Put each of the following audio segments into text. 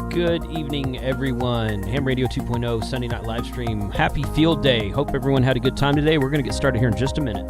Good evening, everyone. Ham Radio 2.0 Sunday night live stream. Happy Field Day. Hope everyone had a good time today. We're going to get started here in just a minute.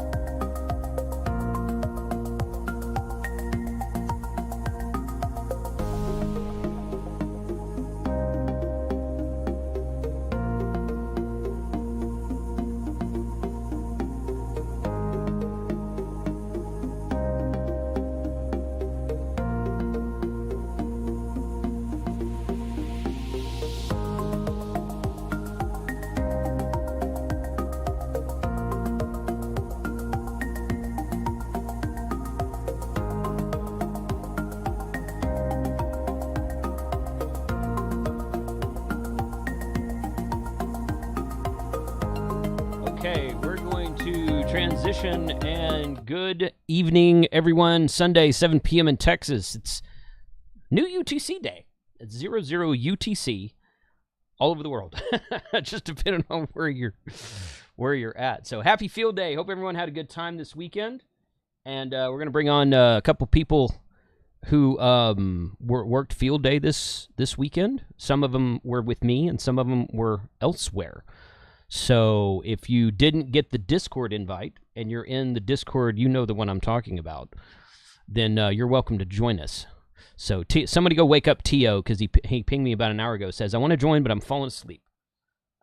And good evening, everyone. Sunday, 7 p.m. in Texas. It's new UTC day. It's 00 UTC all over the world. Just depending on where you're at. So happy Field Day. Hope everyone had a good time this weekend. And we're going to bring on a couple people who worked Field Day this weekend. Some of them were with me, and some of them were elsewhere. So if you didn't get the Discord invite and you're in the Discord, you know the one I'm talking about, then you're welcome to join us. So somebody go wake up T.O. because he pinged me about an hour ago, says, I want to join, but I'm falling asleep.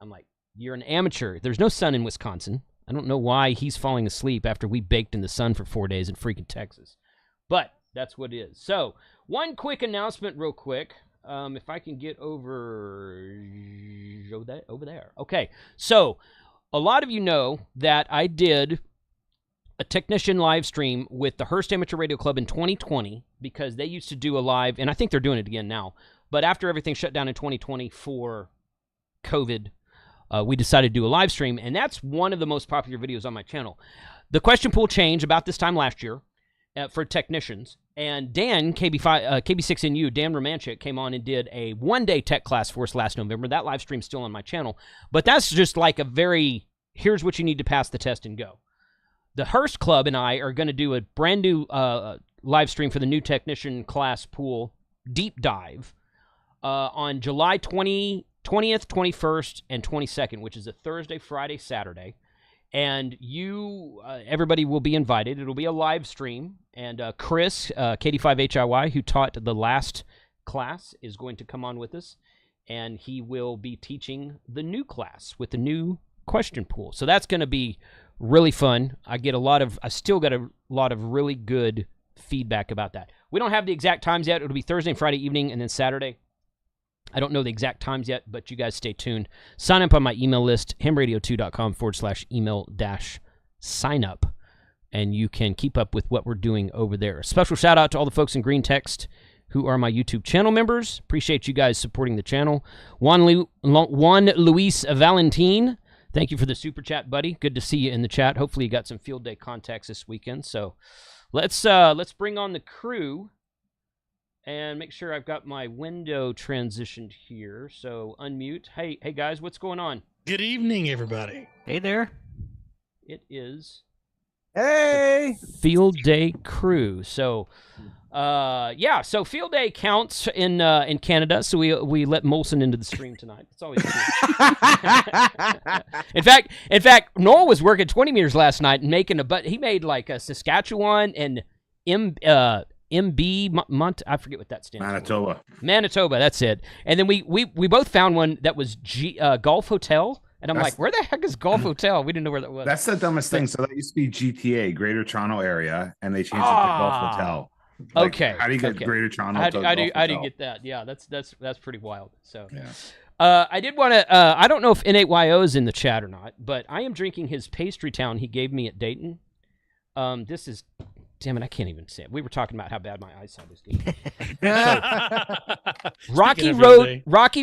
I'm like, you're an amateur. There's no sun in Wisconsin. I don't know why he's falling asleep after we baked in the sun for 4 days in freaking Texas. But that's what it is. So one quick announcement real quick. If I can get over there. Okay, so a lot of you know that I did a technician live stream with the Hearst Amateur Radio Club in 2020 because they used to do a live, and I think they're doing it again now. But after everything shut down in 2020 for COVID, we decided to do a live stream, and that's one of the most popular videos on my channel. The question pool changed about this time last year for technicians. And Dan, KB6NU, Dan Romanchik, came on and did a one-day tech class for us last November. That live stream's still on my channel. But that's just like a very, here's what you need to pass the test and go. The Hearst Club and I are going to do a brand new live stream for the new technician class pool deep dive on July 20th, 21st, and 22nd, which is a Thursday, Friday, Saturday. And everybody will be invited. It'll be a live stream. And Chris, KD5HIY, who taught the last class, is going to come on with us. And he will be teaching the new class with the new question pool. So that's going to be really fun. I still got a lot of really good feedback about that. We don't have the exact times yet. It'll be Thursday and Friday evening, and then Saturday. I don't know the exact times yet, but you guys stay tuned. Sign up on my email list, hamradio2.com/email-sign up, and you can keep up with what we're doing over there. Special shout out to all the folks in green text who are my YouTube channel members. Appreciate you guys supporting the channel. Juan Luis Valentin, thank you for the super chat, buddy. Good to see you in the chat. Hopefully you got some Field Day contacts this weekend. So let's bring on the crew. And make sure I've got my window transitioned here. So unmute. Hey guys, what's going on? Good evening, everybody. Hey there. It is Hey Field Day crew. So so Field Day counts in Canada. So we let Molson into the stream tonight. It's always cool. In fact, Noel was working 20 meters last night and he made like a Saskatchewan and MB I forget what that stands for. Manitoba, that's it. And then we both found one that was Golf Hotel, and I'm like, where the heck is Golf Hotel? We didn't know where that was. That's the dumbest thing. So that used to be GTA, Greater Toronto Area, and they changed it to Golf Hotel. Like, okay. How do you get Greater Toronto to Golf Hotel? I didn't get that. Yeah, that's pretty wild. So yeah. I did want to I don't know if N8YO is in the chat or not, but I am drinking his Pastry Town he gave me at Dayton. This is, damn it, I can't even say it. We were talking about how bad my eyesight is getting. Rocky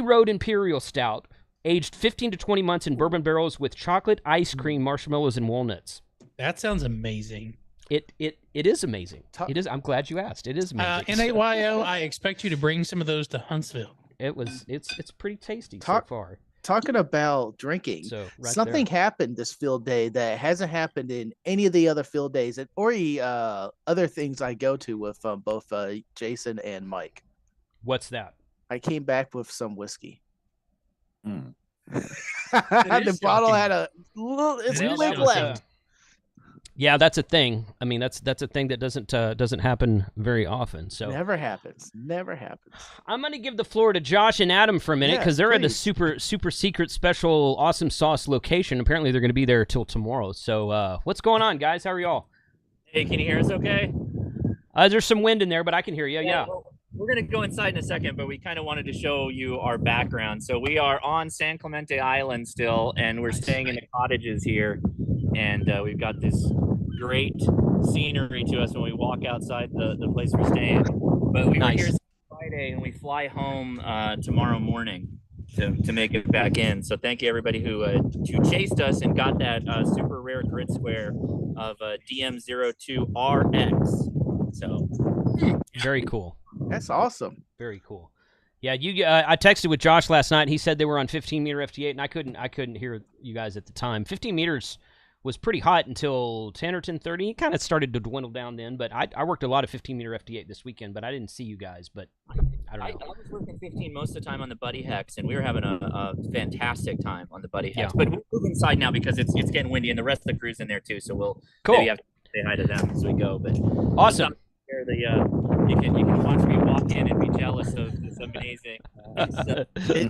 Road Imperial Stout, aged 15 to 20 months in bourbon barrels with chocolate, ice cream, marshmallows, and walnuts. That sounds amazing. It is amazing. It is. I'm glad you asked. It is amazing. N8YO, I expect you to bring some of those to Huntsville. It's pretty tasty so far. Talking about drinking, something happened this field day that hasn't happened in any of the other field days or other things I go to with both Jason and Mike. What's that? I came back with some whiskey. Mm. The bottle had a little lid left. Yeah, that's a thing. I mean, that's a thing that doesn't happen very often. So never happens. I'm gonna give the floor to Josh and Adam for a minute because they're at a super secret special awesome sauce location. Apparently, they're gonna be there till tomorrow. So what's going on, guys? How are y'all? Hey, can you hear us? Okay. There's some wind in there, but I can hear you. Yeah. Well, we're gonna go inside in a second, but we kind of wanted to show you our background. So we are on San Clemente Island still, and we're staying in the cottages here. And we've got this great scenery to us when we walk outside the place we're staying. But we were here Friday, and we fly home tomorrow morning to make it back in. So thank you everybody who chased us and got that super rare grid square of DM02RX. So very cool. That's awesome. Very cool. Yeah, I texted with Josh last night. And he said they were on 15 meter FT8, and I couldn't hear you guys at the time. 15 meters was pretty hot until 10 or 10:30. It kind of started to dwindle down then, but I worked a lot of 15 meter FT8 this weekend, but I didn't see you guys. But I don't know. I was working 15 most of the time on the Buddy Hex, and we were having a fantastic time on the Buddy Hex. But we'll move inside now because it's getting windy, and the rest of the crew's in there too. So we'll maybe have to say hi to them as we go. But awesome. You can watch me walk in and be jealous of this amazing.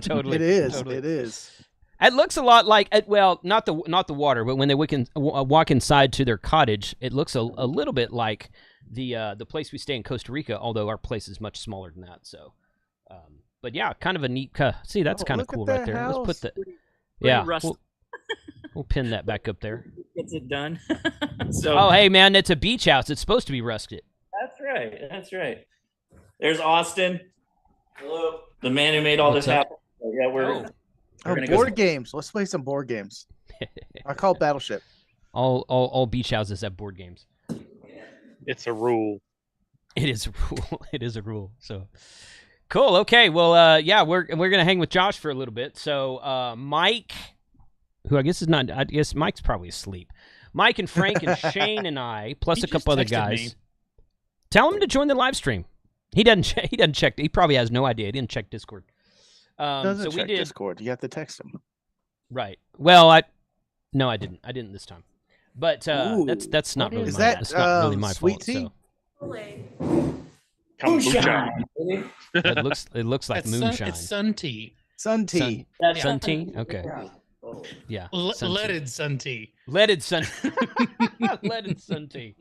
Totally, it is. Totally. It is. It looks a lot like not the water, but when they walk inside to their cottage, it looks a little bit like the place we stay in Costa Rica. Although our place is much smaller than that. So, but yeah, kind of a neat. See, that's kind of cool right there. House. Let's put the we'll pin that back up there. Gets it done. So. Oh, hey man, it's a beach house. It's supposed to be rusted. That's right. There's Austin. Hello. The man who made all this happen. So, yeah, we're board games. Let's play some board games. I call Battleship. All beach houses have board games. It's a rule. It is a rule. It is a rule. So cool. Okay. Well, yeah, we're gonna hang with Josh for a little bit. So Mike, who I guess is not. I guess Mike's probably asleep. Mike and Frank and Shane and I, plus a couple other guys. Me. Tell him to join the live stream. He doesn't check. He probably has no idea. He didn't check Discord. Doesn't check Discord. You have to text him. Right. Well, I didn't. I didn't this time. But that's not really that's not really my sweet fault. Tea? So. Moonshine. It looks like moonshine. It's sun tea. Sun tea. Sun tea. Okay. Yeah. Leaded sun tea. Leaded sun. Leaded sun tea.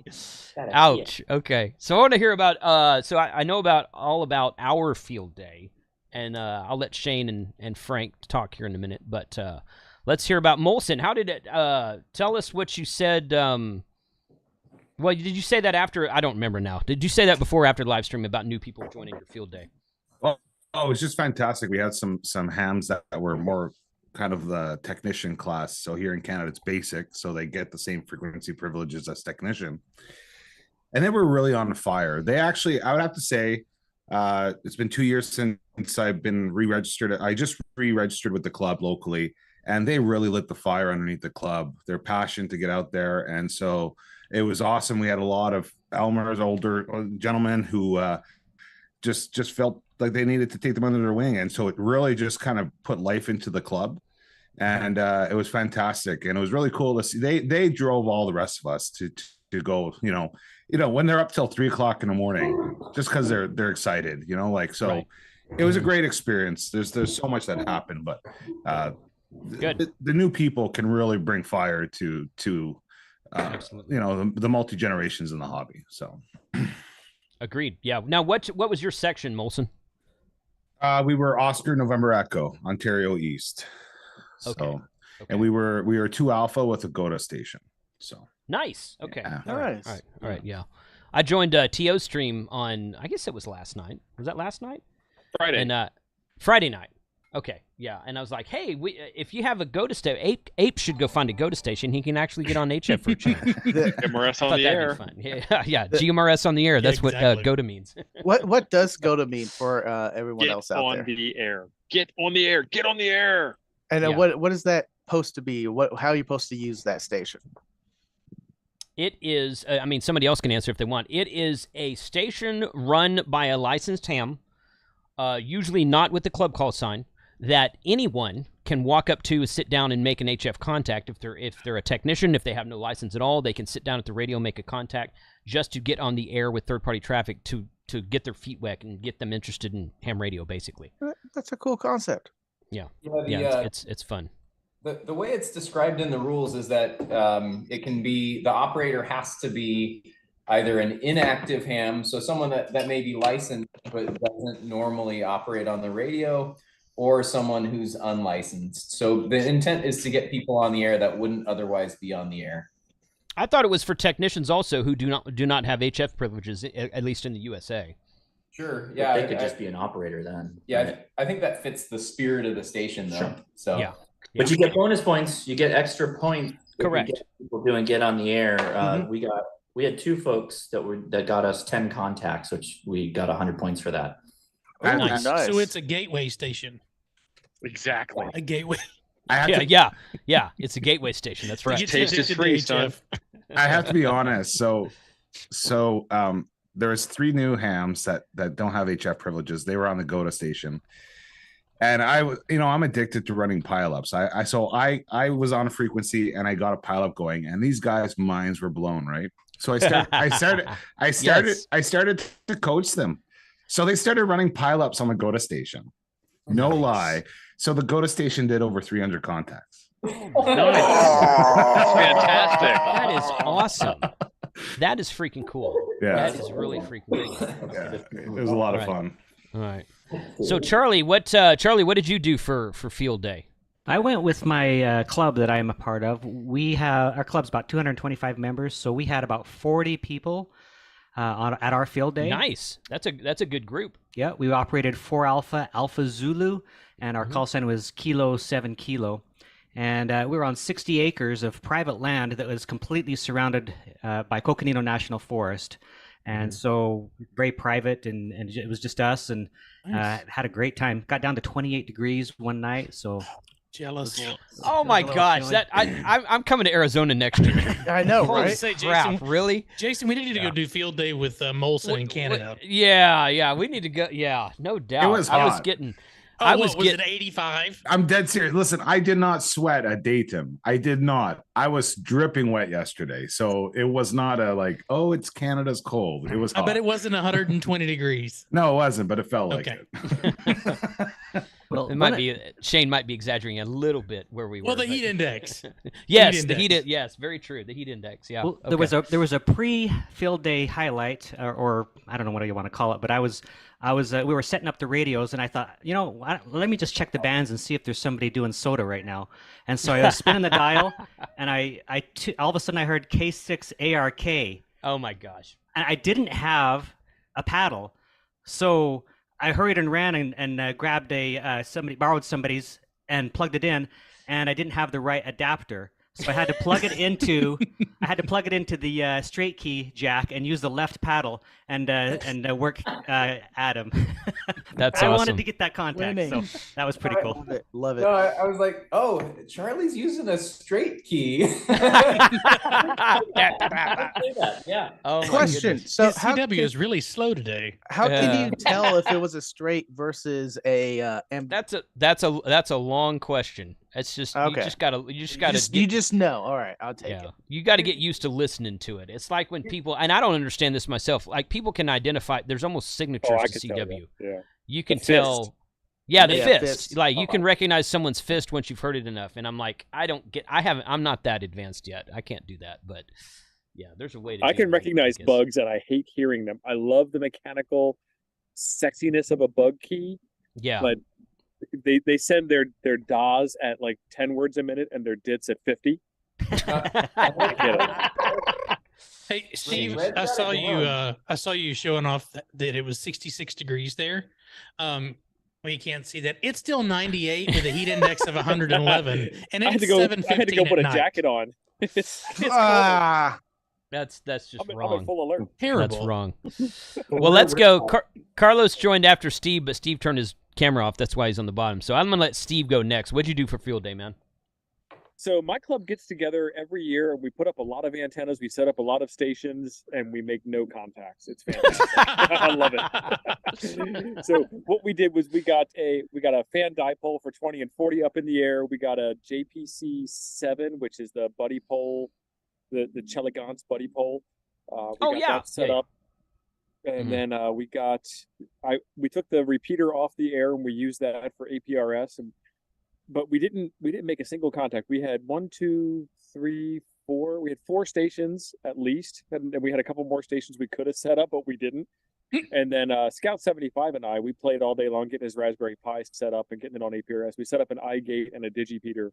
Ouch. Okay. So I want to hear about. So I know all about our field day, and I'll let Shane and Frank talk here in a minute. But let's hear about Molson. How did it? Tell us what you said. Well, did you say that after? I don't remember now. Did you say that before or after the live stream about new people joining your field day? Oh, it was just fantastic. We had some hams that were more kind of the technician class. So here in Canada, it's basic. So they get the same frequency privileges as technician. And they were really on fire. They actually, I would have to say, it's been 2 years since I've been re-registered. I just re-registered with the club locally, and they really lit the fire underneath the club. Their passion to get out there. And so it was awesome. We had a lot of Elmers, older gentlemen who just felt like they needed to take them under their wing. And so it really just kind of put life into the club. And it was fantastic. And it was really cool to see. They drove all the rest of us to go, you know, when they're up till 3:00 in the morning, just because they're excited, so right. It was a great experience. There's so much that happened, but good. The new people can really bring fire to the multi-generations in the hobby. So agreed. Yeah. Now what was your section, Molson? We were Oscar November Echo, Ontario East. Okay. Okay. And we were 2 Alpha with a GOTA station. So nice. Okay. Yeah. All right. All right. Yeah. I joined TO stream on, I guess it was last night. Was that last night? Friday. And Friday night. Okay. Yeah. And I was like, hey, if you have a GOTA station, Ape should go find a GOTA station. He can actually get on HF for a change. GMRS on the air. Fun. Yeah. GMRS on the air. That's what GOTA means. What does GOTA mean for everyone else out there? Get on the air. Get on the air. Get on the air. And what is that supposed to be? How are you supposed to use that station? It is, somebody else can answer if they want. It is a station run by a licensed ham usually not with the club call sign, that anyone can walk up to, sit down, and make an HF contact. If they're a technician, if they have no license at all, they can sit down at the radio, make a contact, just to get on the air with third-party traffic to get their feet wet and get them interested in ham radio, basically. That's a cool concept. Yeah, it's fun. The way it's described in the rules is that it can be, the operator has to be either an inactive ham, so someone that may be licensed but doesn't normally operate on the radio, or someone who's unlicensed. So the intent is to get people on the air that wouldn't otherwise be on the air. I thought it was for technicians also who do not have HF privileges, at least in the USA. Sure. Yeah. They could just be an operator then. Yeah, right? I think that fits the spirit of the station, though. Sure. So Yeah. But you get bonus points. You get extra points. Correct. If you get people doing get on the air. We had 2 folks that got us 10 contacts, which we got 100 points for that. Nice. So it's a gateway station. Exactly. A gateway. Yeah. It's a gateway station. That's right. Taste is free, son. I have to be honest. So there's 3 new hams that don't have HF privileges. They were on the GOTA station. And I'm addicted to running pileups. I was on a frequency and I got a pileup going, and these guys' minds were blown, right? So I started to coach them. So they started running pileups on the GOTA station. No lie. So the GOTA station did over 300 contacts. Nice. That's fantastic. That is awesome. That is freaking cool. Yeah. That is really freaking cool. Yeah, it was a lot of fun. All right. So Charlie, what did you do for Field Day? I went with my club that I am a part of. Our club's about 225 members, so we had about 40 people at our Field Day. Nice. That's a good group. Yeah, we operated 4 Alpha Zulu, and our call sign was Kilo 7 Kilo. And we were on 60 acres of private land that was completely surrounded by Coconino National Forest. And so very private, and it was just us, and had a great time. Got down to 28 degrees one night, so jealous. Oh my gosh, I'm coming to Arizona next year. I know, Right? right? Say, Crap, really? Jason, we need to go do Field Day with Molson in Canada. Yeah, we need to go. Yeah, no doubt. It was hot. Was it 85? I'm dead serious. Listen, I did not sweat at Dayton. I did not. I was dripping wet yesterday. So it was not it's Canada's cold. It was hot. I bet it wasn't 120 degrees. No, it wasn't, but it felt like Okay. it. well, Shane might be exaggerating a little bit where we were. Well, the heat index. Yes, the heat. Yes, very true. The heat index. Yeah. Well, okay. there was a pre-Field Day highlight, or I don't know what you want to call it, but we were setting up the radios, and I thought, let me just check the bands and see if there's somebody doing soda right now. And so I was spinning the dial, and all of a sudden I heard K6 ARRL. Oh my gosh. And I didn't have a paddle, so I hurried and ran and grabbed borrowed somebody's and plugged it in, and I didn't have the right adapter. So I had to plug it into the straight key jack and use the left paddle and work Adam. That's I awesome. wanted to get that contact, so that was pretty cool. Love it. No, I was like, oh, Charlie's using a straight key. Yeah. Oh my Question. goodness. So CW is really slow today. how can you tell if it was a straight versus a That's a long question. It's just Okay. you just know. All right, I'll take it. You got to get used to listening to it. It's like when people, and I don't understand this myself. Like people can identify. There's almost signatures I to could tell CW. that. Yeah. You can The tell. fist. Yeah, the Yeah, fist. fist. Like you can recognize someone's fist once you've heard it enough. And I'm like, I'm not that advanced yet. I can't do that. But yeah, there's a way to. I do can it, recognize guess. bugs, and I hate hearing them. I love the mechanical sexiness of a bug key, Yeah. but they send their DAWs at like 10 words a minute and their DITs at 50. Hey, Steve, Red I saw flag you. alone. I saw you showing off that it was 66 degrees there. Well, you can't see that. It's still 98 with a heat index of 111, and I had it's to go. 7:15 I had to go put a at night. jacket on. It's cold. That's just I'm wrong. in full alert. Terrible. That's wrong. Well, let's go. Carlos joined after Steve, but Steve turned his camera off. That's why he's on the bottom. So I'm gonna let Steve go next. What'd you do for Field Day, man? So my club gets together every year and we put up a lot of antennas, we set up a lot of stations, and we make no contacts. It's fantastic. I love it. So what we did was we got a fan dipole for 20 and 40 up in the air. We got a JPC 7, which is the buddy pole, the Chelegance buddy pole. We got that set up. And then we took the repeater off the air and we used that for APRS, but we didn't make a single contact. We had 1, 2, 3, 4. We had 4 stations at least, and we had a couple more stations we could have set up, but we didn't. And then Scout 75 and I, we played all day long getting his Raspberry Pi set up and getting it on APRS. We set up an iGate and a digipeater,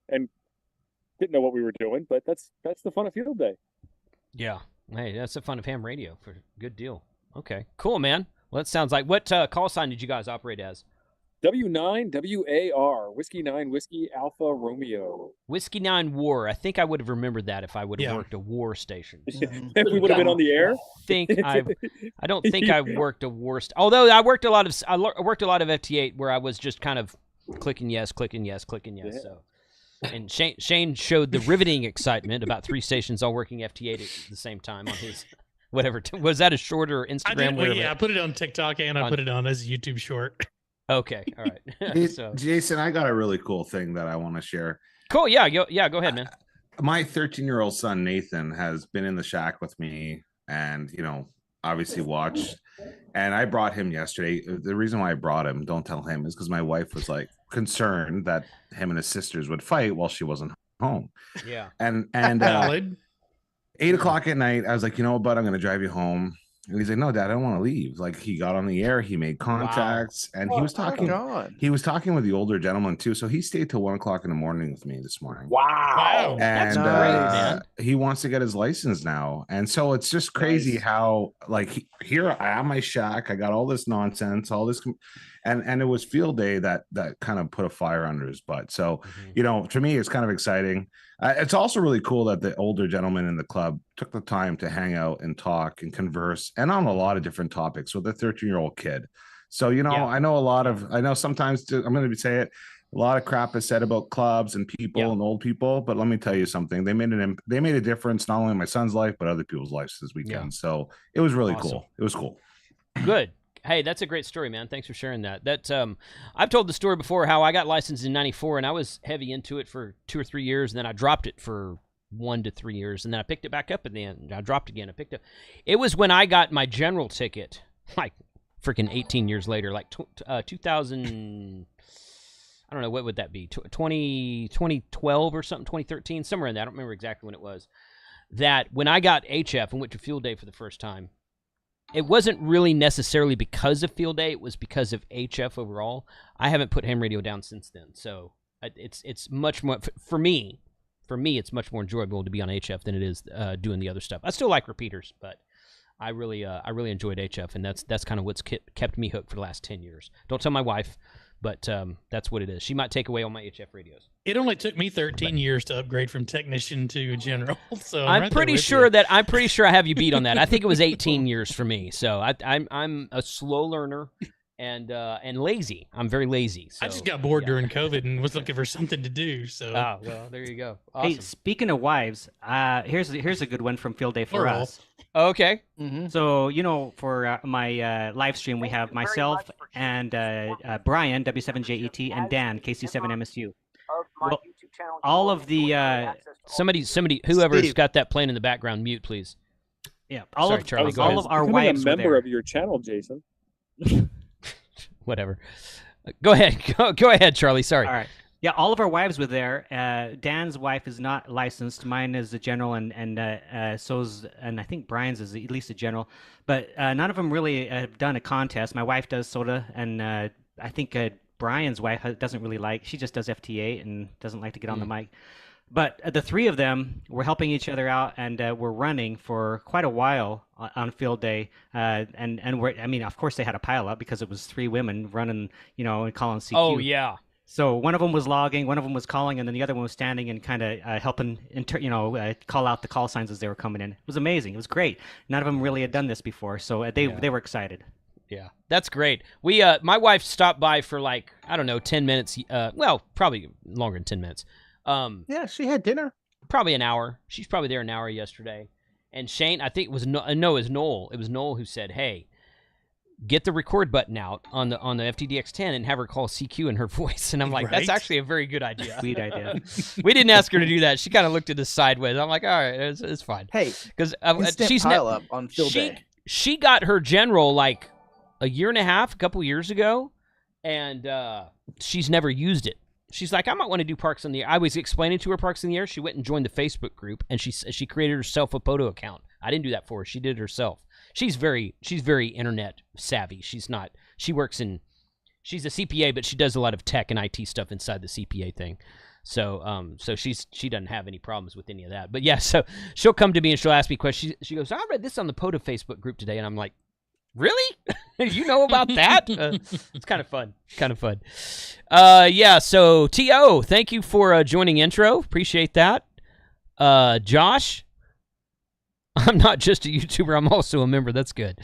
and didn't know what we were doing, but that's the fun of field day. Yeah. Hey, that's the fun of ham radio. For good deal. Okay, cool, man. Well, that sounds like, what call sign did you guys operate as? W9 WAR, Whiskey 9 Whiskey Alpha Romeo. Whiskey 9 War. I think I would have rememred that if I would have worked a war station. If we would have been on the air. I don't think I worked a war. Although I worked a lot of FT8 where I was just kind of clicking yes. Yeah. So, and Shane showed the riveting excitement about 3 stations all working FT8 at the same time on his. Whatever. Was that a shorter Instagram? I put it on TikTok and I put it on as a YouTube short. Okay, all right. So. Jason, I got a really cool thing that I want to share. Cool, yeah, go ahead, man. My 13-year-old son Nathan has been in the shack with me, and obviously watched. And I brought him yesterday. The reason why I brought him, don't tell him, is because my wife was like concerned that him and his sisters would fight while she wasn't home. Yeah, and 8:00 at night, I was like, bud, I'm going to drive you home. And he's like, no, Dad, I don't want to leave. Like, he got on the air, he made contacts, and he was talking. He was talking with the older gentleman too. So he stayed till 1:00 in the morning with me this morning. Wow, and that's great, man. He wants to get his license now, and so it's just crazy how, like, here I am, my shack. I got all this nonsense, all this, and it was field day that kind of put a fire under his butt. So, to me, it's kind of exciting. It's also really cool that the older gentleman in the club took the time to hang out and talk and converse, and on a lot of different topics with a 13-year-old kid. So, I know sometimes, I'm going to say it, a lot of crap is said about clubs and people and old people, but let me tell you something. They made a difference, not only in my son's life, but other people's lives this weekend. Yeah. So it was really cool. It was cool. Good. Hey, that's a great story, man. Thanks for sharing that. I've told the story before how I got licensed in 94 and I was heavy into it for 2 or 3 years, and then I dropped it for 1 to 3 years, and then I picked it back up at the end. I dropped again. It was when I got my general ticket, like freaking 18 years later, like 2000. I don't know, what would that be? 2012 or something, 2013, somewhere in that. I don't remember exactly when it was. That when I got HF and went to field day for the first time, it wasn't really necessarily because of field day. It was because of HF overall. I haven't put ham radio down since then. So it's much more, for me, it's much more enjoyable to be on HF than it is doing the other stuff. I still like repeaters, but I really enjoyed HF, and that's kind of what's kept me hooked for the last 10 years. Don't tell my wife, but that's what it is. She might take away all my HF radios. It only took me 13 years to upgrade from technician to general. So I'm pretty sure I have you beat on that. I think it was 18 years for me. So I'm a slow learner and lazy. I'm very lazy. So, I just got bored during COVID and was looking for something to do. So well, there you go. Awesome. Hey, speaking of wives, here's a good one from field day for us. Okay. Mm-hmm. So, for my live stream, we have myself and Brian, W7JET, and Dan, KC7MSU. Well, all of the... somebody, whoever's got that playing in the background, mute, please. Yeah. All of our wives a member of your channel, Jason. Whatever. Go ahead. Go ahead, Charlie. Sorry. All right. Yeah, all of our wives were there. Dan's wife is not licensed. Mine is a general, and I think Brian's is at least a general. But none of them really have done a contest. My wife does sorta, and I think Brian's wife doesn't really like. She just does FT8 and doesn't like to get on the mic. But the 3 of them were helping each other out, and were running for quite a while on field day. And of course they had a pile up because it was 3 women running, and calling CQ. Oh yeah. So one of them was logging, one of them was calling, and then the other one was standing and kind of helping, call out the call signs as they were coming in. It was amazing. It was great. None of them really had done this before, so they were excited. Yeah, that's great. We, my wife stopped by for 10 minutes. Well, probably longer than 10 minutes. Yeah, she had dinner. Probably an hour. She's probably there an hour yesterday. And Shane, I think it was it was Noel. It was Noel who said, "Hey, get the record button out on the FTDX10 and have her call CQ in her voice." And I'm like, that's actually a very good idea. Sweet idea. We didn't ask her to do that. She kind of looked at us sideways. I'm like, all right, it's fine. Hey, because she's up on field day. She got her general like a year and a half, a couple years ago, and she's never used it. She's like, I might want to do Parks in the Air. I was explaining to her Parks in the Air. She went and joined the Facebook group, and she created herself a photo account. I didn't do that for her. She did it herself. She's very internet savvy. She's a CPA, but she does a lot of tech and IT stuff inside the CPA thing. So she doesn't have any problems with any of that. But yeah, so she'll come to me and she'll ask me questions. She goes, I read this on the POTA Facebook group today, and I'm like, really? You know about that? It's kind of fun. Yeah, so T.O., thank you for joining intro. Appreciate that. Josh, I'm not just a YouTuber, I'm also a member. That's good.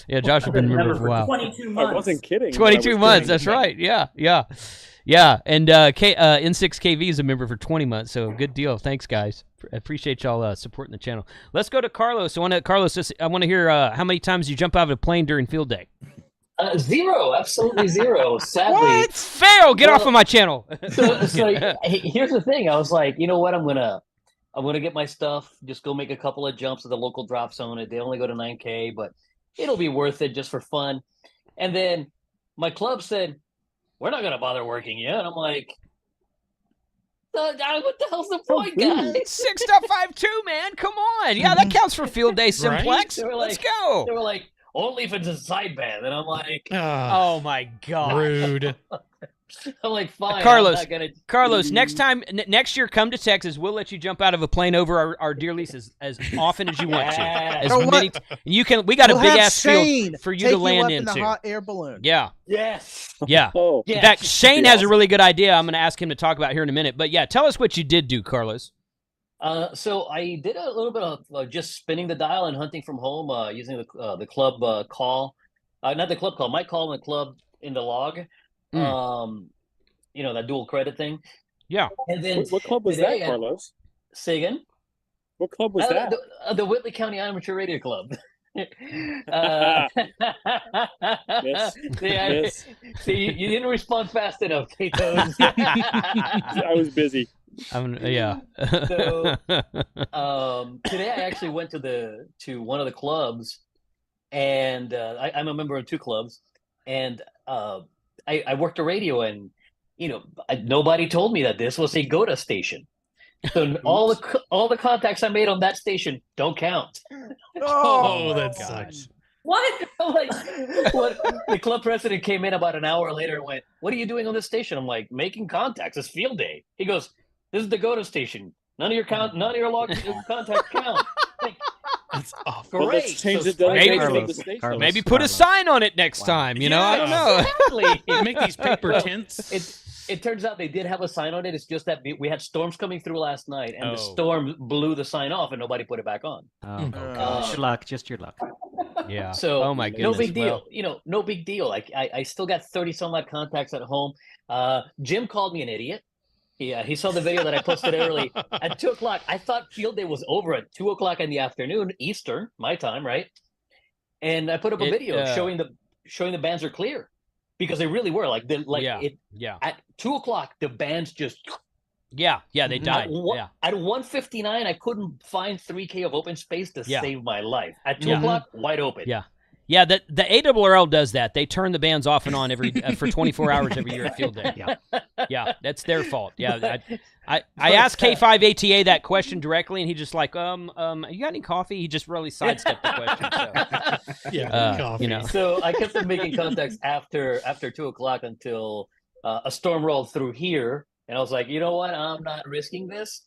Yeah, Josh has been a member for a while. 22 months. I wasn't kidding. 22 months, that's right. Yeah. And N6KV is a member for 20 months, so good deal. Thanks, guys. Appreciate y'all supporting the channel. Let's go to Carlos. I want to hear how many times you jump out of a plane during field day. Zero, absolutely zero. Sadly, what? Fail! Get off of my channel. so here's the thing. I was like, you know what? I'm gonna get my stuff. Just go make a couple of jumps at the local drop zone. They only go to 9K, but it'll be worth it just for fun. And then my club said, "We're not gonna bother working yet." And I'm like, what the hell's the point, guys? 6.52, man. Come on. Yeah, that counts for field day simplex. Right? Let's go. They were like, only if it's a sideband. And I'm like, oh my God. Rude. I'm like, fine. Carlos, next year, come to Texas. We'll let you jump out of a plane over our dear lease as often as you want to. As many, you can. We got a big ass field for you to land into. In the hot air balloon. Yeah. Yes. Yeah. Oh, in fact, Shane has a really good idea. I'm going to ask him to talk about here in a minute. But yeah, tell us what you did do, Carlos. So I did a little bit of just spinning the dial and hunting from home using the club call, not the club call, my call in the club in the log. That dual credit thing. Yeah. And then what club was that, Carlos? Say again? What club was that? The Whitley County Amateur Radio Club. Yes. See, you didn't respond fast enough, Kato. I was busy. Yeah. So today I actually went to one of the clubs, and I'm a member of two clubs, and I worked a radio, and nobody told me that this was a GOTA station. So all the contacts I made on that station don't count. Oh, that sucks. What? I'm like, what? The club president came in about an hour later and went, "What are you doing on this station?" I'm like, "Making contacts. It's field day." He goes, "This is the GOTA station. None of your log contacts count." Like, that's awful. Great. Well, let's change the Carlos, maybe put a sign on it next time. I don't know. Exactly. Make these paper tents. It turns out they did have a sign on it. It's just that we had storms coming through last night, and the storm blew the sign off, and nobody put it back on. Your luck, just your luck. Yeah. So oh my goodness. No big deal. No big deal. Like I still got 30 some odd contacts at home. Jim called me an idiot. He saw the video that I posted early at 2:00. I thought field day was over at 2:00 in the afternoon, Eastern, my time, right? And I put up a video showing the bands are clear. Because they really were at 2:00, the bands just they died. At 1:59, I couldn't find 3K of open space to save my life. At 2:00, wide open. Yeah, the ARRL does that. They turn the bands off and on every for 24 hours every year at field day. Yeah, that's their fault. Yeah, I asked K5ATA that question directly, and he just like, you got any coffee? He just really sidestepped the question. So. Coffee. So I kept on making contacts after 2:00 until a storm rolled through here, and I was like, you know what? I'm not risking this.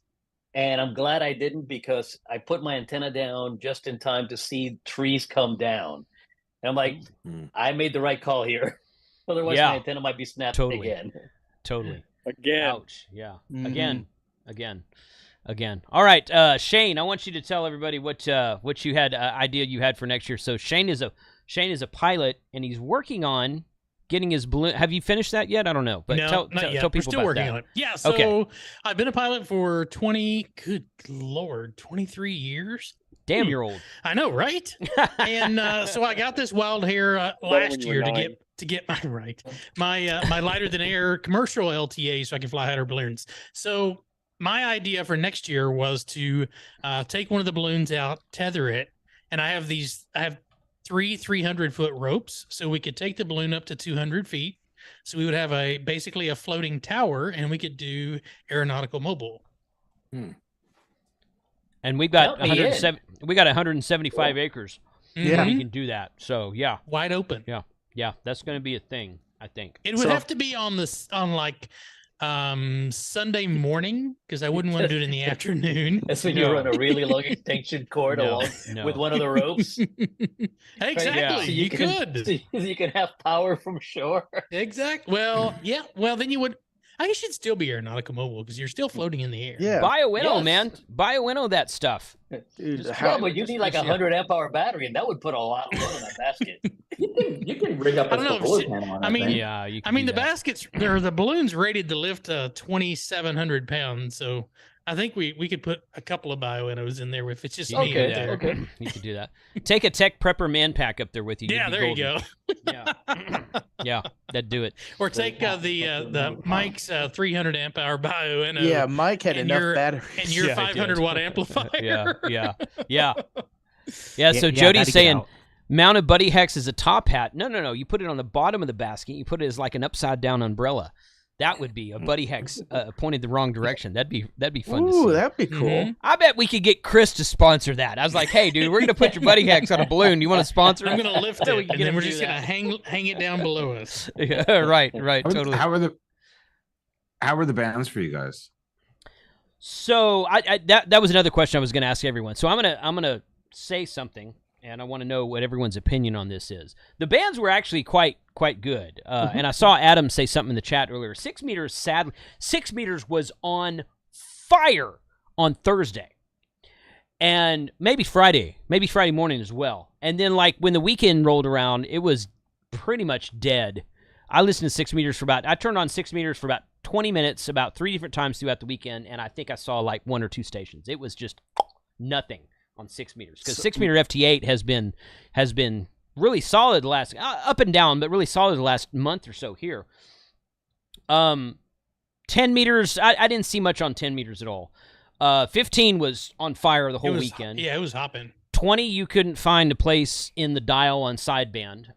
And I'm glad I didn't, because I put my antenna down just in time to see trees come down. And I'm like, I made the right call here. Otherwise, my antenna might be snapped again. Totally. Again. Ouch. Yeah. Again. All right, Shane. I want you to tell everybody what you had idea you had for next year. So Shane is a pilot, and he's working on getting his balloon. Have you finished that yet? I don't know, but no, tell We're people still about working that. on it. Yeah, so I've been a pilot for 23 years. Damn, you're old. I know, right? And so I got this wild hair last year to get my lighter than air commercial LTA so I can fly hot air balloons. So my idea for next year was to take one of the balloons out, tether it, and I have 3 300-foot ropes, so we could take the balloon up to 200 feet. So we would have basically a floating tower, and we could do aeronautical mobile. And we've got 175 acres. Yeah, we can do that. So yeah, wide open. Yeah, that's going to be a thing, I think. It would have to be on Sunday morning, because I wouldn't want to do it in the afternoon. That's when you run a really long extension cord along with one of the ropes. Exactly. Yeah. So you could. So you can have power from shore. Exactly. Well, yeah. Well, then you would. I guess you'd still be aeronautical mobile because you're still floating in the air. Yeah. Bio-winnow, man. Bio-winnow that stuff. Dude, but you need like 100 amp hour battery, and that would put a lot of load in that basket. You can rig up a solar panel on that thing. Yeah, you can I mean, the baskets, the balloons rated to lift 2,700 pounds. So I think we could put a couple of bio-winnows in there if it's just me. Okay. You could do that. Take a Tech Prepper man pack up there with you. Yeah, there you go. Yeah, that'd do it. Or take the Mike's 300 amp hour bio-winnow. Yeah, Mike had enough battery. And your 500 watt amplifier. Yeah. So Jody's saying mounted buddy hex is a top hat. No. You put it on the bottom of the basket. You put it as like an upside down umbrella. That would be a buddy hex pointed the wrong direction. That'd be fun to see. Ooh, that'd be cool. Mm-hmm. I bet we could get Chris to sponsor that. I was like, hey, dude, we're going to put your buddy hex on a balloon. You want to sponsor it? I'm going to lift it, and then we're just going to hang it down below us. Yeah, right, totally. How are the bands for you guys? So that was another question I was going to ask everyone. So I'm gonna say something, and I want to know what everyone's opinion on this is. The bands were actually quite good, and I saw Adam say something in the chat earlier. 6 meters, sadly, 6 meters was on fire on Thursday, and maybe Friday morning as well. And then like when the weekend rolled around, it was pretty much dead. I listened to 6 meters I turned on 6 meters for about 20 minutes, about 3 different times throughout the weekend, and I think I saw like 1 or 2 stations. It was just nothing on 6 meters, because 6 meter FT8 has been really solid the last up and down, but really solid the last month or so here. 10 meters, I didn't see much on 10 meters at all. 15 was on fire the whole weekend. Yeah, it was hopping. 20, you couldn't find a place in the dial on sideband.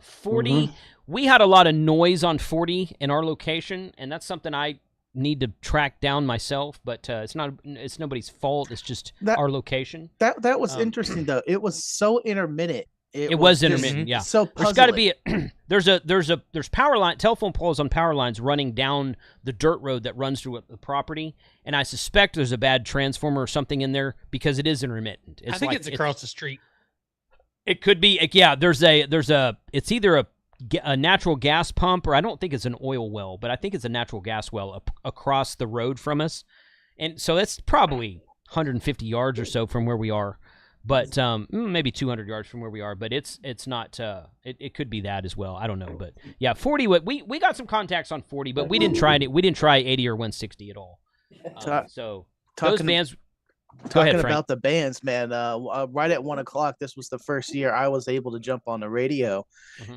40, we had a lot of noise on 40 in our location, and that's something I need to track down myself, but it's nobody's fault. It's just our location. That was interesting though. It was so intermittent. It was intermittent. Yeah. So there's got to be there's power line, telephone poles on power lines running down the dirt road that runs through the property, and I suspect there's a bad transformer or something in there because it is intermittent. I think it's across the street. It could be. Yeah. It's either a natural gas pump, or I don't think it's an oil well, but I think it's a natural gas well across the road from us. And so that's probably 150 yards or so from where we are, but maybe 200 yards from where we are, but it's not, it could be that as well. I don't know, but yeah, 40, we got some contacts on 40, but we didn't try 80 or 160 at all. So those bands, Talking about the bands, man, right at 1 o'clock, this was the first year I was able to jump on the radio,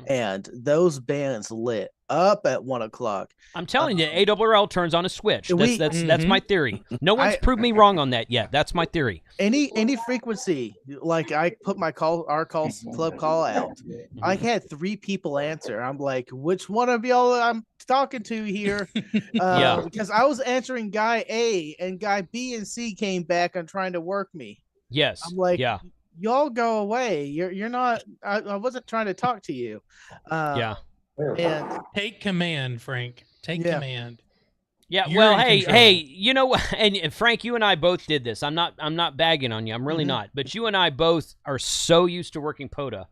and those bands lit up at 1 o'clock. I'm telling you, ARRL turns on a switch. That's my theory. No one's proved me wrong on that yet. That's my theory. Any frequency, like I put our club call out. I had 3 people answer. I'm like, which one of y'all I'm talking to here? Because I was answering guy A, and guy B and C came back and trying to work me. Yes. I'm like, y'all go away. You're not. I wasn't trying to talk to you. And take command, Frank. Take command. Yeah. Well, hey, you know, and Frank, you and I both did this. I'm not bagging on you. I'm really not. But you and I both are so used to working POTA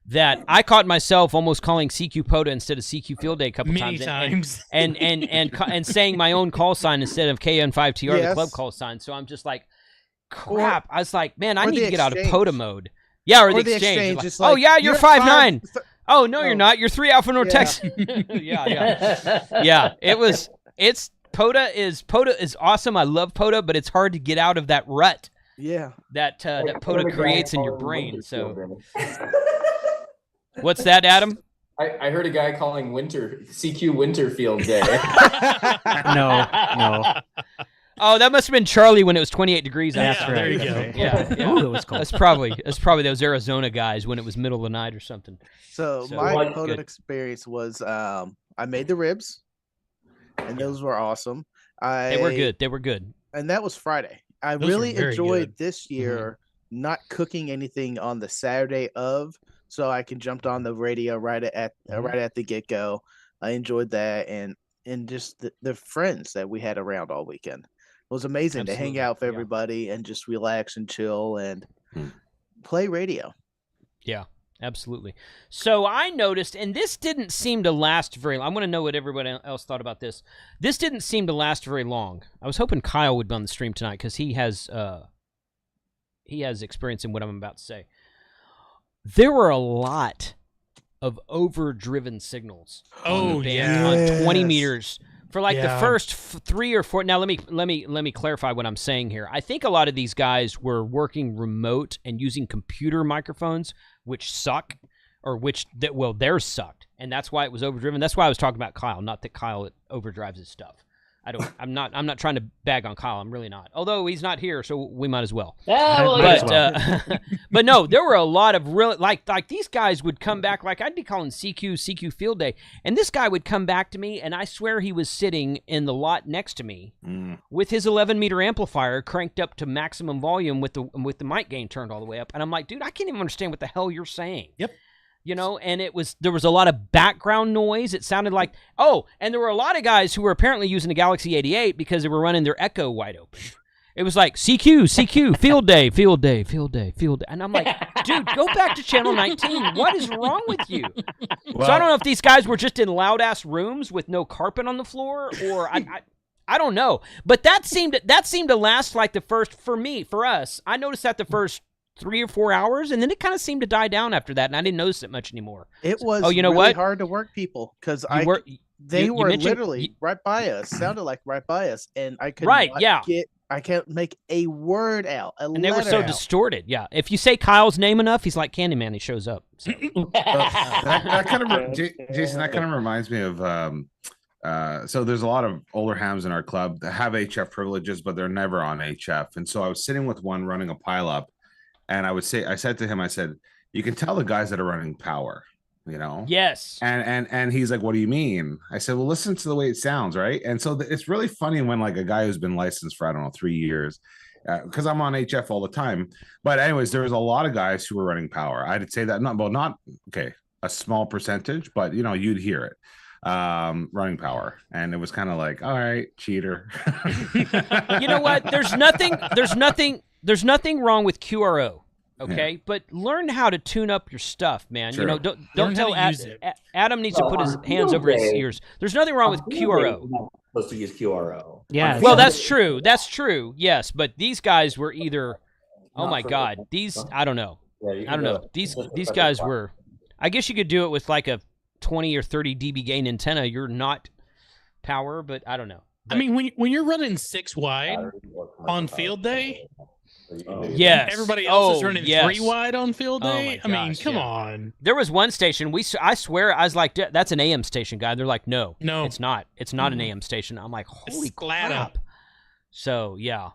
that I caught myself almost calling CQ POTA instead of CQ Field Day a couple times. And saying my own call sign instead of KN5TR, the club call sign. So I'm just like, crap. I was like, man, I need to get out of POTA mode. Yeah, or the exchange. Like, like, oh, yeah, you're 5'9". Oh no, you're not. You're 3 Alpha North Texas. Yeah. It's POTA is awesome. I love POTA, but it's hard to get out of that rut. Yeah. That POTA creates in your brain. So, what's that, Adam? I heard a guy calling CQ Winterfield Day. No. Oh, that must have been Charlie when it was 28 degrees outside. Yeah, there you go. Yeah. Ooh, it was cold. That's probably those Arizona guys when it was middle of the night or something. So my POTA experience was I made the ribs, and those were awesome. They were good. And that was Friday. I Those really were very enjoyed good. this year not cooking anything on the Saturday of, so I can jump on the radio right at the get go. I enjoyed that, and just the friends that we had around all weekend. It was amazing to hang out with everybody and just relax and chill and play radio. Yeah, absolutely. So I noticed, and this didn't seem to last very long. I want to know what everybody else thought about this. This didn't seem to last very long. I was hoping Kyle would be on the stream tonight because he has experience in what I'm about to say. There were a lot of overdriven signals. Oh, on 20 meters for like the Yeah. first 3 or 4. Now let me clarify what I'm saying here. I think a lot of these guys were working remote and using computer microphones, which suck, or theirs sucked, and that's why it was overdriven. That's why I was talking about Kyle, not that Kyle overdrives his stuff. I'm not trying to bag on Kyle. I'm really not. Although he's not here, so we might as well. Yeah, well, But no, there were a lot of real like these guys would come back. Like I'd be calling CQ Field Day, and this guy would come back to me, and I swear he was sitting in the lot next to me with his 11-meter amplifier cranked up to maximum volume with the mic gain turned all the way up, and I'm like, dude, I can't even understand what the hell you're saying. Yep. You know, and there was a lot of background noise. It sounded like, and there were a lot of guys who were apparently using the Galaxy 88 because they were running their Echo wide open. It was like, CQ, Field Day. And I'm like, dude, go back to channel 19. What is wrong with you? Well, So I don't know if these guys were just in loud-ass rooms with no carpet on the floor, or I don't know. But that seemed to last like for us, I noticed that the first 3 or 4 hours, and then it kind of seemed to die down after that, and I didn't notice it much anymore. It was really hard to work people because they were literally right by us, sounded like right by us, and I couldn't I can't make a word out. And they were so distorted. Yeah, if you say Kyle's name enough, he's like Candyman. He shows up. So. that kind of Jason. That kind of reminds me of. So there's a lot of older hams in our club that have HF privileges, but they're never on HF. And so I was sitting with one running a pileup, and I said to him, I said, you can tell the guys that are running power, you know? Yes. And he's like, what do you mean? I said, well, listen to the way it sounds, right? And so it's really funny when like a guy who's been licensed for, I don't know, 3 years, because I'm on HF all the time. But anyways, there was a lot of guys who were running power. I'd say that not a small percentage, but you know, you'd hear it running power, and it was kind of like, all right, cheater. You know what? There's nothing wrong with QRO. Okay, but learn how to tune up your stuff, man. True. You know, don't tell Adam needs to put his hands over his ears. There's nothing wrong with QRO. Supposed to use QRO. Yeah. Well, that's true. That's true. Yes, but these guys were either. Oh my God, I don't know. I don't know. These guys were. I guess you could do it with like a 20 or 30 dB gain antenna. You're not power, but I don't know. But, I mean, when you're running 6 wide on field day. Yes. Everybody else is running 3 wide on field day. Oh my gosh, come on. There was one station I swear I was like, that's an AM station, guy. They're like, no, it's not. It's not an AM station. I'm like, holy crap. So yeah.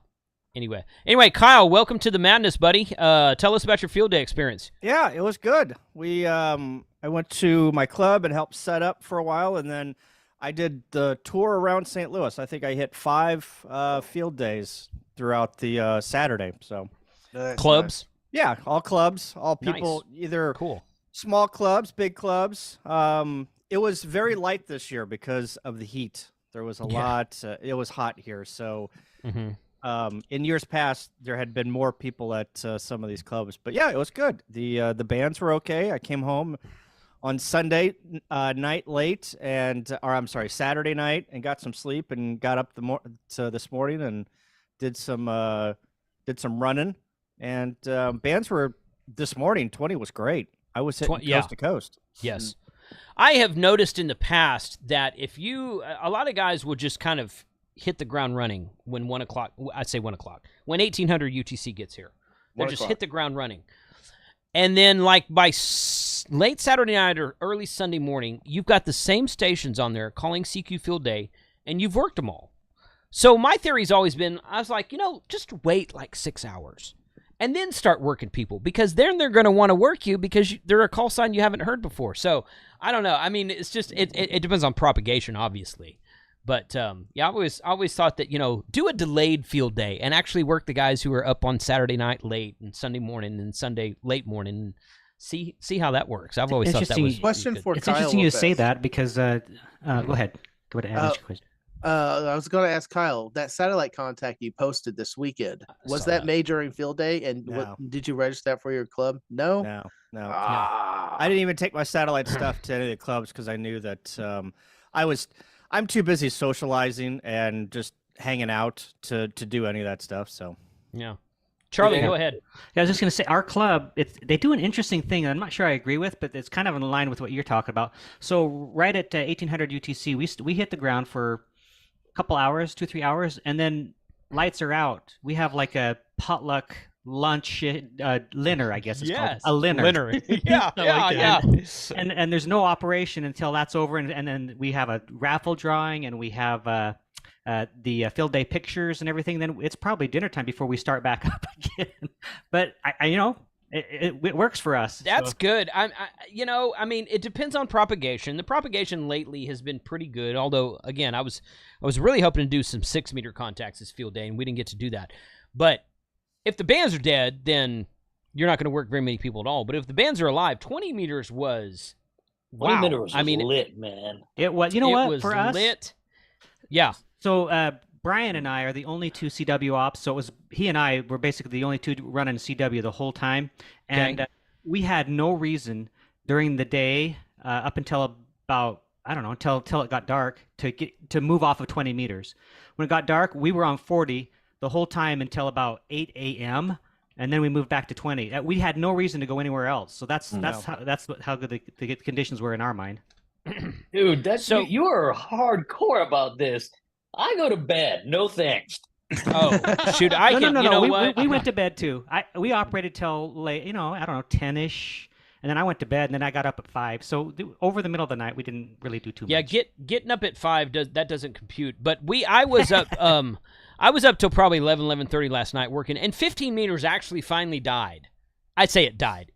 Anyway, Kyle, welcome to the madness, buddy. Tell us about your field day experience. Yeah, it was good. I went to my club and helped set up for a while, and then I did the tour around St. Louis. I think I hit 5 field days throughout the Saturday. So clubs? Yeah, all clubs, all people, either small clubs, big clubs. It was very light this year because of the heat. There was a lot. It was hot here. So in years past, there had been more people at some of these clubs. But yeah, it was good. The bands were okay. I came home on Sunday night late, Saturday night, and got some sleep, and got up this morning and did some running, and bands were this morning. 20 was great. I was hitting coast to coast. Yes. I have noticed in the past that if you, a lot of guys will just kind of hit the ground running when 1 o'clock, I say 1 o'clock, when 1800 UTC gets here. They'll just hit the ground running. And then like by late Saturday night or early Sunday morning, you've got the same stations on there calling CQ Field Day, and you've worked them all. So my theory's always been, I was like, just wait like 6 hours and then start working people, because then they're going to want to work you because they're a call sign you haven't heard before. So I don't know. I mean, it's just, it depends on propagation, obviously. But yeah, I always thought that, do a delayed field day and actually work the guys who are up on Saturday night late and Sunday morning and Sunday late morning and see how that works. I've always thought that was question for It's Kyle interesting you Lopez. say that because go ahead. Go ahead and ask your question. I was going to ask Kyle, that satellite contact you posted this weekend, was that made during field day? And No. did you register that for your club? No. No. I didn't even take my satellite stuff to any of the clubs because I knew that I'm too busy socializing and just hanging out to do any of that stuff. So yeah. Charlie, go ahead. Yeah, I was just going to say, our club, they do an interesting thing I'm not sure I agree with, but it's kind of in line with what you're talking about. So right at 1800 UTC, we hit the ground for a couple hours, 2-3 hours, and then lights are out. We have like a potluck lunch dinner, I guess it's called. A dinner. Yeah, yeah. And there's no operation until that's over, and then we have a raffle drawing, and we have the field day pictures and everything. Then it's probably dinner time before we start back up again. But it works for us. That's good. I mean, it depends on propagation. The propagation lately has been pretty good. Although, again, I was really hoping to do some 6-meter contacts this field day, and we didn't get to do that. But if the bands are dead, then you're not going to work very many people at all. But if the bands are alive, 20 meters was 20 meters was lit, man. It was. You know what? For us, lit. Yeah. So Brian and I are the only two CW ops. So he and I were basically the only two running CW the whole time, and we had no reason during the day up until about until it got dark to move off of 20 meters. When it got dark, we were on 40 the whole time until about 8 a.m. and then we moved back to 20. We had no reason to go anywhere else. So that's how good the conditions were in our mind. Dude, you are hardcore about this. I go to bed. No thanks. Oh, shoot. We went to bed too. We operated till late, 10-ish. And then I went to bed, and then I got up at 5. So over the middle of the night, we didn't really do too much. Yeah, getting up at 5 doesn't compute. But I was up I was up till probably 11:30 last night working, and 15 meters actually finally died. I'd say it died.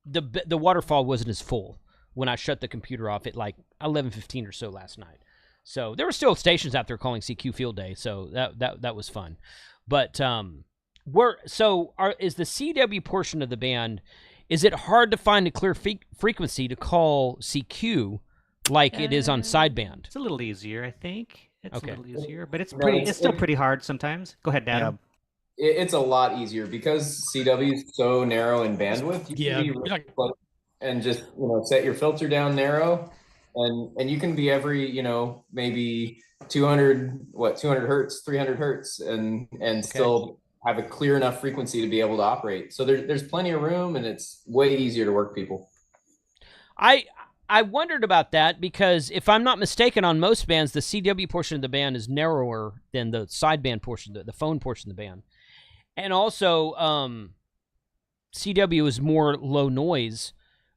The waterfall wasn't as full when I shut the computer off at like 11:15 or so last night. So there were still stations out there calling CQ Field Day, so that was fun. But is the CW portion of the band? Is it hard to find a clear frequency to call CQ like it is on sideband? It's a little easier, I think. It's a little easier, but it's still pretty hard sometimes. Go ahead, Dan. It's a lot easier because CW is so narrow in bandwidth. You can be really close and just set your filter down narrow, and you can be every maybe 200 hertz, 300 hertz, and still have a clear enough frequency to be able to operate. So there's plenty of room, and it's way easier to work people. I wondered about that because if I'm not mistaken, on most bands, the CW portion of the band is narrower than the sideband portion, the phone portion of the band. And also, CW is more low noise.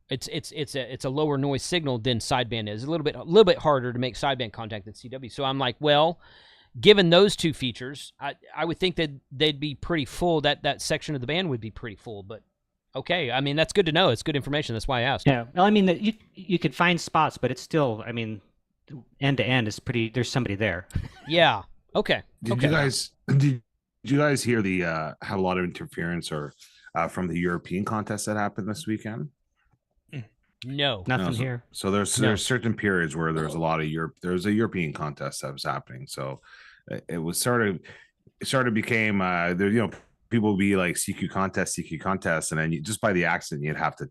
It's a lower noise signal than sideband is. A little bit harder to make sideband contact than CW. So I'm like, well, given those two features, I would think that they'd be pretty full. That section of the band would be pretty full, but. Okay, I mean, that's good to know. It's good information. That's why I asked. Yeah, well, I mean, you could find spots, but it's still, I mean, end to end is pretty. There's somebody there. Yeah. Okay. Did you guys hear had a lot of interference from the European contest that happened this weekend? No, nothing here. So there's certain periods where there's a lot of there's a European contest that was happening. So it was sort of became people would be like CQ contest, and then just by the accent, you'd have to,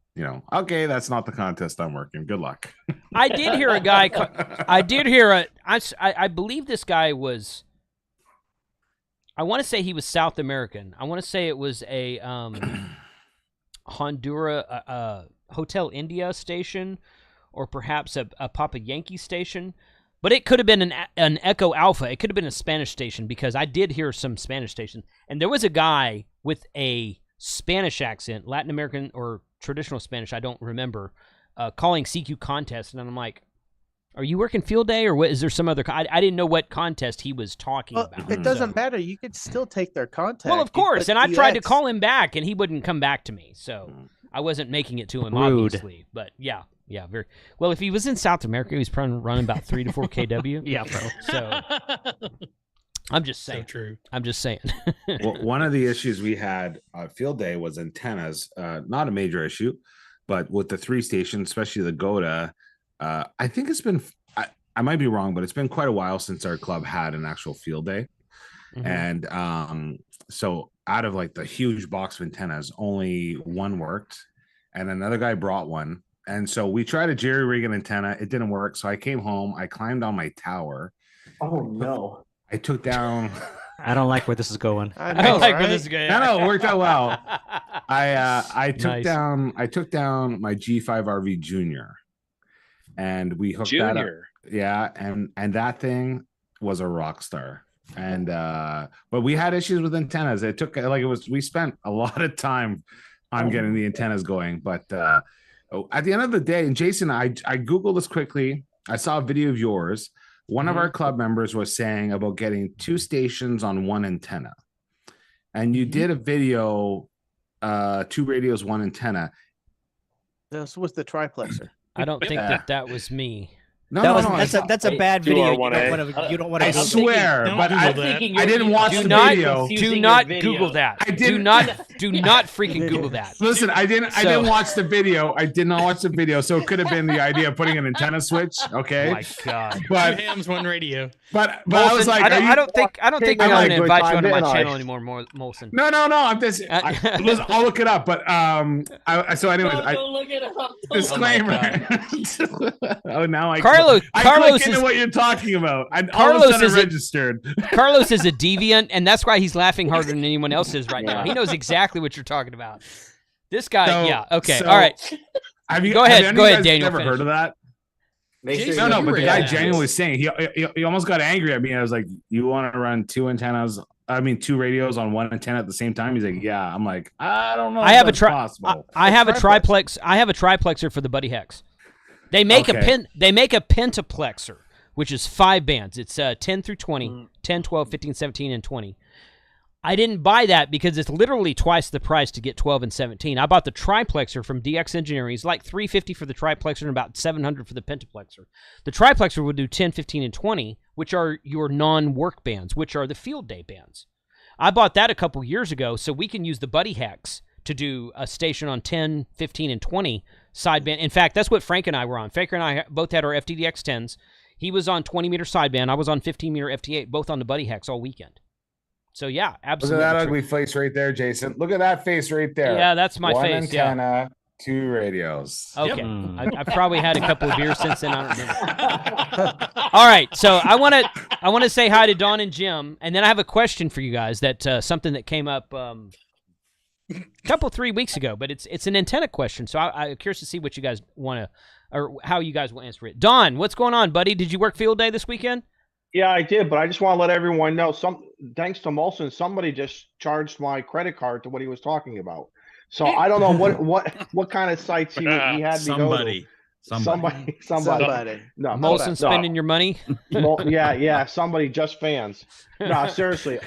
okay, that's not the contest I'm working. Good luck. I did hear a guy. I believe this guy was. I want to say he was South American. I want to say it was a Honduras, Hotel India station, or perhaps a Papa Yankee station. But it could have been an Echo Alpha. It could have been a Spanish station, because I did hear some Spanish stations. And there was a guy with a Spanish accent, Latin American or traditional Spanish, I don't remember, calling CQ contest. And I'm like, are you working field day, or what? Is there some other? I didn't know what contest he was talking about. It doesn't matter. You could still take their contact. Well, of course. And I tried to call him back, and he wouldn't come back to me. So I wasn't making it to him, obviously. But yeah, very well. If he was in South America, he was probably running about 3 to 4 kW. Yeah, bro. So I'm just saying. So true. I'm just saying. Well, one of the issues we had field day was antennas. Not a major issue, but with the 3 stations, especially the Goda, I think it's been, I might be wrong, but it's been quite a while since our club had an actual field day. Mm-hmm. And so out of like the huge box of antennas, only one worked, and another guy brought one. And so we tried a jerry rig an antenna. It didn't work. So I came home. I climbed on my tower. Oh, no. I took down. I don't like where this is going. I don't like where this is going. No, it worked out well. I took down my G5 RV Junior, and we hooked that up. Yeah, and that thing was a rock star. And but we had issues with antennas. It took we spent a lot of time on getting the antennas going. But at the end of the day, and Jason, I Googled this quickly. I saw a video of yours. One of our club members was saying about getting 2 stations on 1 antenna. And you did a video, 2 radios, 1 antenna. This was the triplexer. I don't think that was me. No, that's a bad video. You don't want to. I swear, but I didn't watch the video. Do not Google that. Do not freaking Google that. Listen, I didn't watch the video. I did not watch the video, so it could have been the idea of putting an antenna switch. Okay. Oh my God. But 2 hams, 1 radio. But I was like, I don't think I'm going to invite you onto my channel anymore, Molson. No. I'm just. I'll look it up. But so anyways, don't look it up. Disclaimer. Oh, now I Carlos click into what you're talking about. Carlos is registered. Carlos is a deviant, and that's why he's laughing harder than anyone else is right now. He knows exactly what you're talking about. This guy, okay, all right. Go ahead, Daniel. Never heard of that? No, but the guy genuinely was saying he almost got angry at me. I was like, "You want to run 2 antennas? I mean, 2 radios on 1 antenna at the same time?" He's like, "Yeah." I'm like, "I don't know. I have a triplex. I have a triplexer for the Buddy Hex. They make a pentaplexer, which is 5 bands. It's 10 through 20, 10, 12, 15, 17, and 20. I didn't buy that because it's literally twice the price to get 12 and 17. I bought the triplexer from DX Engineering. It's like $350 for the triplexer and about $700 for the pentaplexer. The triplexer would do 10, 15, and 20, which are your non-work bands, which are the field day bands. I bought that a couple years ago, so we can use the Buddy Hex to do a station on 10, 15, and 20 sideband. In fact, that's what Frank and I were on. Frank and I both had our FTDX 10s. He was on 20-meter sideband. I was on 15-meter FT8, both on the Buddy Hex all weekend. So, yeah, absolutely. Look at that ugly face right there, Jason. Look at that face right there. Yeah, that's my 1 face. Antenna, 2 radios. Okay. Yep. I've probably had a couple of beers since then. I don't remember. All right. So I want to say hi to Dawn and Jim, and then I have a question for you guys. Something that came up couple 3 weeks ago, but it's an antenna question, so I'm curious to see what you guys want to, or how you guys will answer it. Don, what's going on, buddy? Did you work field day this weekend? Yeah, I did, but I just want to let everyone know, thanks to Molson, somebody just charged my credit card to what he was talking about. So I don't know what kind of sites he had me go to. Somebody. No, Molson spending your money? Yeah. Somebody, just fans. No, seriously.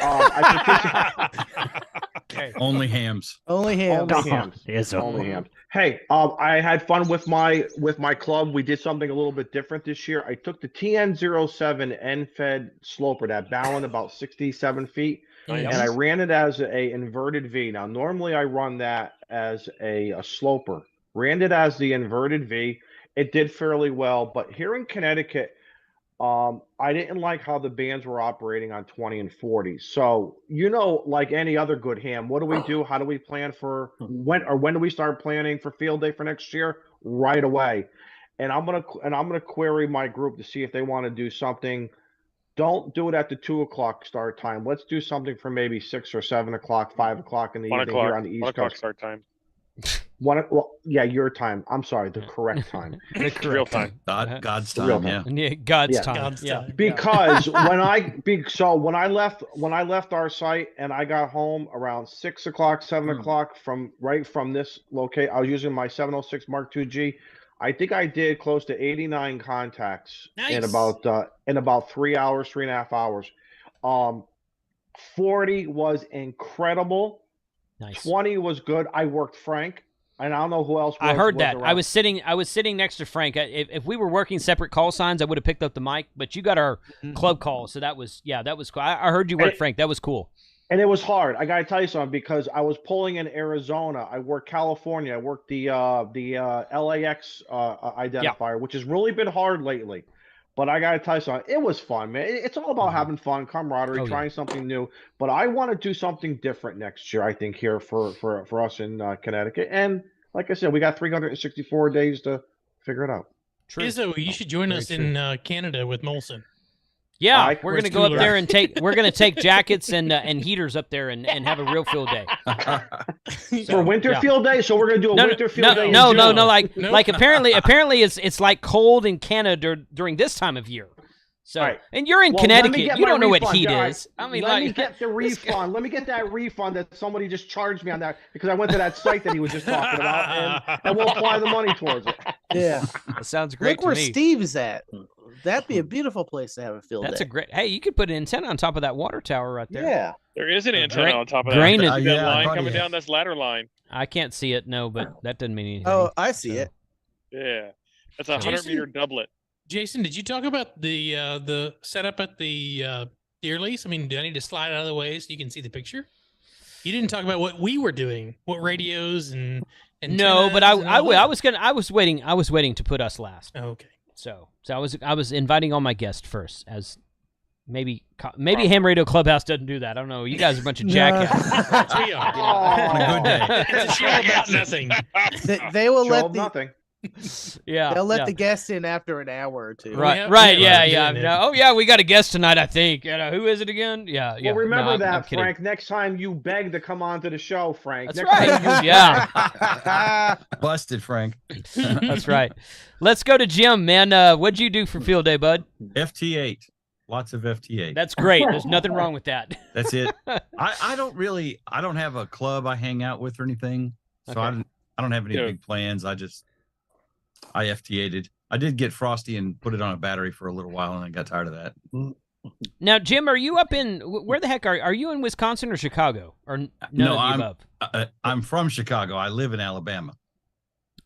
Only hams. Only hams. Hey, I had fun with my club. We did something a little bit different this year. I took the TN07 end-fed sloper, that ballon about 67 feet, and I ran it as a inverted V. Now, normally I run that as a sloper. Ran it as the inverted V. It did fairly well, but here in Connecticut, I didn't like how the bands were operating on 20 and 40. So, like any other good ham, what do we do? How do we plan for when do we start planning for field day for next year? Right away. And I'm gonna query my group to see if they want to do something. Don't do it at the 2 o'clock start time. Let's do something for maybe 6 or 7 o'clock, 5 o'clock in the evening here on the East Coast. Start time. Yeah, your time. I'm sorry, the correct time. The correct Real time. God's The real time. Yeah. Yeah, God's Yeah. time. God's yeah. time. Because when I left our site and I got home around 6 o'clock, 7 o'clock from this location, I was using my 706 Mark II-G. I think I did close to 89 contacts in about 3.5 hours. 40 was incredible. Nice. 20 was good. I worked Frank, and I don't know who else. I heard that. around. I was sitting next to Frank. If we were working separate call signs, I would have picked up the mic. But you got our club call, so that was cool. I heard you work Frank. That was cool. And it was hard. I got to tell you something, because I was pulling in Arizona. I worked California. I worked the LAX identifier, which has really been hard lately. But I got to tell you something. It was fun, man. It's all about having fun, camaraderie, trying something new. But I want to do something different next year, I think, here for us in Connecticut. And like I said, we got 364 days to figure it out. Izzo, you should join us in Canada with Molson. Yeah, we're gonna go up there and take jackets and heaters up there and have a real field day. For winter field day, so we're gonna do a winter field day. No. Like apparently it's like cold in Canada during this time of year. So and you're in Connecticut, you don't know what heat is. I mean, let me get the refund. Let me get that refund that somebody just charged me on that, because I went to that site that he was just talking about, and we'll apply the money towards it. Yeah, that sounds great. Look where Steve's at. That'd be a beautiful place to have a field day. That's a great. Hey, you could put an antenna on top of that water tower right there. Yeah, there is an antenna on top of that. That line coming down. That's ladder line. I can't see it, no, but that doesn't mean anything. Oh, I see it. Yeah, that's a 100-meter doublet. Jason, did you talk about the setup at the deer lease? I mean, do I need to slide out of the way so you can see the picture? You didn't talk about what we were doing, what radios and no, but I was waiting to put us last. Okay. So I was inviting all my guests first, as maybe Ham Radio Clubhouse doesn't do that. I don't know. You guys are a bunch of jackasses. We are. On a good day. It's a show about nothing. They will let nothing. Yeah, they'll let the guest in after an hour or two. Right. Yeah. No, we got a guest tonight, I think. Who is it again? Yeah. Well, remember that, Frank. Next time you beg to come on to the show, Frank. That's right. Yeah. Busted, Frank. That's right. Let's go to Jim, man. What'd you do for field day, bud? FT8. Lots of FT8. That's great. There's nothing wrong with that. That's it. I don't have a club I hang out with or anything, so I don't have any big plans. I FT8'd. I did get frosty and put it on a battery for a little while, and I got tired of that. Now, Jim, are you up in where the heck are you in Wisconsin or Chicago or none of the above? I'm from Chicago. I live in Alabama.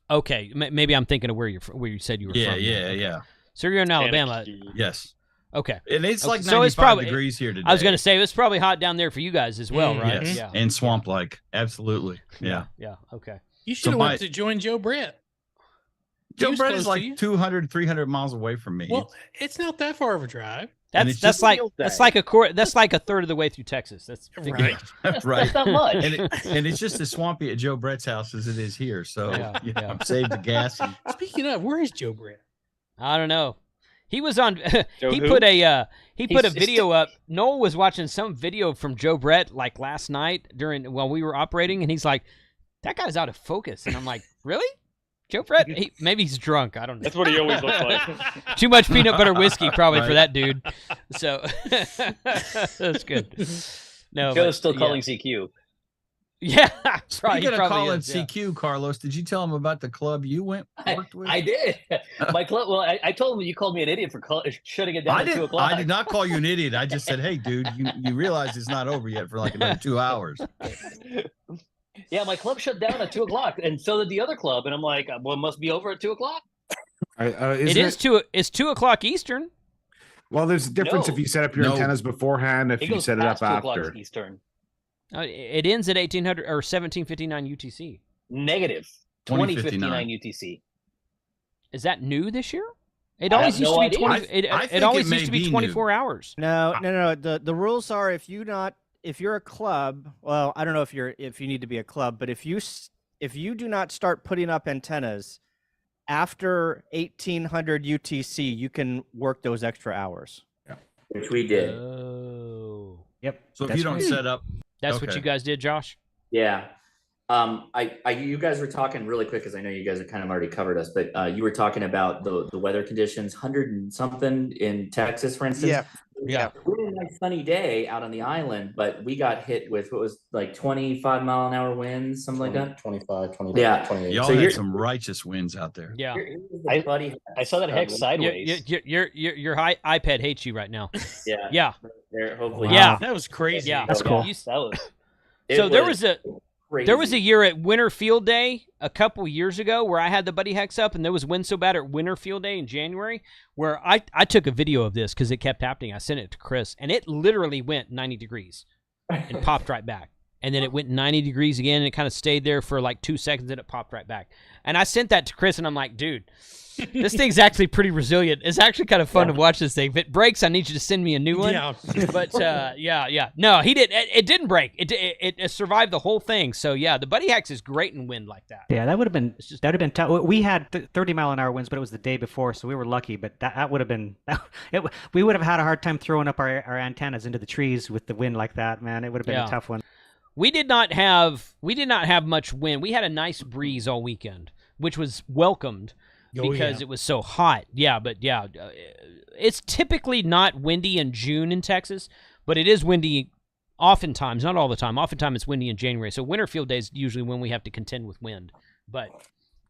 Okay, maybe I'm thinking of where you said you were from. Yeah. So you're in Alabama. Yes. Okay. And it's like 95 so it's probably, degrees here today. I was going to say it's probably hot down there for you guys as well, right? Yes. Yeah. And swamp-like. Absolutely. Yeah. Okay. You should have went to join Joe Brett. Joe Brett is like 200, 300 miles away from me. Well, it's not that far of a drive. That's like a third of the way through Texas. That's right. Right. That's not much. And it's just as swampy at Joe Brett's house as it is here. So I've saved the gas. Speaking of, where is Joe Brett? I don't know. He was on. He put a video up. Noel was watching some video from Joe Brett like last night while we were operating, and he's like, "That guy's out of focus." And I'm like, "Really, Joe Brett? Maybe he's drunk. I don't know." That's what he always looks like. Too much peanut butter whiskey probably for that dude. So that's good. No, Joe's still calling CQ. Yeah. Speaking of calling CQ, Carlos, did you tell him about the club you worked with? I did. My club. Well, I told him you called me an idiot for shutting it down at 2 o'clock. I did not call you an idiot. I just said, hey, dude, you realize it's not over yet for like another 2 hours. Yeah, my club shut down at 2 o'clock, and so did the other club. And I'm like, well, it must be over at 2 o'clock. It's 2 o'clock Eastern. Well, there's a difference if you set up your antennas beforehand, if you set it up after. Eastern. It ends at 1800 or 1759 UTC. Negative 2059 UTC. Is that new this year? It always used to be 20. It always used to be 24 hours. No. The rules are if you're a club. Well, I don't know if you need to be a club, but if you do not start putting up antennas after 1800 UTC, you can work those extra hours. Yeah. Which we did. Oh. Yep. So if you don't set up. That's what you guys did, Josh? Yeah. You guys were talking really quick because I know you guys have kind of already covered us, but you were talking about the weather conditions, 100 and something in Texas, for instance. Yeah. Really nice sunny day out on the island, but we got hit with what was like 25-mile-an-hour winds, something like that. 25, 20, Yeah. 28. Y'all had some righteous winds out there. Yeah. I saw that hex sideways. Your iPad hates you right now. Yeah. Yeah. Hopefully. Yeah. That was crazy. Yeah. That's cool. There was a year at Winter Field Day a couple years ago where I had the Buddy Hex up, and there was wind so bad at Winter Field Day in January where I took a video of this because it kept happening. I sent it to Chris, and it literally went 90 degrees and popped right back. And then it went 90 degrees again, and it kind of stayed there for like 2 seconds, and it popped right back. And I sent that to Chris, and I'm like, dude, this thing's actually pretty resilient. It's actually kind of fun to watch this thing. If it breaks, I need you to send me a new one. Yeah. But yeah. No, he did. It didn't break. It survived the whole thing. So yeah, the Buddy Hex is great in wind like that. Yeah, that would have been tough. We had 30-mile-an-hour winds, but it was the day before, so we were lucky. But that would have been we would have had a hard time throwing up our antennas into the trees with the wind like that, man. It would have been a tough one. We did not have much wind. We had a nice breeze all weekend, which was welcomed because it was so hot. Yeah, but yeah, it's typically not windy in June in Texas, but it is windy oftentimes, not all the time. Oftentimes it's windy in January. So winter field days usually when we have to contend with wind. But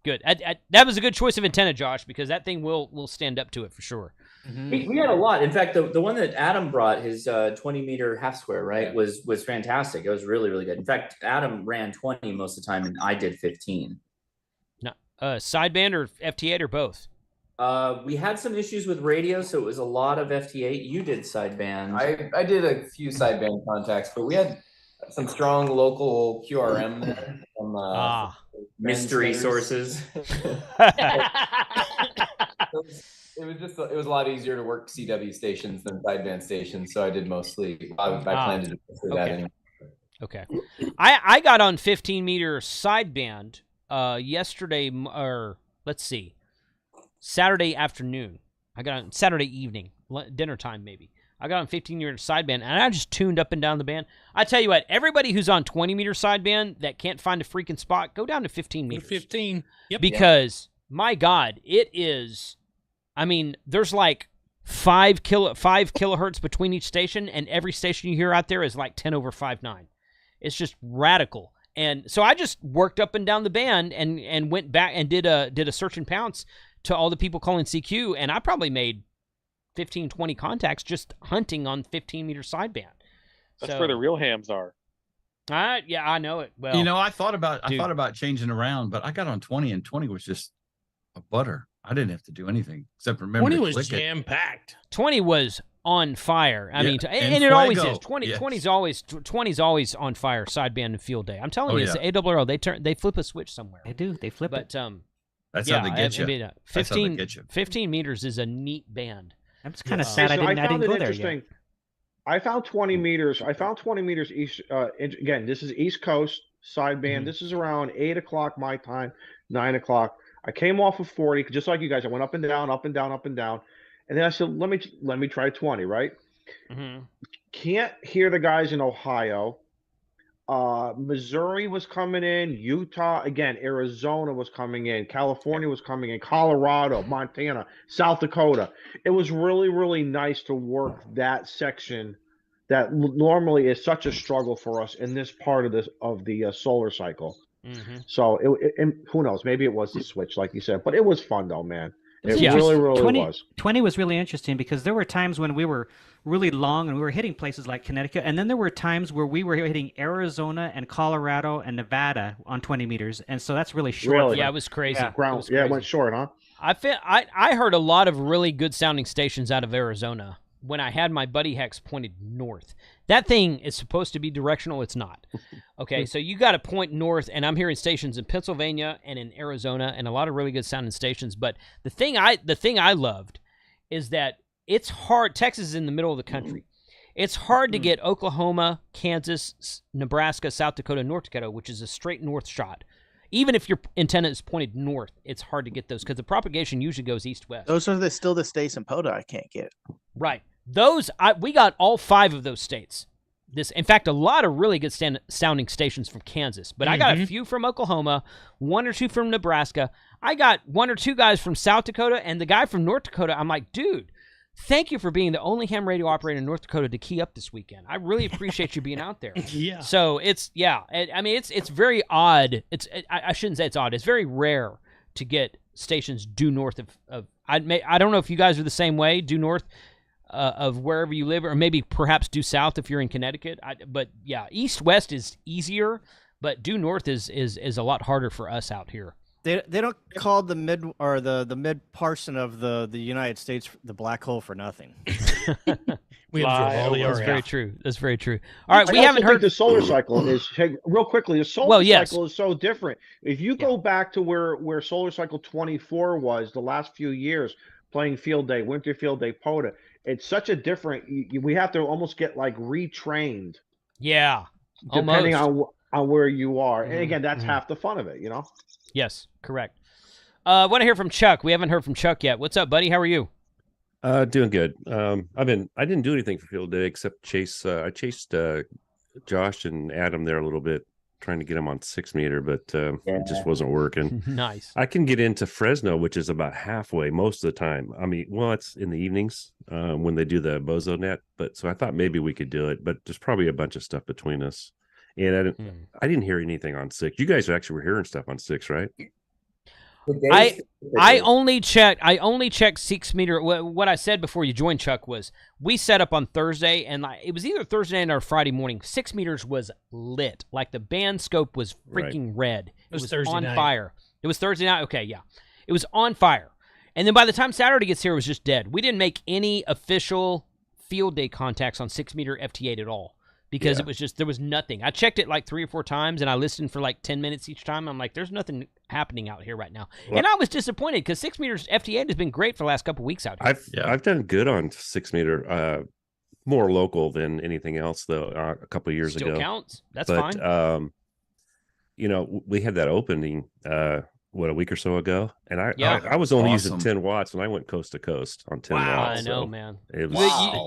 good. That was a good choice of antenna, Josh, because that thing will stand up to it for sure. We had a lot. In fact, the one that Adam brought, his 20-meter half square, right, was fantastic. It was really, really good. In fact, Adam ran 20 most of the time, and I did 15. No, sideband or FT8 or both? We had some issues with radio, so it was a lot of FT8. You did sideband. I did a few sideband contacts, but we had some strong local QRM from mystery sources. It was a lot easier to work CW stations than sideband stations, so I did mostly. I planned to do that anyway. Okay, I got on 15-meter sideband yesterday, or let's see, Saturday afternoon. I got on Saturday evening, dinner time maybe. I got on 15-meter sideband, and I just tuned up and down the band. I tell you what, everybody who's on 20-meter sideband that can't find a freaking spot, go down to 15 meters. 15. Yep. Because my God, it is. I mean, there's like 5 kilohertz between each station, and every station you hear out there is like 10 over 5.9. It's just radical. And so I just worked up and down the band and went back and did a search and pounce to all the people calling CQ, and I probably made 15, 20 contacts just hunting on 15-meter sideband. That's where the real hams are. Yeah, I know it. Well, I thought about changing around, but I got on 20, and 20 was just a butter. I didn't have to do anything except remember 20 to was click jam-packed. 20 was on fire. I mean, and it always is. 20's always on fire. Sideband and field day. I'm telling you, it's the ARRL. They flip a switch somewhere. They do. They flip it. That's how they get you. 15 meters is a neat band. I'm just kind of sad I didn't go there yet. I found 20 meters. I found 20 meters east. Again, this is East Coast sideband. Mm-hmm. This is around 8 o'clock my time, 9 o'clock. I came off of 40, just like you guys. I went up and down, up and down, up and down, and then I said, "Let me try 20." Right? Mm-hmm. Can't hear the guys in Ohio. Missouri was coming in. Utah again. Arizona was coming in. California was coming in. Colorado, Montana, South Dakota. It was really, really nice to work that section that normally is such a struggle for us in this part of the solar cycle. Mm-hmm. So and who knows? Maybe it was the switch, like you said, but it was fun though, man. It really was. 20 was really interesting because there were times when we were really long and we were hitting places like Connecticut, and then there were times where we were hitting Arizona and Colorado and Nevada on 20 meters, and so that's really short. Really? Yeah, it was crazy. Yeah, it went short, huh? I heard a lot of really good sounding stations out of Arizona when I had my Buddy Hex pointed north. That thing is supposed to be directional. It's not. Okay, so you got to point north, and I'm hearing stations in Pennsylvania and in Arizona, and a lot of really good sounding stations. But the thing I loved is that it's hard. Texas is in the middle of the country. It's hard to get Oklahoma, Kansas, Nebraska, South Dakota, North Dakota, which is a straight north shot. Even if your antenna is pointed north, it's hard to get those because the propagation usually goes east-west. Those are still the states in POTA I can't get. Right. We got all 5 of those states. In fact, a lot of really good sounding stations from Kansas, but I got a few from Oklahoma, 1 or 2 from Nebraska. I got 1 or 2 guys from South Dakota, and the guy from North Dakota. I'm like, dude, thank you for being the only ham radio operator in North Dakota to key up this weekend. I really appreciate you being out there. Yeah. So it's very odd. I shouldn't say it's odd. It's very rare to get stations due north of I don't know if you guys are the same way, due north of wherever you live, or maybe perhaps due south if you're in Connecticut. But yeah, east-west is easier, but due north is a lot harder for us out here. They don't call the mid or the mid portion of the United States the black hole for nothing. We absorb all the That's RF. very true. That's very true. All right, we I haven't also heard think the solar cycle is real quickly. The solar cycle is so different. If you go back to where solar cycle 24 was the last few years, playing field day, winter field day, POTA, it's such a different. We have to almost get like retrained. Yeah, depending on where you are, and again, that's half the fun of it, you know. Yes, correct. I want to hear from Chuck. We haven't heard from Chuck yet. What's up, buddy? How are you? Doing good. I didn't do anything for field day except chase. I chased Josh and Adam there a little bit, trying to get them on 6 meter, but it just wasn't working. Nice. I can get into Fresno, which is about halfway most of the time. I mean, well, it's in the evenings when they do the Bozo net, but so I thought maybe we could do it, but there's probably a bunch of stuff between us. And I didn't hear anything on 6. You guys actually were hearing stuff on 6, right? I only checked 6 meter. What I said before you joined, Chuck, was we set up on Thursday, and it was either Thursday night or Friday morning. 6 meters was lit, like the band scope was freaking red. It was Thursday on night. fire. It was Thursday night. Okay, yeah, it was on fire. And then by the time Saturday gets here, it was just dead. We didn't make any official field day contacts on 6 meter FT8 at all. Because it was just, there was nothing. I checked it like 3 or 4 times, and I listened for like 10 minutes each time. I'm like, there's nothing happening out here right now. Well, and I was disappointed because 6 meters FT8 has been great for the last couple of weeks out here. I've done good on 6 meter, more local than anything else, though, a couple of years ago. Still counts. That's fine. You know, we had that opening, a week or so ago, and I was only using 10 watts, and I went coast to coast on 10 watts. I know, man. It was,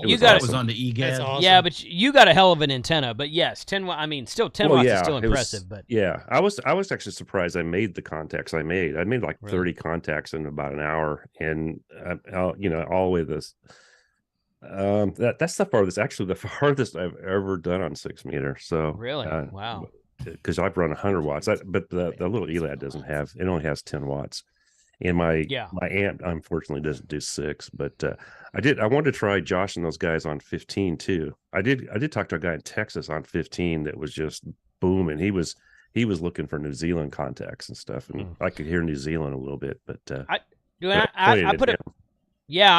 it was on the EGAD. Awesome. Yeah, but you got a hell of an antenna. But yes, 10. I mean, still 10 watts is still impressive. But yeah, I was actually surprised I made the contacts I made. I made like 30 contacts in about an hour, and all the way this. That's the farthest, actually the farthest I've ever done on 6 meter. So really, wow. Because I've run 100 watts, but the little ELAD doesn't have. It only has 10 watts, and my amp unfortunately doesn't do 6. But I wanted to try Josh and those guys on 15 too. I did talk to a guy in Texas on 15 that was just booming. He was looking for New Zealand contacts and stuff, and I could hear New Zealand a little bit. But I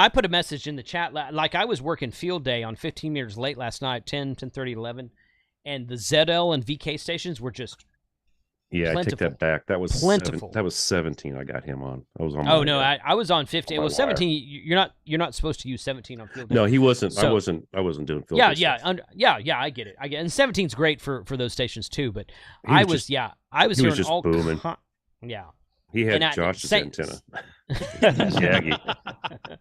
put a message in the chat. Like I was working field day on 15 meters late last night, 10:30, 11. And the ZL and VK stations were just plentiful. I take that back. That was plentiful. That was 17. I got him on. I was on. I was on 15. Well, 17. You're not supposed to use 17 on field day. No, he wasn't. So, I wasn't doing field day. Yeah. I get it. And 17's great for those stations too. But I was hearing just all booming. Yeah. He had Josh's antenna. Yagi.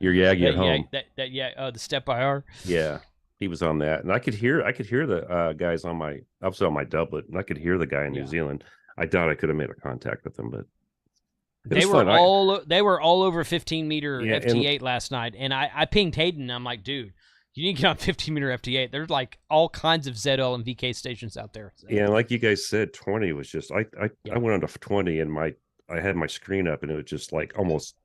You're Yagi at home. The step IR. Yeah. He was on that, and I could hear the guys on I was on my doublet, and I could hear the guy in New Zealand. I doubt I could have made a contact with them, but they were all over 15 meter FT8 last night, and I pinged Hayden. I'm like, dude, you need to get on 15 meter FT8. There's like all kinds of ZL and VK stations out there. So. Yeah, like you guys said, 20 was just I went on to 20, and I had my screen up, and it was just like almost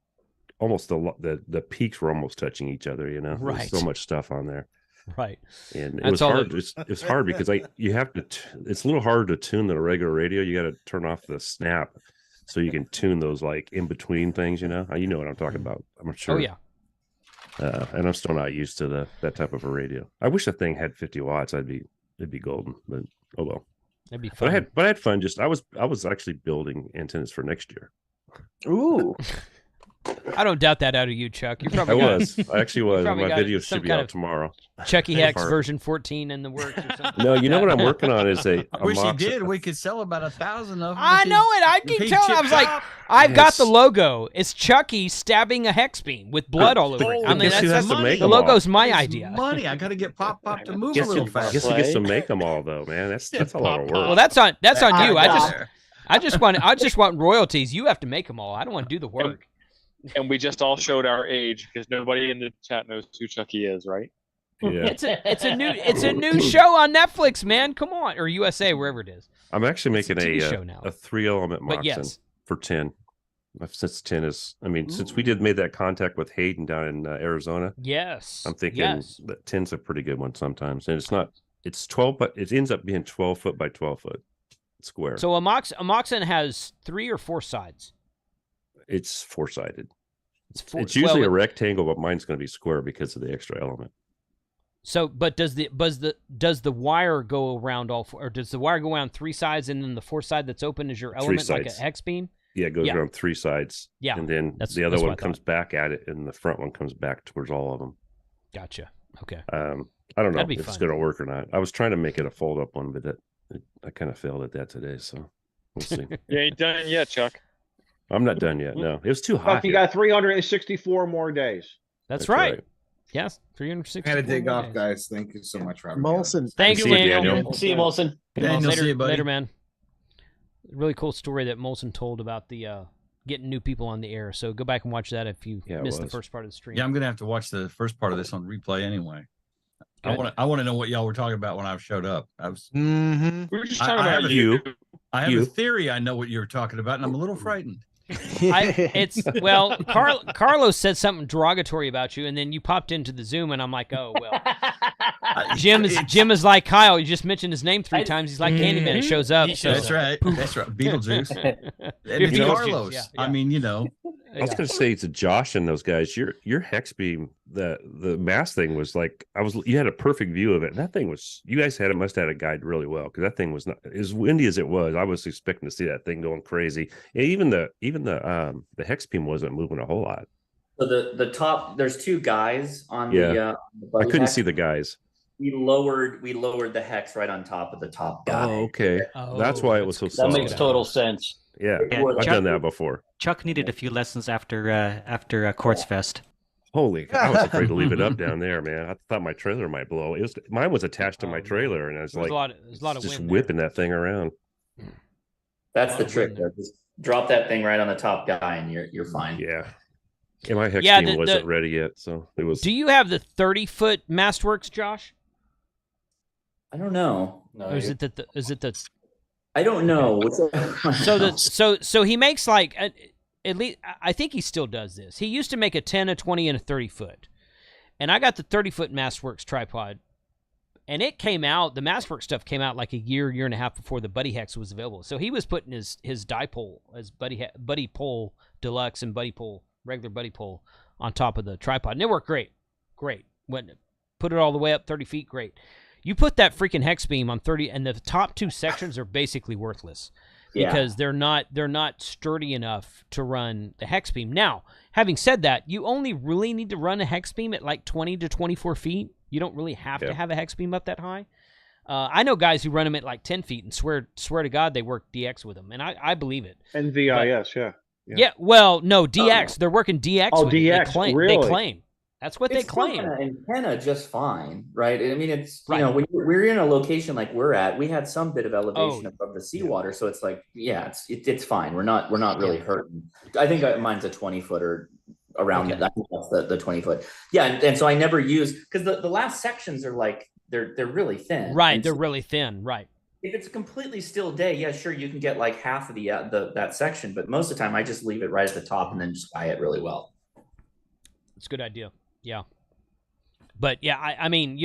the peaks were almost touching each other. You know, right? There's so much stuff on there. Right, and it was hard. It was hard because you have to. It's a little hard to tune the regular radio. You got to turn off the snap so you can tune those like in between things. You know what I'm talking about. I'm sure. Oh yeah. And I'm still not used to that type of a radio. I wish the thing had 50 watts. It'd be golden. But oh well. That'd be fun. But I had fun. Just I was actually building antennas for next year. Ooh. I don't doubt that out of you, Chuck. You I probably was. I actually was. My video some should be kind out of tomorrow. Chucky Hex version 14 in the works or something. No, you know what I'm working on is a I wish he mock- did. We could sell about 1,000 of them. I know it. I keep telling. I was like, I've got the logo. It's Chucky stabbing a hex beam with blood all over it. I mean, guess who has to make the them all? logo's my idea. Money. I got to get Pop to move a Guess little who faster. gets to make them all though, man? That's a lot of work. Well, that's on you. I just want royalties. You have to make them all. I don't want to do the work. And we just all showed our age because nobody in the chat knows who Chucky is, right? Yeah. It's a new show on Netflix, man. Come on, or USA, wherever it is. I'm actually It's a making TV show now. a 3-element But moxen yes. for 10. Since 10 is, I mean, since we made that contact with Hayden down in Arizona. Yes. I'm thinking that 10's a pretty good one sometimes, and it's 12, but it ends up being 12 foot by 12 foot square. So a moxen has 3 or 4 sides. It's 4-sided. It's usually a rectangle, but mine's going to be square because of the extra element. So, but does the wire go around all 4, or does the wire go around 3 sides and then the 4th side that's open is your element, like a hex beam? Yeah, it goes around 3 sides. Yeah, and then the other one comes back at it, and the front one comes back towards all of them. Gotcha. Okay. I don't know That'd be if it's fun. going to work or not. I was trying to make it a fold-up one, but I kind of failed at that today, so we'll see. You ain't done yet, Chuck. I'm not done yet. No, it was too hot. Fuck, you here. got 364 more days. That's right. Yes, 360. I had to dig off, guys. Thank you so much for having Molson. me. Thanks, See you, Daniel. Daniel. See you, Molson. Daniel, see you, buddy. Later, man. Really cool story that Molson told about the getting new people on the air. So go back and watch that if you missed the first part of the stream. Yeah, I'm gonna have to watch the first part of this on replay anyway. I want to know what y'all were talking about when I showed up. I was. We were just talking about you. I have a theory. I know what you were talking about, and I'm a little frightened. Carlos said something derogatory about you, and then you popped into the Zoom, and I'm like, oh well. Jim is like Kyle. You just mentioned his name 3 times. He's like Candyman. It shows up. That's right. That's right. Beetlejuice. It's Carlos. Yeah. I mean, you know. I was going to say to Josh and those guys, your hex beam, the mass thing was like you had a perfect view of it. And that thing was, you guys must have had a guide really well, because that thing was not as windy as it was. I was expecting to see that thing going crazy. And even the hex beam wasn't moving a whole lot. So the top, there's 2 guys on the I couldn't hex. see the guys. We lowered the hex right on top of the top guy. Oh, okay. That's why it was so That solid. makes total sense. Yeah, I've done that before. Chuck needed a few lessons after Quartz Fest. Holy, I was afraid to leave it up down there, man. I thought my trailer might blow. Mine was attached to my trailer, and I was There's like, a lot of just wind whipping that thing around. That's the trick there. Just drop that thing right on the top guy, and you're fine. Yeah. And my hex beam wasn't ready yet, so it was. Do you have the 30-foot Mastworks, Josh? I don't know. No, or is it the? I don't know. So he makes like at least I think he still does this. He used to make a 10, a 20, and a 30-foot, and I got the 30-foot Mastworks tripod, and it came out. The Mastworks stuff came out like a year and a half before the Buddy Hex was available. So he was putting his dipole, as Buddy Pole Deluxe and regular Buddy Pole on top of the tripod, and it worked great. When put it all the way up 30 feet, great. You put that freaking hex beam on 30, and the top 2 sections are basically worthless because they're not sturdy enough to run the hex beam. Now, having said that, you only really need to run a hex beam at like 20 to 24 feet. You don't really have to have a hex beam up that high. I know guys who run them at like 10 feet and swear to God they work DX with them, and I believe it. NVIS, yeah. Well, no, DX. They're working DX. Oh, with DX. It. They really? claim. That's what they claim. Antenna just fine, right? I mean, it's when we're in a location like we're at, we had some bit of elevation above the seawater, so it's like, it's fine. We're not really hurting. I think mine's a 20-footer around that. I think that's the 20-foot. Yeah, and so I never use, because the last sections are like they're really thin. Right, they're really thin. Right. If it's a completely still day, yeah, sure, you can get like half of that section, but most of the time I just leave it right at the top and then just buy it really well. It's a good idea. Yeah. But yeah, I mean,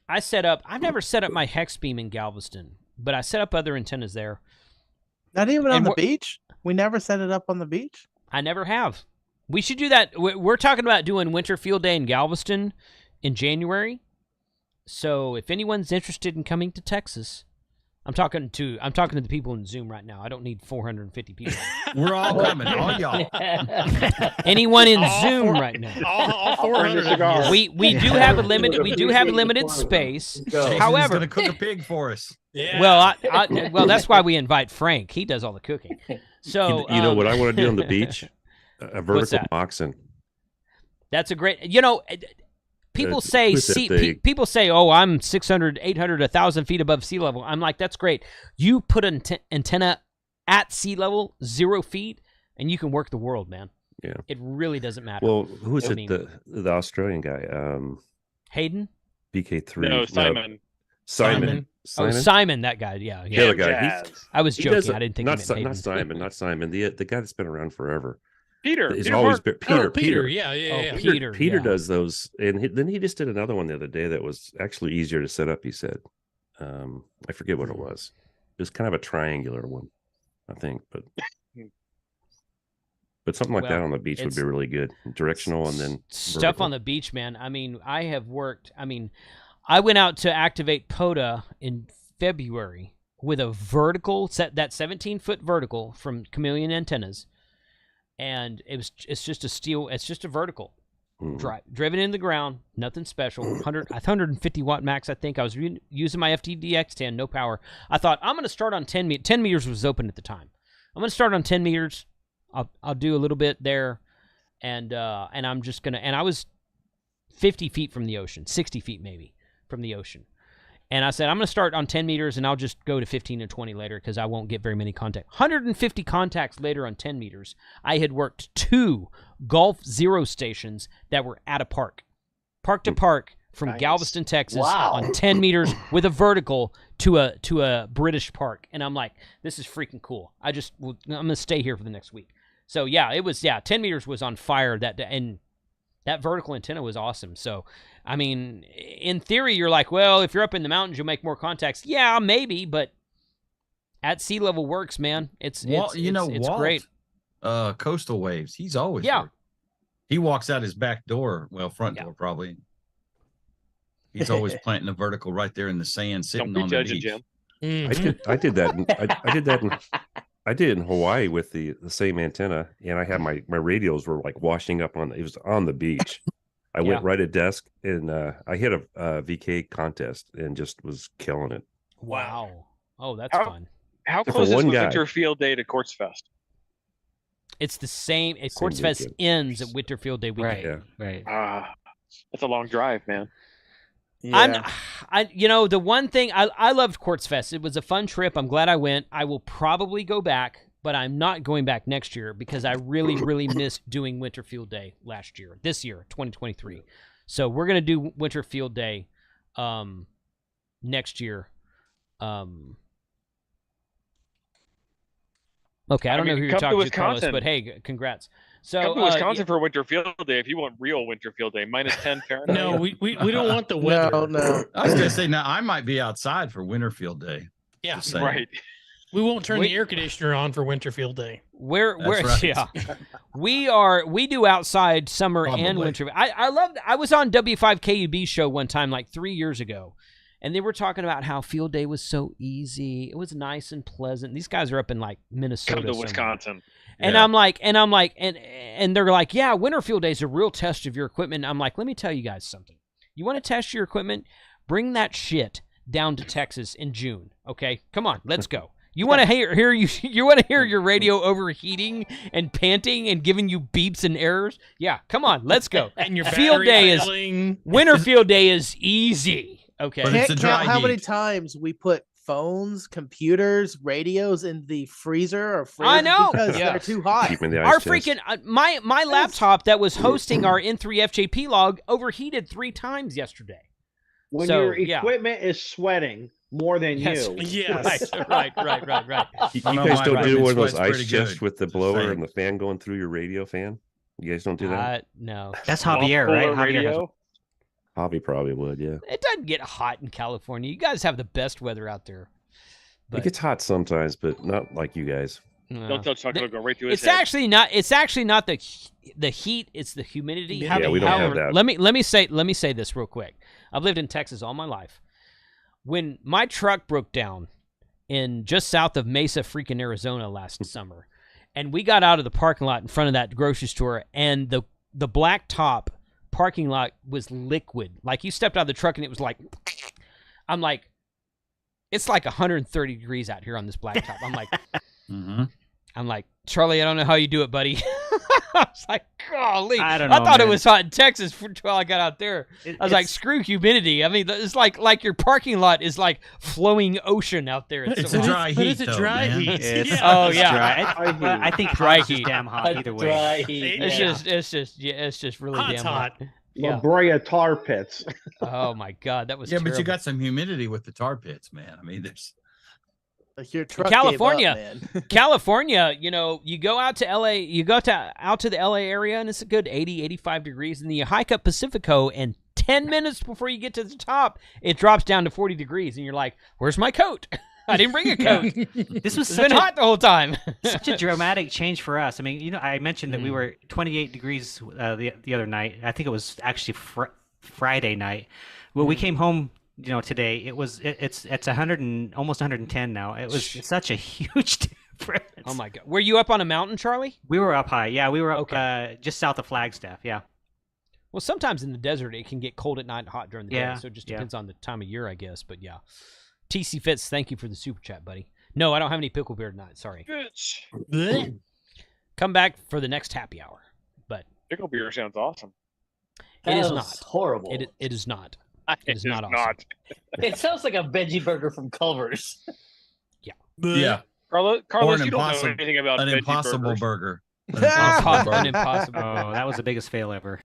I've never set up my hex beam in Galveston, but I set up other antennas there. Not even on the beach? We never set it up on the beach? I never have. We should do that. We're talking about doing Winter Field Day in Galveston in January. So if anyone's interested in coming to Texas, I'm talking to the people in Zoom right now. I don't need 450 people. We're all coming, all y'all. Anyone in Zoom right now? All 400. We do have a limit. We do have limited space. However, going to cook a pig for us. Yeah. Well, that's why we invite Frank. He does all the cooking. So you know what I want to do on the beach? A vertical oxen. That's a great. People say, people say, oh, I'm 600, 800, 1,000 feet above sea level. I'm like, that's great. You put an antenna at sea level, 0 feet, and you can work the world, man. Yeah. It really doesn't matter. Well, who is it? The Australian guy? Hayden? BK3. No, Simon. Simon. Oh, Simon, that guy. Yeah. The other guy. I was joking. I didn't think not Simon. Not Simon. The guy that's been around forever. Peter. He's always been Peter. Peter. Yeah. Peter does those, and then he just did another one the other day that was actually easier to set up. He said, I forget what it was. It was kind of a triangular one, I think, but something like that on the beach would be really good. Directional and then stuff vertical. On the beach, man. I mean, I have worked. I mean, I went out to activate POTA in February with a vertical that 17-foot vertical from Chameleon Antennas. And it's just a vertical driven in the ground, nothing special. 150 watt max, I think. I was using my FTDX10, no power. I thought I'm going to start on 10 meters. 10 meters was open at the time. I'm going to start on 10 meters. I'll do a little bit there, and I'm just gonna. And I was 50 feet from the ocean, 60 feet maybe from the ocean. And I said, I'm going to start on 10 meters, and I'll just go to 15 and 20 later because I won't get very many contacts. 150 contacts later on 10 meters. I had worked 2 Golf Zero stations that were at a park. Park to park from Galveston, Texas on 10 meters with a vertical to a British park. And I'm like, this is freaking cool. I'm going to stay here for the next week. So, yeah, 10 meters was on fire that day. And that vertical antenna was awesome. So, I mean, in theory, you're like, well, if you're up in the mountains, you'll make more contacts. Yeah, maybe, but at sea level works, man. It's great. Coastal Waves. He's always there. He walks out his back door, front door probably. He's always planting a vertical right there in the sand, sitting on the beach. Jim. I did that. I did it in Hawaii with the same antenna, and I had my radios were like washing up it was on the beach. I went right at desk, and I hit a VK contest and just was killing it. Wow. Oh, that's fun. How close is Winter Field Day to Quartz Fest? It's the same. Quartz Fest ends at Winter Field Day weekend. Right. That's a long drive, man. Yeah. The one thing I loved Quartz Fest. It was a fun trip. I'm glad I went. I will probably go back, but I'm not going back next year because I really, really missed doing Winter Field Day this year, 2023. So we're going to do Winter Field Day next year. Okay, I don't know who you're talking to, Carlos, but hey, congrats. So come to Wisconsin for Winter Field Day if you want real Winter Field Day, -10 Fahrenheit. No, we don't want the weather. No. I was going to say, now I might be outside for Winter Field Day. Yeah, right. We won't turn the air conditioner on for Winter Field Day. Right. Yeah. We do outside summer and winter. I was on W5KUB show one time like 3 years ago, and they were talking about how field day was so easy. It was nice and pleasant. These guys are up in like Minnesota. Come to Wisconsin. And I'm like, and they're like, yeah, Winter Field Day is a real test of your equipment. And I'm like, let me tell you guys something. You want to test your equipment? Bring that shit down to Texas in June. Okay, come on, let's go. You want to hear your radio overheating and panting and giving you beeps and errors? Yeah, come on, let's go. And your field day Winter Field Day is easy. Okay, can't count how many times we put phones, computers, radios in the freezer or fridge. I know because they're too hot. Our freaking my laptop that was hosting our N3 FJP log overheated 3 times yesterday. When your equipment is sweating more than you. Yes. Right. You guys don't do one of those ice chests with the blower and the fan going through your radio fan? You guys don't do that? No. That's Javier, right? Javi probably would, yeah. It doesn't get hot in California. You guys have the best weather out there. It gets hot sometimes, but not like you guys. Don't tell Chuck it'll go right through his head. It's actually not the heat, it's the humidity. Yeah, we don't have that. Let me say this real quick. I've lived in Texas all my life. When my truck broke down in just south of Mesa, freaking Arizona last summer. And we got out of the parking lot in front of that grocery store, and the black top parking lot was liquid. Like, you stepped out of the truck and it was like, I'm like, it's like 130 degrees out here on this black top. I'm like, I'm like, Charlie, I don't know how you do it, buddy. I was like, golly. I don't know, I thought man. it was hot in Texas until I got out there. I was like, screw humidity. I mean, it's like your parking lot is like flowing ocean out there. It's so a hot. dry But heat, it's a though, dry man. heat. It's, Oh, it's yeah. dry. I think Dry hot is heat. damn hot either way. Dry heat. It's just really Hot's damn hot. hot. La Yeah. Brea tar pits. Oh my God, that was Yeah, but you terrible. got some humidity with the tar pits, man. I mean, there's Like your truck California, gave up, man. California, you know, you go out to LA, out to the LA area, and it's a good 80, 85 degrees, and then you hike up Pacifico, and 10 minutes before you get to the top, it drops down to 40 degrees, and you're like, where's my coat? I didn't bring a coat. This was It's been hot the whole time. such a dramatic change for us. I mean, you know, I mentioned that we were 28 degrees the other night. I think it was actually Friday night. Well, we came home, you know, today. It's 100 and almost 110 now. It was such a huge difference. Oh my God, were you up on a mountain, Charlie? We were up high. Yeah, we were up just south of Flagstaff. Yeah. Well, sometimes in the desert it can get cold at night and hot during the Yeah, day, so it just depends on the time of year, I guess. But yeah, TC Fitz, thank you for the super chat, buddy. No, I don't have any pickle beer tonight. Sorry. Come back for the next happy hour. But Pickle beer sounds awesome. it is That not was horrible. It is not. It It is not awesome. It sounds like a veggie burger from Culver's. yeah, Carlos, Or an you don't know impossible- anything about an veggie impossible burgers. burger. An An impossible burger. impossible. Oh, that was the biggest fail ever.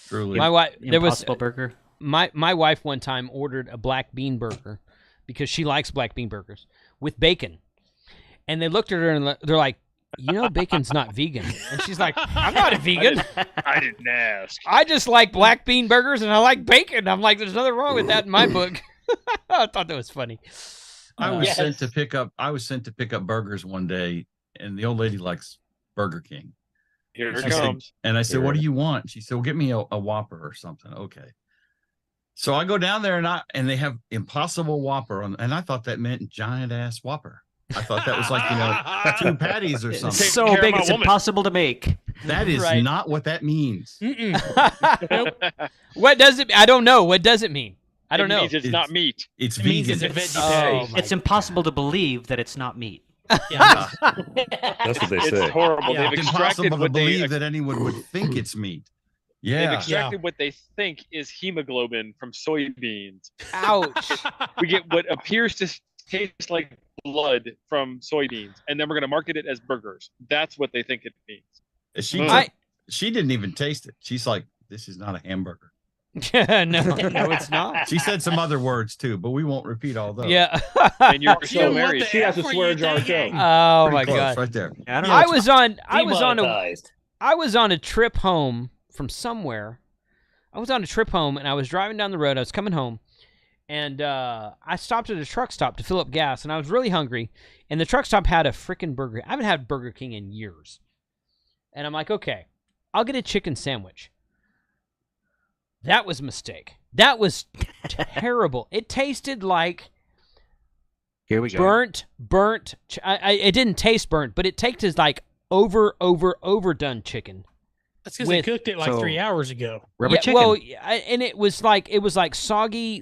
Truly. My wife, there was Impossible burger. my wife one time ordered a black bean burger because she likes black bean burgers with bacon, and they looked at her and they're like, you know, bacon's not vegan, and she's like, I'm not a vegan. I didn't ask. I just like black bean burgers and I like bacon. I'm like, there's nothing wrong with that in my book. I thought that was funny. I was Yes. sent to pick up burgers one day, and the old lady likes Burger King. Here it She said- comes. and I said, "What do you want?" She said, "Well, get me a Whopper or something." Okay. So I go down there and they have Impossible Whopper and I thought that meant giant ass Whopper. I thought that was like, you know, 2 patties or It's something. so care of big, my it's woman. impossible to make. That is Right. not what that means. What does it? I don't know. What does it mean? I don't It know. means it's not meat. It's It means vegan. it's a veggie Oh, patty. my It's impossible to believe that it's not meat. Yeah. That's what they It's say. horrible. Yeah. They've It's extracted impossible to what they believe that anyone would think it's meat. they've Yeah. extracted what they think is hemoglobin from soybeans. Ouch. We get what appears to taste like blood from soybeans, and then we're going to market it as burgers. That's what they think it means. She didn't even taste it. She's like, "This is not a hamburger." no, it's not. She said some other words too, but we won't repeat all those. Yeah. And you're You still know what married. the She has a F were swear you jar show. thinking? Oh Pretty my close, God. right there. I don't know. I Demonetized. was on a trip home from somewhere. I was on a trip home and I was driving down the road. I was coming home and I stopped at a truck stop to fill up gas and I was really hungry. And the truck stop had a freaking burger. I haven't had Burger King in years. And I'm like, okay, I'll get a chicken sandwich. That was a mistake. That was terrible. It tasted like Here we go. burnt. It didn't taste burnt, but it tasted like overdone chicken. That's because they With- cooked it like so- 3 hours ago. Rubber chicken. Well, and it was like soggy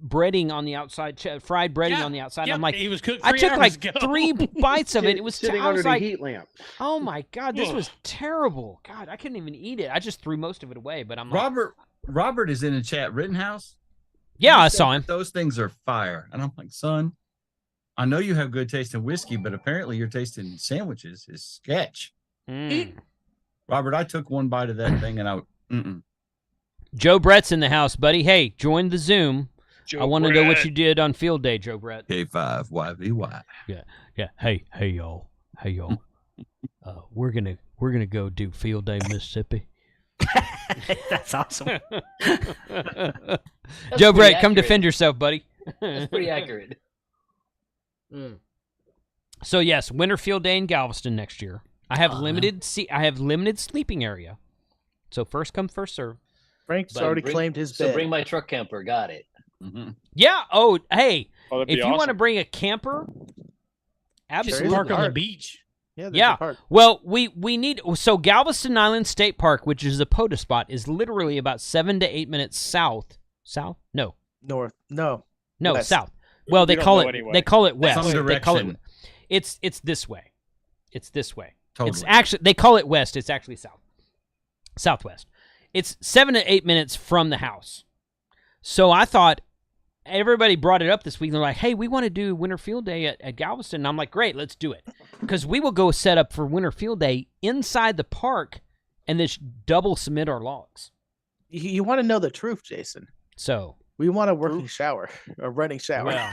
breading on the outside, fried breading Yeah, on the outside. yeah, I'm like, it was cooked I 3 took hours like ago. 3 bites of it. It was sitting I under was the like, heat lamp. oh my God, this Ugh. was terrible. God, I couldn't even eat it. I just threw most of it away. But I'm like, Robert is in a chat. Rittenhouse. yeah, He I said saw him. that those things are fire, and I'm like, son, I know you have good taste in whiskey, but apparently your taste in sandwiches is sketch. Mm. Robert, I took one bite of that thing, and Joe Brett's in the house, buddy. Hey, join the Zoom. Joe I want to know what Brett. you did on field day, Joe Brett. K5YVY. Yeah. Hey y'all. We're gonna go do field day, Mississippi. That's awesome. Joe Brett, pretty come accurate. defend yourself, buddy. That's pretty accurate. So yes, winter field day in Galveston next year. I have limited sleeping area. So first come, first serve. Frank's But already bring- claimed his So bed. bring my truck camper. Got it. Yeah. Oh, hey. that'd if be you want to awesome. bring a camper, absolutely. Park on the beach. Yeah. Well, we need so Galveston Island State Park, which is a POTA spot, is literally about 7 to 8 minutes south. South? No. North. No. South. Well, they call it anyway. they call it west. Some They call it direction. it's this way. It's this way. Totally. It's actually they call it west. It's actually south. Southwest. It's 7 to 8 minutes from the house. So I thought everybody brought it up this week. They're like, hey, we want to do Winter Field Day at Galveston. And I'm like, great, let's do it. Because we will go set up for Winter Field Day inside the park and then double submit our logs. You want to know the truth, Jason. So we want a working shower, a running shower, Well.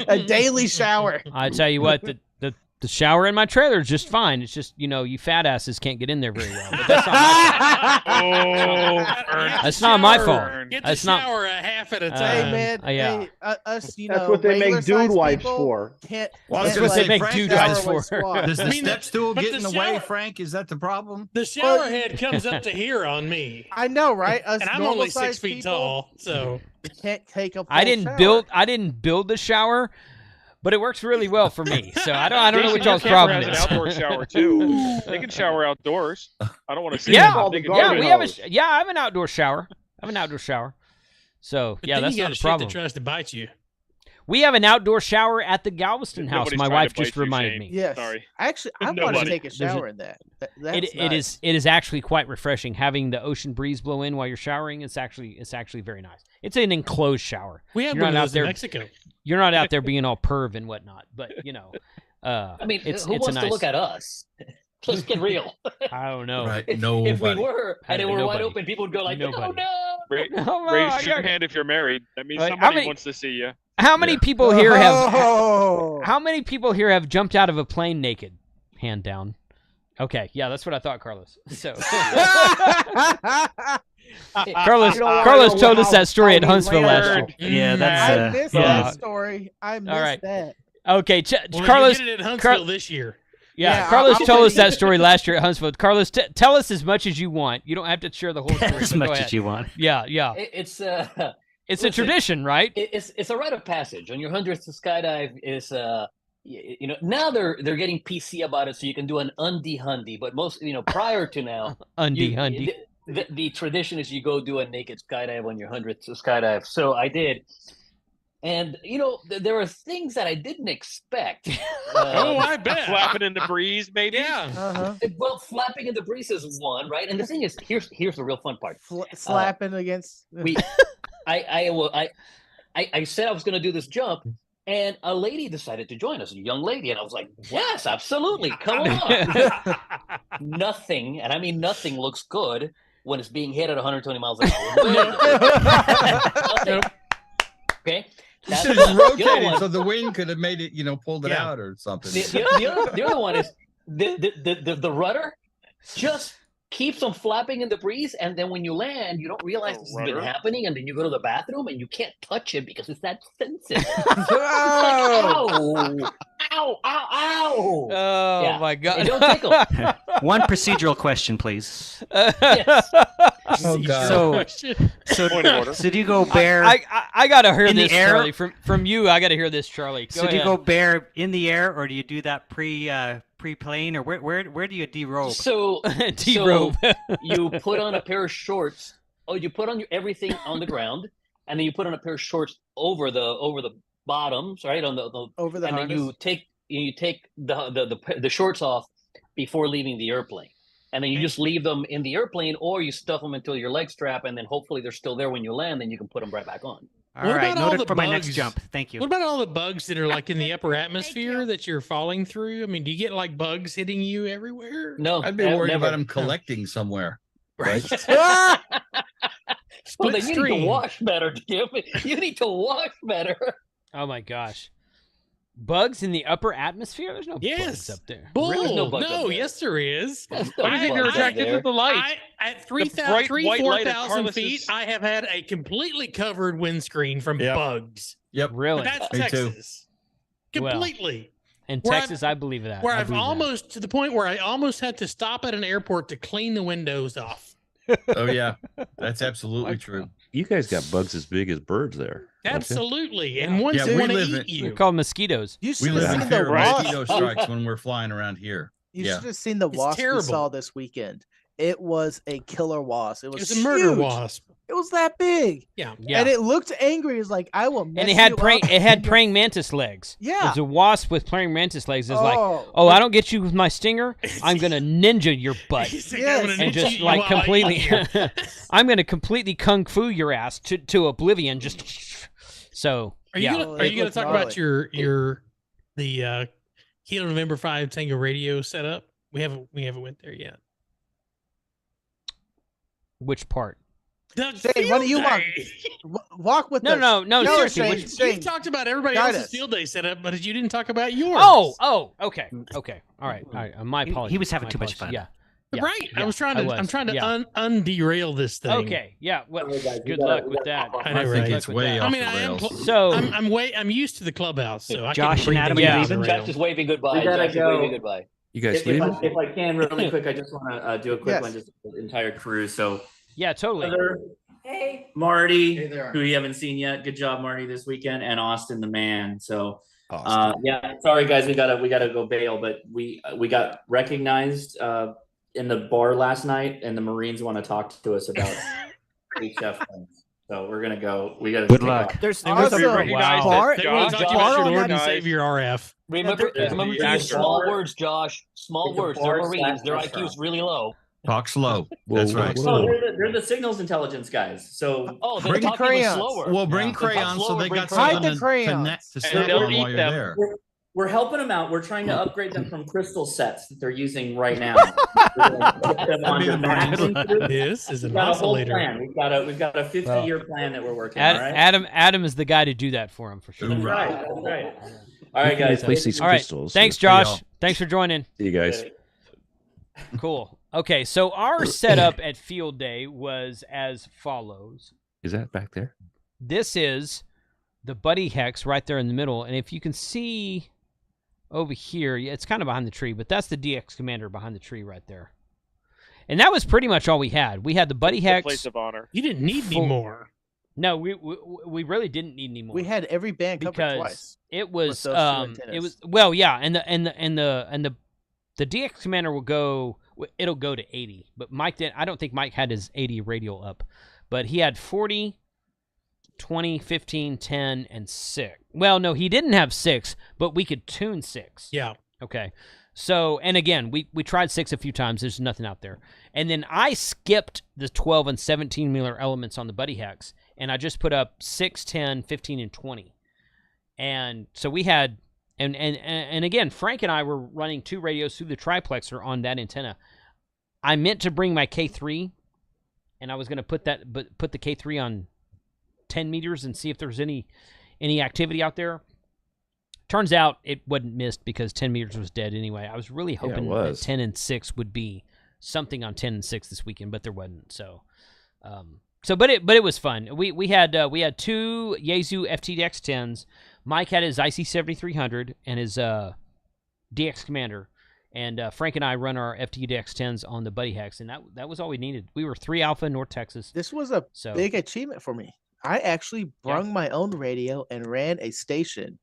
a daily shower. I tell you what, the shower in my trailer is just fine. It's just, you fat asses can't get in there very well. But that's not my fault. That's not my fault. Get the That's not. shower a half at a time. Hey man, yeah. hey, us, That's what they make dude wipes for. Well, That's what they make dude wipes for. Does the I mean, step stool but get the in the shower- way, Frank? Is that the problem? The shower head comes up to here on me. I know, right? Us And I'm only 6 normal-sized feet people tall, so can't take a. I full didn't shower. build the shower, but it works really well for me. So I don't know what Jason, your y'all's camper problem has is. an outdoor shower too. They can shower outdoors. I don't want to see Yeah, them. They can yeah, do we it. have I have an outdoor shower. So but yeah, then that's you got not a shit problem. that tries to bite you. We have an outdoor shower at the Galveston house. Nobody's My trying to wife just bite you, reminded Shane. me. Yes. Sorry. Actually, I want to Nobody. take a shower in that. That's nice. It is actually quite refreshing having the ocean breeze blow in while you're showering. It's actually very nice. It's an enclosed shower. We have You're one not of out those in there. Mexico. You're not out there being all perv and whatnot, but I mean, it's who a wants nice. to look at us? Let's get real. I don't know. Right. If Nobody. we were and it were wide Nobody. open, people would go like, "Oh Nobody. no!" Oh, no, Raise I your got- hand if you're married. That means Like, how somebody many- wants to see you. How many Yeah. people here have? Oh. How many people here have jumped out of a plane naked? Hand down. Okay, yeah, that's what I thought, Carlos. So Carlos, You know what? Carlos I told know us that story at how we Huntsville last year. Yeah, I that's missed yeah. that story. I missed right. that. Okay, Well, Carlos. you did it at Huntsville this year. Yeah, Yeah, Carlos I'll told us believe- that story last year at Huntsville. Carlos, tell us as much as you want. You don't have to share the whole story. as but go much ahead. as you want. Yeah, yeah. It's It's a listen, tradition, right? it's a rite of passage. On your 100th skydive is now they're getting PC about it, so you can do an undie hundy. But most prior to now, Undie hundy. the tradition is you go do a naked skydive on your 100th skydive. So I did. And there were things that I didn't expect. Oh, I bet. Flapping in the breeze, maybe. Yeah. Uh-huh. Well, flapping in the breeze is one, right? And the thing is, here's the real fun part. Slapping against. I said I was going to do this jump, and a lady decided to join us, a young lady, and I was like, "Yes, absolutely, come on." Nothing, and I mean nothing, looks good when it's being hit at 120 miles an hour. Okay. You should have rotated so the wind could have made it, pulled it Yeah. out or something. The other one is the rudder just keeps on flapping in the breeze, and then when you land, you don't realize this has been Rudder? happening, and then you go to the bathroom and you can't touch it because it's that sensitive. Oh. Ow! Ow! Ow! Oh Yeah. my God! It don't tickle. One procedural question, please. Yes. Oh, God. So Point of order. do you go bare? I gotta hear in the this, air? Charlie. From you, I gotta hear this, Charlie. Go so do ahead. you go bare in the air, or do you do that pre-plane, or where do you derobe? So T-robe. you put on a pair of shorts. Oh, you put on everything on the ground, and then you put on a pair of shorts over the bottoms, right? On the Over the and then harness. you take the shorts off before leaving the airplane, and then you just leave them in the airplane, or you stuff them until your leg strap, and then hopefully they're still there when you land, then you can put them right back on. All What right, about all noted the for my next bugs? jump. Thank you. What about all the bugs that are like in the upper atmosphere that you're falling through? I mean, do you get like bugs hitting you everywhere? No, I'd be worried never. about them collecting somewhere. Right. Well, Split then you need to stream. wash better, Jim. You need to wash better. Oh my gosh! Bugs in the upper atmosphere? There's no Yes. bugs up there. Bull. There's no No, bugs up there. yes, there is. There's Why do you think they're bugs up attracted there. to the light? At bright white light of 4,000 Carlos's- feet, I have had a completely covered windscreen from Yep. bugs. Yep. Really? But that's Me too. Texas. Well, Completely. In Where Texas, I believe that. Where I I've believe that. almost to the point where I almost had to stop at an airport to clean the windows off. Oh yeah, that's absolutely true. You guys got bugs as big as birds there. Absolutely. And ones that want to eat you. They're called mosquitoes. You We should live have in seen the fear of wasp. mosquito strikes when we're flying around here. You Yeah. should have seen the wasp we terrible. saw this weekend. It was a killer wasp. It was a murder huge. wasp. It was that big. Yeah. And it looked angry. It's like, I will mess And it had you up. it had praying mantis legs. Yeah. It was a wasp with praying mantis legs. It's like, Oh. I don't get you with my stinger. I'm gonna ninja your butt. Yes. And just like completely, I'm gonna completely kung fu your ass to oblivion. Just so. Are you gonna talk about the Kilo November 5 Tango radio setup? We haven't went there yet. Which part? Shane, what do you want? Walk with us. No. Seriously, You've talked about everybody else's field day setup, but you didn't talk about yours. Okay. All right. My apologies. He was having My too much apologies. fun. Yeah. Right. I was trying to underail this thing. Okay. Yeah. Well, good luck with that. I think it's way off the rails. I'm used to the clubhouse. So I Josh and Adam, Josh is waving goodbye. We gotta Josh is go. waving goodbye. You guys If leaving? I can, really quick, I just want to do a quick one, just the entire crew. So, yeah, totally. Hey, Marty, who you haven't seen yet. Good job, Marty, this weekend, and Austin, the man. So, yeah, sorry guys, we gotta go bail, but we got recognized in the bar last night, and the Marines want to talk to us about HF things. So we're gonna go. We gotta. Good luck. Off. There's also bar on on that Savior RF. Remember to use small words, Josh. Small words. They're Marines. Their IQ's really low. Talk slow. That's right. Oh, they're the signals intelligence guys. So they're talking even slower. Well, bring crayons so they got something to snap on while you're there. We're helping them out. We're trying to upgrade them from crystal sets that they're using right now. This is an oscillator. We've got a 50-year plan that we're working on. Right? Adam is the guy to do that for him for sure. That's right. All right, guys. All right. Thanks, Josh. Thanks for joining. See you guys. Cool. Okay, so our setup at Field Day was as follows. Is that back there? This is the Buddy Hex right there in the middle, and if you can see over here, it's kind of behind the tree, but that's the DX Commander behind the tree right there. And that was pretty much all we had. We had the Buddy Hex. Place of honor. You didn't need any more. No, we really didn't need any more. We had every band covered twice. It was well, yeah, and the DX Commander will go. It'll go to 80, but Mike didn't. I don't think Mike had his 80 radial up, but he had 40, 20, 15, 10, and 6. Well, no, he didn't have 6, but we could tune 6. Yeah. Okay. So, and again, we tried 6 a few times. There's nothing out there. And then I skipped the 12 and 17 Miller elements on the Buddy Hex, and I just put up 6, 10, 15, and 20. And so we had, and again, Frank and I were running 2 radios through the triplexer on that antenna. I meant to bring my K3, and I was going to put the K3 on 10 meters and see if there's any activity out there. Turns out it wasn't missed because 10 meters was dead anyway. I was really hoping that 10 and 6 would be something on 10 and 6 this weekend, but there wasn't. So, but it was fun. We had 2 Yaesu FTDX 10s. Mike had his IC 7300 and his DX Commander, and Frank and I run our FTDX 10s on the Buddy Hex, and that was all we needed. We were 3 Alpha North Texas. This was a big achievement for me. I actually brung my own radio and ran a station.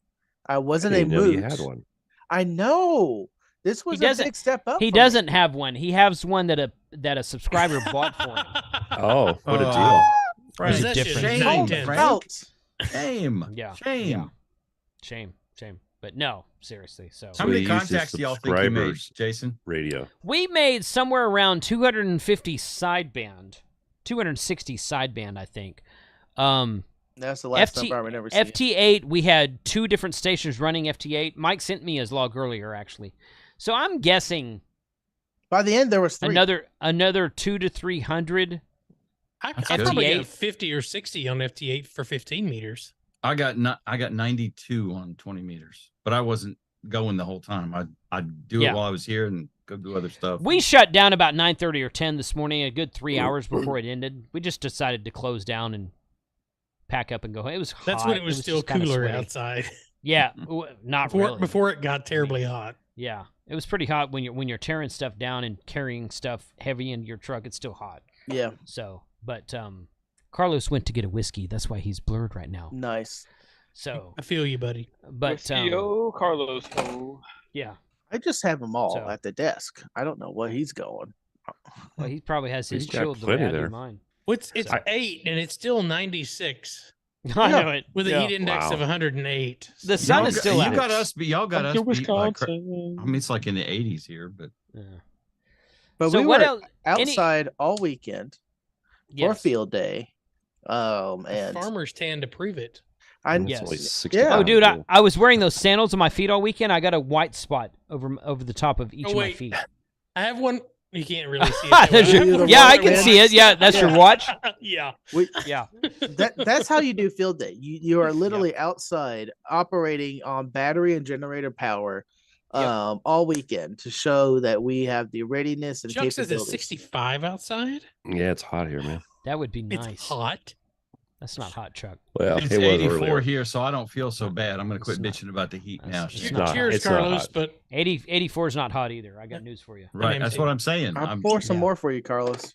I wasn't a moot. You had one. I know. This was a big step up. He doesn't have one. He has one that a subscriber bought for him. Oh, what a deal! There's a difference. Shame. Yeah. Shame. But no, seriously. So how many contacts do y'all think you made, Jason? Radio. We made somewhere around 250 sideband, 260 sideband, I think. That's the last number I remember seeing. FT8, we had 2 different stations running FT8. Mike sent me his log earlier, actually. So I'm guessing by the end there was 3. Another 200 to 300. I probably got 50 or 60 on FT8 for 15 meters. I got 92 on 20 meters, but I wasn't going the whole time. I'd do it while I was here and go do other stuff. We shut down about 9:30 or 10 this morning, a good 3 hours before it ended. We just decided to close down and pack up and go. It was hot. That's when it was still cooler outside. Yeah, not really. Before it got terribly hot. Yeah, it was pretty hot when you're tearing stuff down and carrying stuff heavy into your truck. It's still hot. Yeah. So, but Carlos went to get a whiskey. That's why he's blurred right now. Nice. So I feel you, buddy. But Carlos. Yeah. I just have them all So- at the desk. I don't know what he's going. Well, he probably has his He's got chilled the way plenty I do there. mine. It's 8 and it's still 96 I know it. with a Yeah. heat index Wow. of 108. The sun Y'all is got- still you out. got us. Y'all got us. Beat by Wisconsin. I mean, it's like in the 80s here, but Yeah. But So we what were else- any- outside all weekend for Yes. field day. And Farmers tan to prove it. I Yes. Only 60 Yeah. Oh, dude, pounds. I was wearing those sandals on my feet all weekend. I got a white spot over the top of each Oh, of my wait. feet. I have one. You can't really see it. though. There's I your- have one yeah, I right can there. see it. Yeah, that's your watch. Yeah. Yeah. that's how you do field day. You are literally outside operating on battery and generator power all weekend to show that we have the readiness and Chuck says it's capabilities. 65 outside. Yeah, it's hot here, man. That would be nice. It's hot. That's not hot, Chuck. Well, it's it was 84 earlier. here, so I don't feel so bad. I'm going to quit It's not- bitching about the heat now. It's Shit. not- Cheers, it's not Carlos. hot. But 84 is not hot either. I got news for you. Right, that's what I'm saying. I'll pour some yeah. more for you, Carlos.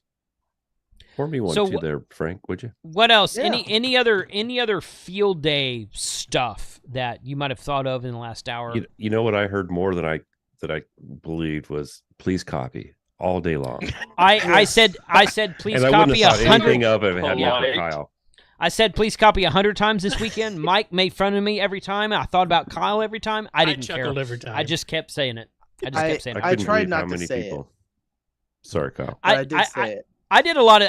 Pour me one So too wh- there, Frank, would you? What else? Yeah. Any other field day stuff that you might have thought of in the last hour? You know what I heard more than I believed was please copy all day long. I said please and I wouldn't copy have thought 100. anything of it if it had not been Polite. Kyle. I said please copy 100 times this weekend. Mike made fun of me every time. I thought about Kyle every time. I didn't care. chuckled every time. I just kept saying it. I just kept saying it. I couldn't tried believe not how to many say people. Sorry, Kyle. But I did say it. I did a lot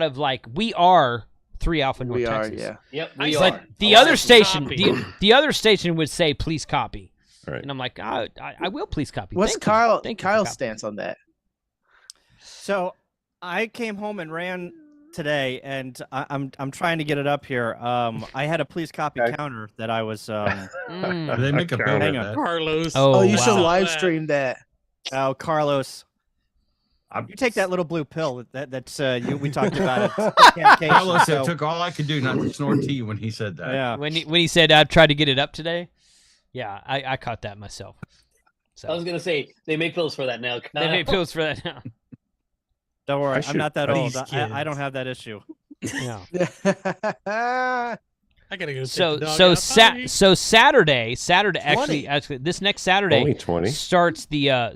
of like we are 3 Alpha North We are, Texas. yeah. Yep, I we said- are. The I other said station, copy. the other station would say please copy, All right. and I'm like, I will please copy. What's Thank you. Kyle's Thank you for copying. stance on that? So I came home and ran today, and I'm trying to get it up here. I had a please copy counter that I was. They make a bill Hang of on. that. Carlos. Oh, you should wow. live stream that. Oh, Carlos, you take that little blue pill that's we talked about it. Carlos said, took all I could do not to snort tea when he said that. Yeah. When he said I've tried to get it up today, yeah, I caught that myself. So I was gonna say they make pills for that now. they make pills for that now. Don't worry, I I'm not that old. These I don't kids. have that issue. Yeah. I gotta go. So take the dog so out potty. Saturday actually 20. this next Saturday Only 20. starts the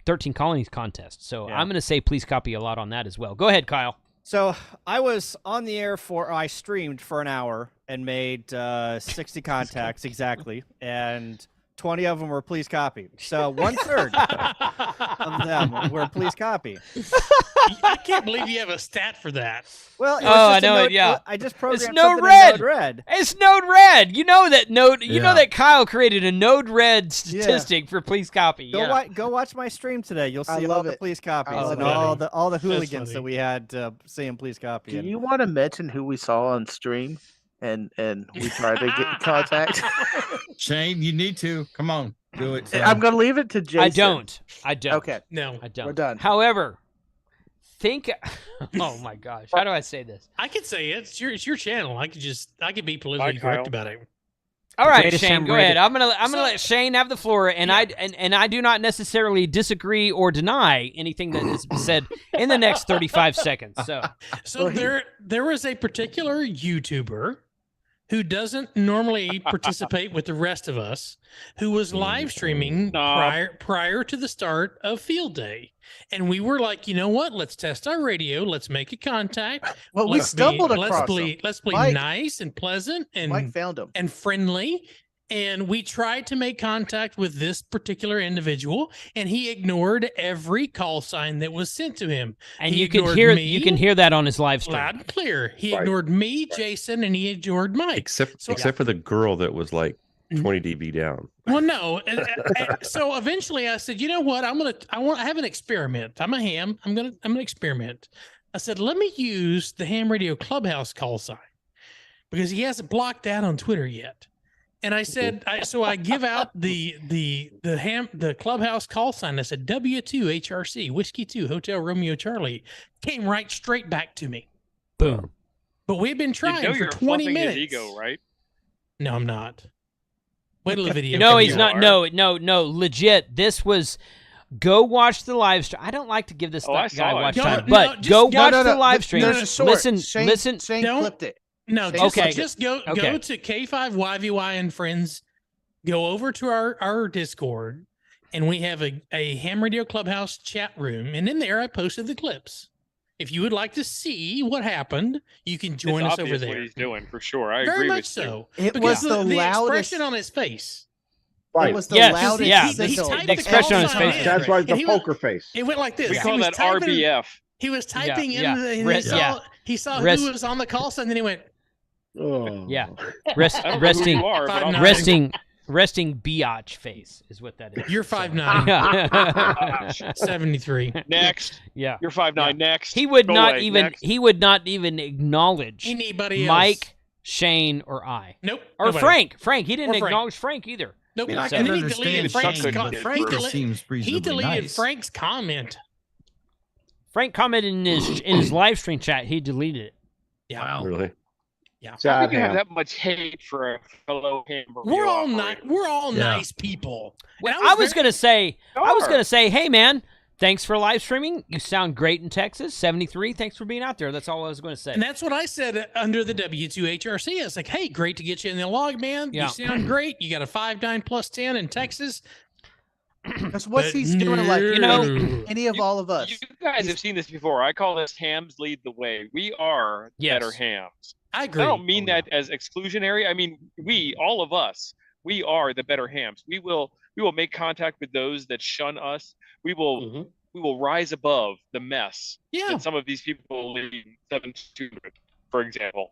13 Colonies contest. So Yeah. I'm going to say please copy a lot on that as well. Go ahead, Kyle. So I was on the air I streamed for an hour and made 60 contacts exactly, and 20 of them were please copy. So 1/3 of them were please copy. I can't believe you have a stat for that. Well, it was Oh, I just a know it, Node- yeah. I just programmed It's Node something in Red. Node Red. It's Node Red. You know that You know Yeah. that Kyle created a Node Red statistic for please copy. Yeah. Go watch my stream today. You'll I see all love the it. please copies love and it. all the That's hooligans funny. that we had saying please copy. Do And- you want to mention who we saw on stream and we tried to get in contact? Shane, you need to. Come on. Do it. son. I'm gonna leave it to Jason. I don't. Okay, No, I don't. we're done. However, oh my gosh, how do I say this? I could say it. It's your channel. I could be politically Kyle. correct about it. All right, Greatest Shane, Sam go ahead. Brady. I'm gonna let Shane have the floor, and I do not necessarily disagree or deny anything that is said in the next 35 seconds. So So there was a particular YouTuber who doesn't normally participate with the rest of us, who was live streaming prior to the start of Field Day, and we were like, you know what? Let's test our radio. Let's make a contact. Well, we stumbled let's across be, him. Let's be Mike- nice and pleasant and Mike found him. and friendly. And we tried to make contact with this particular individual, and he ignored every call sign that was sent to him. and He you can ignored hear me, that on his live stream. loud and clear. He Right. ignored me, Jason, and he ignored Mike. Except So- for the girl that was like 20 dB down. Well, no. So eventually, I said, you know what? I have an experiment. I'm a ham. I'm gonna experiment. I said, let me use the Ham Radio Clubhouse call sign because he hasn't blocked that on Twitter yet. And I said, I give out the Clubhouse call sign. I said W2HRC Whiskey 2 Hotel Romeo Charlie. Came right straight back to me. Boom. But we've been trying for you're 20 fluffing his minutes. ego, right? No, I'm not. Wait till the video. No, comes he's out. not. No. Legit. This was Go watch the live stream. I don't like to give this I guy watch No, time, no, but just go go- watch No, the no, live th- stream. there's a short. Listen, Shane- listen. Shane Don't- clipped it. No, Shane just, Okay. just go Okay. to K5YVY and friends. Go over to our Discord, and we have a Ham Radio Clubhouse chat room, and in there I posted the clips. If you would like to see what happened, you can join It's us over obvious there. what he's doing for sure. I Very agree much with so. It Because was the the loudest. expression on his face. Right. It was the Yes, loudest. yeah, He signal. typed the expression on his call face. sign That's in, like the and he was- poker face. It went like this. We He call was that typing- RBF. He was typing yeah. in, and Rest- he saw Rest- who was on the call sign, and then he went, Oh. Yeah. I don't know Resting, who you are, but I'll- resting biatch face is what that is. "You're 5'9", Yeah. 73." Next. Yeah. You're 5'9". Next. He would Go not away. even. Next. He would not even acknowledge Anybody else? Mike, Shane, or I. Nope. Or nobody. Frank. Frank. He didn't Or Frank. acknowledge Frank either. Nope. I mean, I So- can And then he understand deleted Frank's Chuck com- couldn't Frank get dele- seems He reasonably deleted nice. Frank's comment. Frank commented in his live stream chat. He deleted it. Yeah. Wow. Really? Yeah. How Sad could you have ham. that much hate for a fellow hamburger? We're all nice people. Well, And I was very- gonna say. I was Sure. gonna say, hey man, thanks for live streaming. You sound great in Texas. 73. Thanks for being out there. That's all I was going to say. And that's what I said under the W2HRC. I was like, hey, great to get you in the log, man. Yeah. You sound great. You got a 5'9" plus 10 in Texas. Because what's But he doing like no. any of all of us? You guys have seen this before. I call this hams lead the way. We are Yes. better hams. I agree. I don't mean that as exclusionary. I mean, all of us, we are the better hams. We will make contact with those that shun us. We will rise above the mess Yeah. that some of these people lead 700, for example.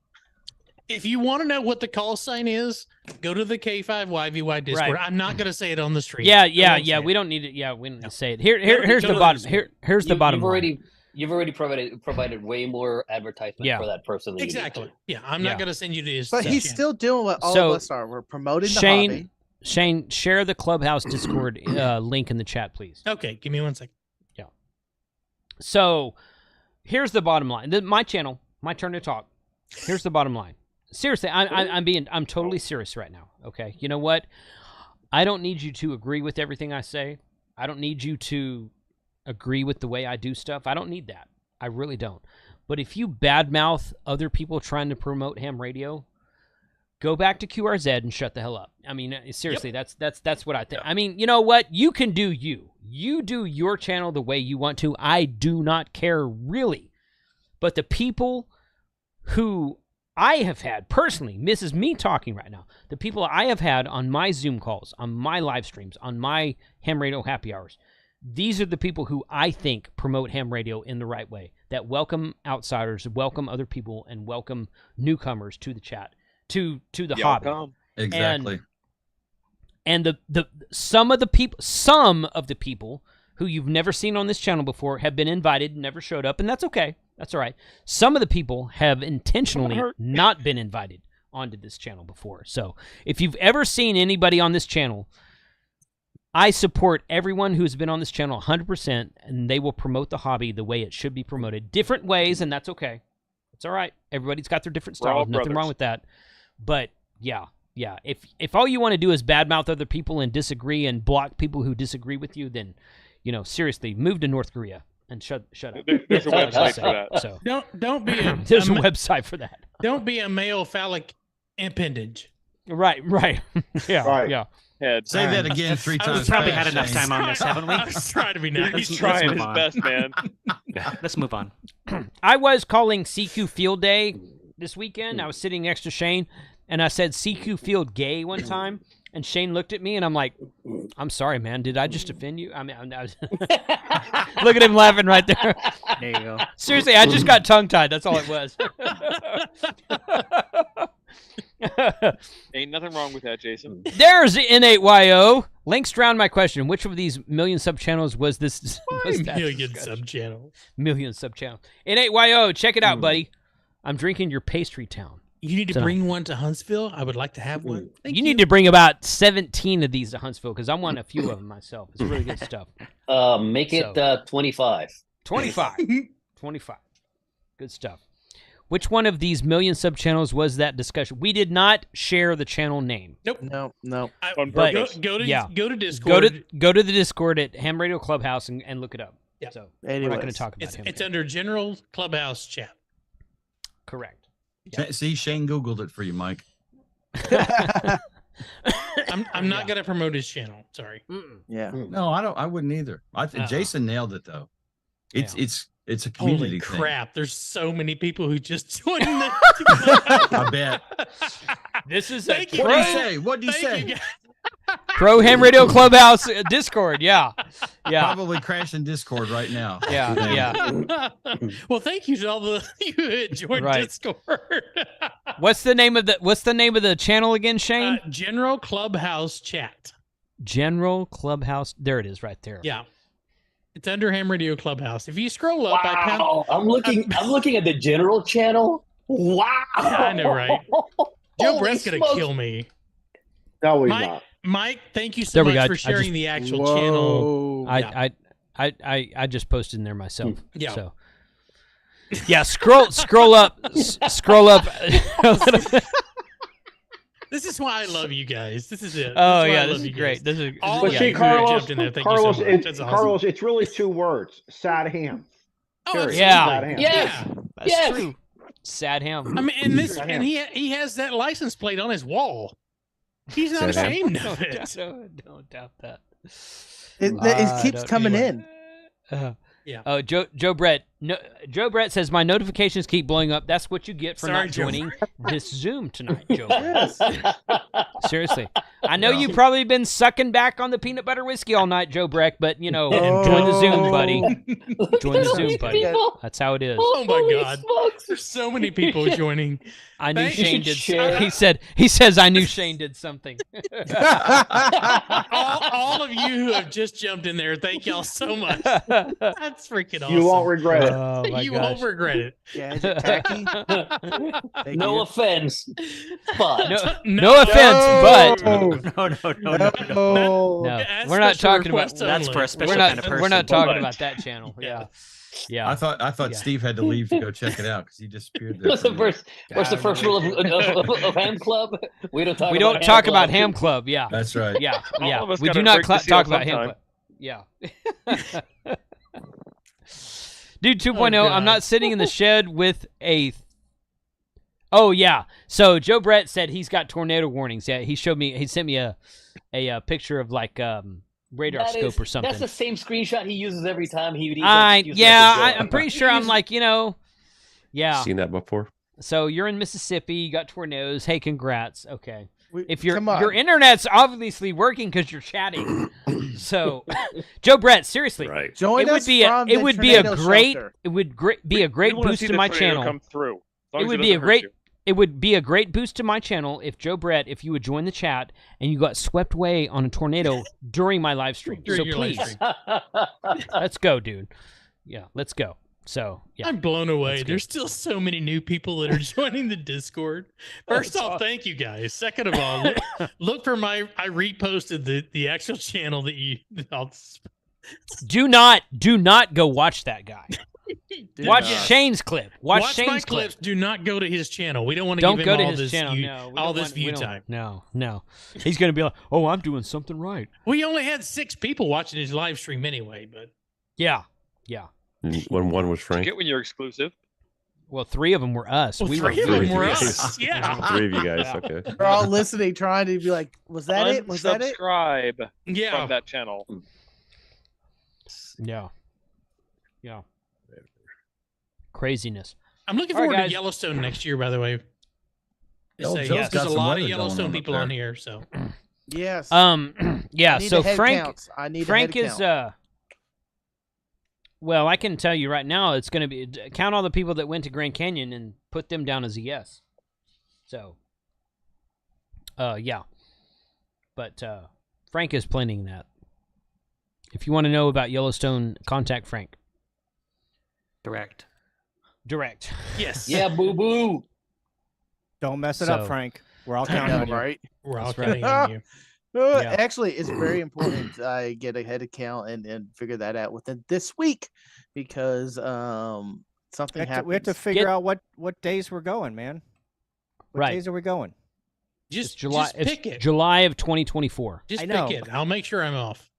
If you want to know what the call sign is, go to the K5YVY Discord. Right. I'm not going to say it on the stream. Yeah. I won't say We it. don't need it. Yeah, we don't need to say it. Here's the Totally bottom. understand. Here's the bottom line. You've already provided way more advertisement Yeah. for that person. Than Exactly. You need Yeah, I'm not going to send you to his. But he's channel. still doing what all So, of us are. We're promoting the Shane, hobby. Shane, share the Clubhouse Discord link in the chat, please. Okay, give me 1 second. So, here's the bottom line. My channel, my turn to talk. Here's the bottom line. Seriously, I'm totally serious right now. Okay, you know what? I don't need you to agree with everything I say. I don't need you to agree with the way I do stuff. I don't need that. I really don't. But if you badmouth other people trying to promote ham radio, go back to QRZ and shut the hell up. I mean, seriously, that's what I think. I mean, you know what? You can do you. You do your channel the way you want to. I do not care, really. But the people who I have had personally, this is me talking right now, the people I have had on my Zoom calls, on my live streams, on my ham radio happy hours, these are the people who I think promote ham radio in the right way, that welcome outsiders, welcome other people, and welcome newcomers to the chat, to the hobby. Exactly. And some of the people who you've never seen on this channel before have been invited, never showed up, and that's okay. That's all right. Some of the people have intentionally not been invited onto this channel before. So if you've ever seen anybody on this channel, I support everyone who's been on this channel 100%, and they will promote the hobby the way it should be promoted. Different ways, and that's okay. It's all right. Everybody's got their different We're all styles. Nothing brothers. wrong with that. But yeah. If all you want to do is badmouth other people and disagree and block people who disagree with you, then, seriously, move to North Korea and shut up. There's a That's all I website say. for that. So Don't be a, there's a website for that. Don't be a male phallic appendage. Right. Yeah. Right. Yeah. Head. Say that again 3 times. We've probably fast, had enough Shane. time on this, haven't we? I was trying to be nice. He's Let's trying move his on. best, man. Let's move on. I was calling CQ Field Day this weekend. I was sitting next to Shane, and I said CQ Field Gay one time, and Shane looked at me, and I'm like, "I'm sorry, man. Did I just offend you?" I mean, I was look at him laughing right there. There you go. Seriously, I just got tongue-tied. That's all it was. Ain't nothing wrong with that, Jason. There's the N8YO. Links drowned my question. Which of these million sub-channels was this? Was that Million discussion? sub-channel. Million sub-channel. N8YO, check it out, buddy. I'm drinking your Pastry Town. You need to tonight. bring one to Huntsville. I would like to have one. Thank You need to bring about 17 of these to Huntsville because I want a few of them myself. It's really good stuff. Make it 25. 25. 25. Good stuff. Which one of these million sub channels was that discussion? We did not share the channel name. Nope. No. On But purpose. Go to Discord. Go to the Discord at Ham Radio Clubhouse and look it up. Yeah. So we're not going to talk about him. It's under General Clubhouse Chat. Correct. See, Shane Googled it for you, Mike. I'm not going to promote his channel. Sorry. Yeah. No, I don't. I wouldn't either. Jason nailed it though. It's a Holy community crap! There's so many people who just joined. I bet. This is Thank a you. What do you say? What do you Thank say? you, Pro Ham Radio Clubhouse Discord. Yeah. Probably crashing Discord right now. Yeah. Well, thank you to all the you who joined Discord. What's the name of the channel again, Shane? General Clubhouse Chat. General Clubhouse. There it is, right there. Yeah. It's under Ham Radio Clubhouse. If you scroll up, I'm looking at the general channel. Wow. Yeah, I know, right? Joe Brett's gonna kill me. No, he's not. Mike, thank you so much for sharing the actual channel. I just posted in there myself. Yeah. So. Yeah, scroll up a little bit. This is why I love you guys. This is it. Oh yeah, this is great. This is But see, Carlos, Carlos, Carlos, it's really 2 words: sad ham. Oh, yeah, sad ham. Yeah, that's true. Sad ham. I mean, and he has that license plate on his wall. He's not ashamed of it. Don't doubt that. It keeps coming in. Yeah. Oh, Joe Brett. No, Joe Brett says my notifications keep blowing up. That's what you get for not joining this Zoom tonight, Joe Brett. Seriously, I know you've probably been sucking back on the peanut butter whiskey all night, Joe Breck. But join the Zoom, buddy. Join the Zoom, buddy. That's how it is. Oh my God, there's so many people joining. I knew Shane did. He says I knew Shane did something. all of you who have just jumped in there, thank y'all so much. That's freaking awesome. You won't regret it. Oh, you won't regret it. Yeah, is it tacky? No offense, but no offense, but No. We're not talking about that's for a special kind of person. We're not talking about that channel. Yeah. I thought Steve had to leave to go check it out because he disappeared there. What's the first rule of Ham Club? We don't talk about Ham Club. Yeah, that's right. Yeah. All of us We do gotta not break the seal talk about Ham sometime. Club. Yeah. Dude 2.0, I'm not sitting in the shed with a... Oh, yeah. So Joe Brett said he's got tornado warnings. Yeah, he sent me a picture of like radar scope or something. That's the same screenshot he uses every time he I'm pretty sure I'm like, yeah. Seen that before? So you're in Mississippi, you got tornadoes. Hey, congrats. Okay. If come on. your internet's obviously working because you're chatting. So, Joe Brett, seriously, right. Join us from the it would be a tornado great shelter. it would be a great We wanna boost see to the my tornado channel. come through. As long It as would it be a doesn't hurt great you. it would be a great boost to my channel if Joe Brett, if you would join the chat and you got swept away on a tornado during my live stream. During So your live please, stream. let's go, dude. Yeah, let's go. So yeah, I'm blown away. There's still so many new people that are joining the Discord. First off, thank you guys. Second of all, look for I reposted the actual channel that do not go watch that guy. Watch not. Shane's clip. Watch Shane's my clip. clips. Do not go to his channel. We don't want to give him go to all his this channel. view, No, all this view time. No. He's gonna be like, oh, I'm doing something right. We only had 6 people watching his live stream anyway, but Yeah. When one was You Frank. get when you're exclusive. Well, 3 of them were us. Well, we 3 of were them were guys. us. Yeah. 3 of you guys. Yeah. Okay. We're all listening, trying to be like, was that it? Was that it? Unsubscribe Yeah. from that channel. Yeah. Craziness. I'm looking All right, forward to guys. Yellowstone next year, by the way. Old So, Joe's yes, got there's a some lot weather of going Yellowstone on people up on there. here. So Yes. Yeah. I need So a head Frank, count. I need Frank a head is count. Well, I can tell you right now, it's going to be count all the people that went to Grand Canyon and put them down as a yes. So, yeah. But Frank is planning that. If you want to know about Yellowstone, contact Frank. Direct. yes, Yeah, boo boo. Don't mess it So- up, Frank. We're all I counting know, on you. right? we're all That's right. counting on you. Yeah. Actually, it's very important I get a head count and figure that out within this week because something We happens. have to figure out what days we're going, man. What days are we going? Just July. Just pick it. July of 2024. Just pick it. I'll make sure I'm off.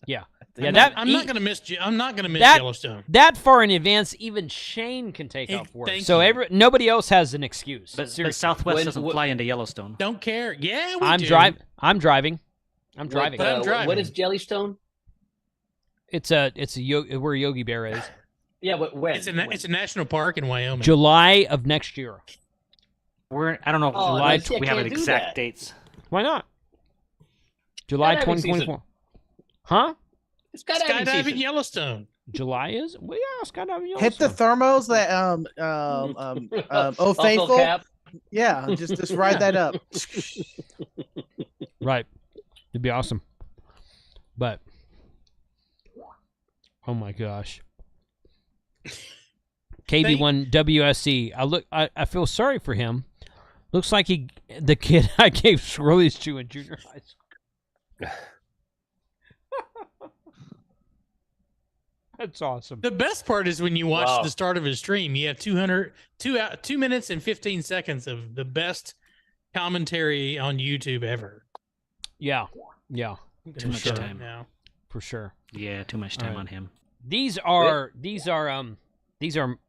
Yeah. I'm not gonna miss. I'm not gonna miss Yellowstone. That far in advance, even Shane can take off work. So nobody else has an excuse. But Southwest doesn't fly into Yellowstone. Don't care. Yeah, I'm driving. I'm driving. What is Jellystone? It's a where Yogi Bear is. Yeah, but when? It's a national park in Wyoming. July of next year. I don't know. July. We have exact dates. Why not? July 2024. Huh? Skydiving Yellowstone. July is? Well, yeah, skydiving Yellowstone. Hit the thermals that oh faithful. Cap. Yeah, just ride that up. Right. It'd be awesome. But oh my gosh. KB1 WSC. I feel sorry for him. Looks like the kid I gave swirlies to in junior high school. That's awesome. The best part is when you watch the start of his stream. You have 2 minutes and 15 seconds of the best commentary on YouTube ever. Yeah. Too much time now. For sure. Yeah, too much time on him. These are